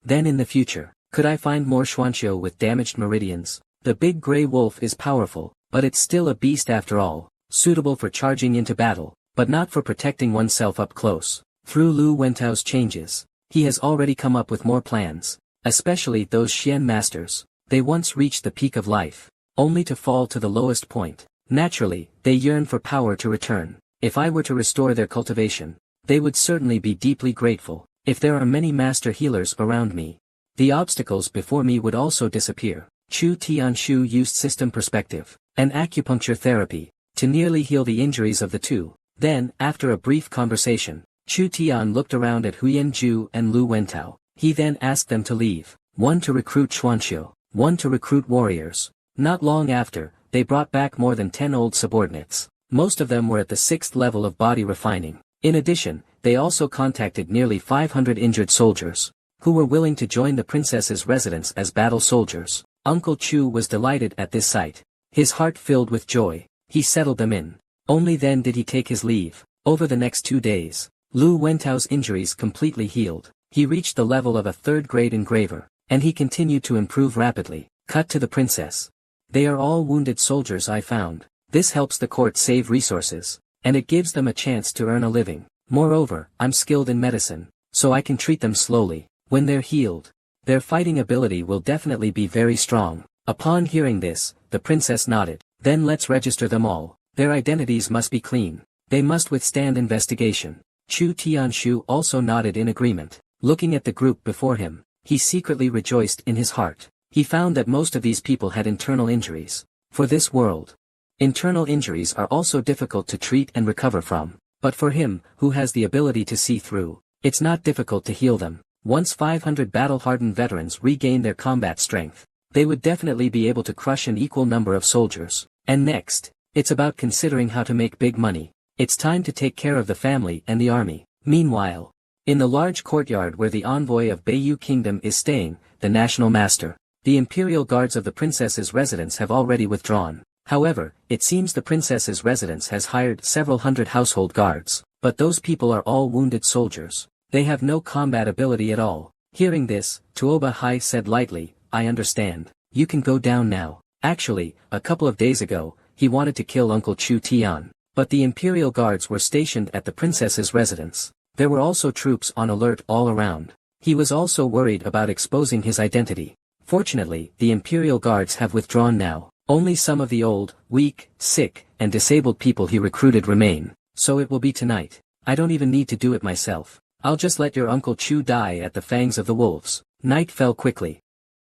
Then in the future, could I find more Xuanqiu with damaged meridians? The big gray wolf is powerful, but it's still a beast after all, suitable for charging into battle, but not for protecting oneself up close. Through Lu Wentao's changes, he has already come up with more plans, especially those Xian masters. They once reached the peak of life, only to fall to the lowest point. Naturally, they yearn for power to return. If I were to restore their cultivation, they would certainly be deeply grateful. If there are many master healers around me, the obstacles before me would also disappear. Chu Tianshu used system perspective and acupuncture therapy to nearly heal the injuries of the two. Then, after a brief conversation, Chu Tian looked around at Huyenju and Lu Wentao. He then asked them to leave, one to recruit Xuanqiu, one to recruit warriors. Not long after, they brought back more than 10 old subordinates. Most of them were at the 6th level of body refining. In addition, they also contacted nearly 500 injured soldiers, who were willing to join the princess's residence as battle soldiers. Uncle Chu was delighted at this sight. His heart filled with joy. He settled them in. Only then did he take his leave. Over the next 2 days, Lu Wentao's injuries completely healed. He reached the level of a 3rd-grade engraver, and he continued to improve rapidly. Cut to the princess. They are all wounded soldiers I found. This helps the court save resources, and it gives them a chance to earn a living. Moreover, I'm skilled in medicine, so I can treat them slowly. When they're healed, their fighting ability will definitely be very strong. Upon hearing this, the princess nodded. Then let's register them all. Their identities must be clean. They must withstand investigation. Chu Tianshu also nodded in agreement. Looking at the group before him, he secretly rejoiced in his heart. He found that most of these people had internal injuries. For this world, internal injuries are also difficult to treat and recover from. But for him, who has the ability to see through, it's not difficult to heal them. Once 500 battle-hardened veterans regain their combat strength, they would definitely be able to crush an equal number of soldiers. And next, it's about considering how to make big money. It's time to take care of the family and the army. Meanwhile, in the large courtyard where the envoy of Beiyu Kingdom is staying, the national master, the imperial guards of the princess's residence have already withdrawn. However, it seems the princess's residence has hired several hundred household guards, but those people are all wounded soldiers. They have no combat ability at all. Hearing this, Tuoba Hai said lightly, I understand. You can go down now. Actually, a couple of days ago, he wanted to kill Uncle Chu Tian, but the imperial guards were stationed at the princess's residence. There were also troops on alert all around. He was also worried about exposing his identity. Fortunately, the imperial guards have withdrawn now. Only some of the old, weak, sick, and disabled people he recruited remain. So it will be tonight. I don't even need to do it myself. I'll just let your Uncle Chu die at the fangs of the wolves. Night fell quickly.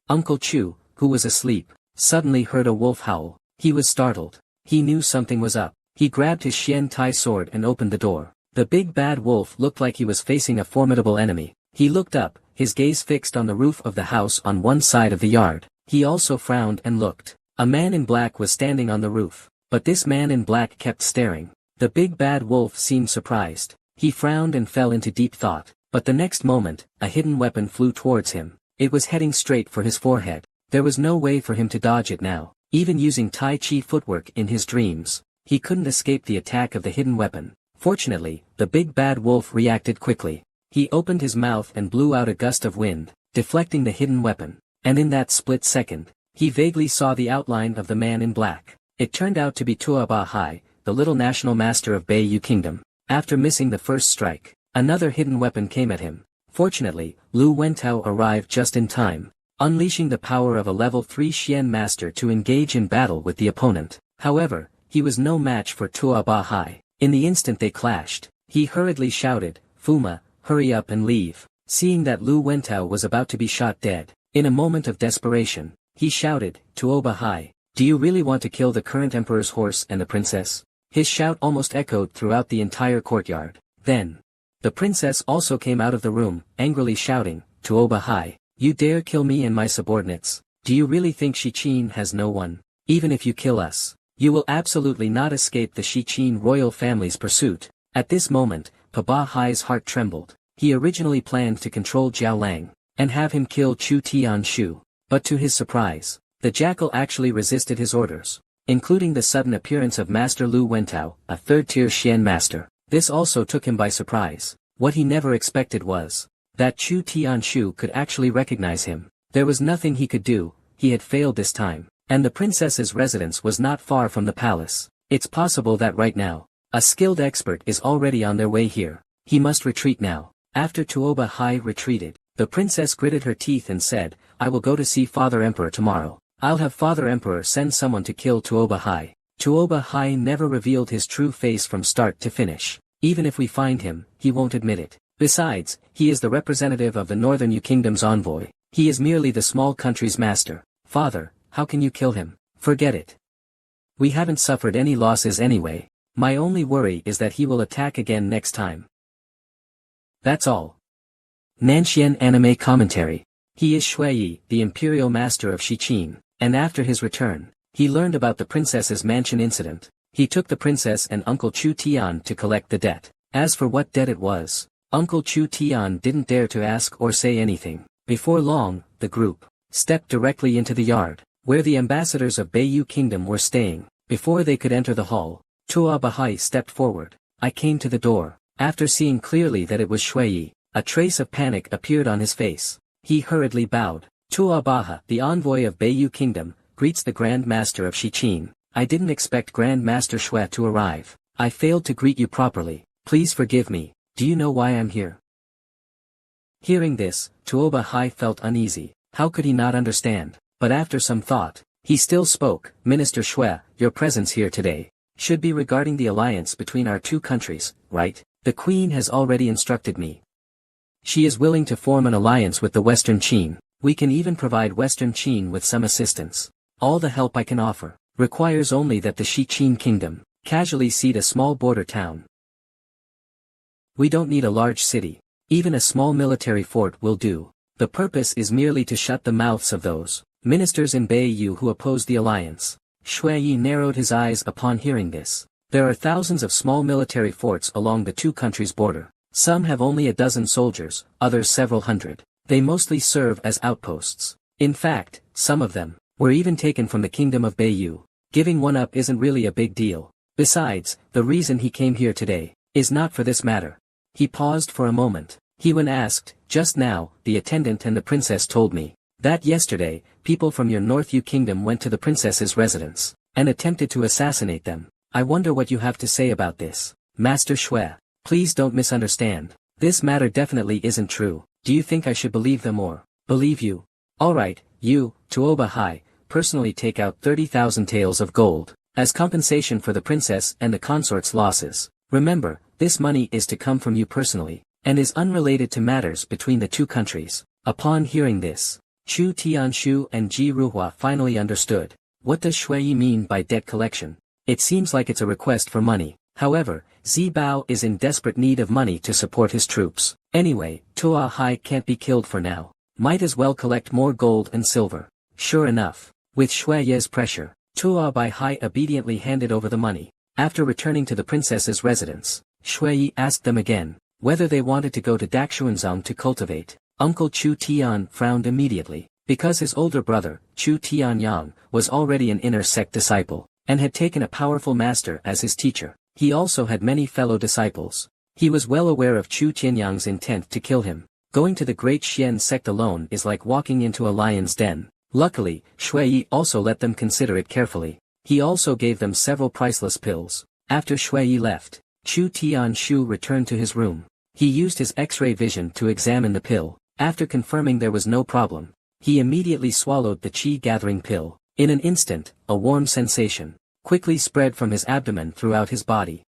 Uncle Chu, who was asleep, suddenly heard a wolf howl. He was startled. He knew something was up. He grabbed his Xian Tai sword and opened the door. The big bad wolf looked like he was facing a formidable enemy. He looked up, his gaze fixed on the roof of the house on one side of the yard. He also frowned and looked. A man in black was standing on the roof, but this man in black kept staring. The big bad wolf seemed surprised. He frowned and fell into deep thought, but the next moment, a hidden weapon flew towards him. It was heading straight for his forehead. There was no way for him to dodge it now. Even using Tai Chi footwork in his dreams, he couldn't escape the attack of the hidden weapon. Fortunately, the big bad wolf reacted quickly. He opened his mouth and blew out a gust of wind, deflecting the hidden weapon. And in that split second, he vaguely saw the outline of the man in black. It turned out to be Tua Ba Hai, the little national master of Beiyu Kingdom. After missing the first strike, another hidden weapon came at him. Fortunately, Lu Wentao arrived just in time, unleashing the power of a level 3 Xian master to engage in battle with the opponent. However, he was no match for Tua Ba Hai. In the instant they clashed, he hurriedly shouted, Fuma, hurry up and leave. Seeing that Lu Wentao was about to be shot dead, in a moment of desperation, he shouted, Tuoba Hai, do you really want to kill the current emperor's horse and the princess? His shout almost echoed throughout the entire courtyard. Then, the princess also came out of the room, angrily shouting, Tuoba Hai, you dare kill me and my subordinates? Do you really think Shiqin has no one? Even if you kill us, you will absolutely not escape the Shiqin royal family's pursuit. At this moment, Ba Hai's heart trembled. He originally planned to control Jiao Lang, and have him kill Chu Tianshu. But to his surprise, the jackal actually resisted his orders, including the sudden appearance of Master Lu Wentao, a third-tier Xian master. This also took him by surprise. What he never expected was that Chu Tianshu could actually recognize him. There was nothing he could do, he had failed this time, and the princess's residence was not far from the palace. It's possible that right now, a skilled expert is already on their way here. He must retreat now. After Tuoba Hai retreated, the princess gritted her teeth and said, I will go to see Father Emperor tomorrow. I'll have Father Emperor send someone to kill Tuoba Hai. Tuoba Hai never revealed his true face from start to finish. Even if we find him, he won't admit it. Besides, he is the representative of the Northern Yu Kingdom's envoy. He is merely the small country's master. Father, how can you kill him? Forget it. We haven't suffered any losses anyway. My only worry is that he will attack again next time. That's all. Nanxian Anime Commentary. He is Shuiyi, the imperial master of Shiqin, and after his return, he learned about the princess's mansion incident. He took the princess and Uncle Chu Tian to collect the debt. As for what debt it was, Uncle Chu Tian didn't dare to ask or say anything. Before long, the group stepped directly into the yard, where the ambassadors of Beiyu Kingdom were staying. Before they could enter the hall, Tua Bahai stepped forward. I came to the door. After seeing clearly that it was Shuiyi, a trace of panic appeared on his face. He hurriedly bowed. Tua Baha, the envoy of Beiyu Kingdom, greets the Grand Master of Shiqin. I didn't expect Grand Master Shui to arrive. I failed to greet you properly. Please forgive me. Do you know why I'm here? Hearing this, Tuoba Hai felt uneasy. How could he not understand? But after some thought, he still spoke. Minister Shui, your presence here today should be regarding the alliance between our two countries, right? The Queen has already instructed me. She is willing to form an alliance with the Western Qin. We can even provide Western Qin with some assistance. All the help I can offer requires only that the Shiqin Kingdom casually cede a small border town. We don't need a large city. Even a small military fort will do. The purpose is merely to shut the mouths of those ministers in Beiyu who oppose the alliance. Shuiyi narrowed his eyes upon hearing this. There are thousands of small military forts along the two countries' border. Some have only a dozen soldiers, others several hundred. They mostly serve as outposts. In fact, some of them were even taken from the kingdom of Beiyu. Giving one up isn't really a big deal. Besides, the reason he came here today is not for this matter. He paused for a moment. Hewen asked, just now, the attendant and the princess told me that yesterday, people from your North Yu Kingdom went to the princess's residence and attempted to assassinate them. I wonder what you have to say about this. Master Shui, please don't misunderstand. This matter definitely isn't true. Do you think I should believe them or believe you? Alright, you, Tuoba Hai, personally take out 30,000 taels of gold as compensation for the princess and the consort's losses. Remember, this money is to come from you personally, and is unrelated to matters between the two countries. Upon hearing this, Chu Tianshu and Ji Ruhua finally understood. What does Shuiyi mean by debt collection? It seems like it's a request for money. However, Zi Bao is in desperate need of money to support his troops. Anyway, Tua Hai can't be killed for now. Might as well collect more gold and silver. Sure enough, with Shuiyi's pressure, Tua Bai Hai obediently handed over the money. After returning to the princess's residence, Shuiyi asked them again whether they wanted to go to Daxuanzong to cultivate. Uncle Chu Tian frowned immediately, because his older brother, Chu Tianyang, was already an inner sect disciple, and had taken a powerful master as his teacher. He also had many fellow disciples. He was well aware of Chu Tianyang's intent to kill him. Going to the Great Xian sect alone is like walking into a lion's den. Luckily, Shuiyi also let them consider it carefully. He also gave them several priceless pills. After Shuiyi left, Chu Tianshu returned to his room. He used his X-ray vision to examine the pill. After confirming there was no problem, he immediately swallowed the qi-gathering pill. In an instant, a warm sensation quickly spread from his abdomen throughout his body.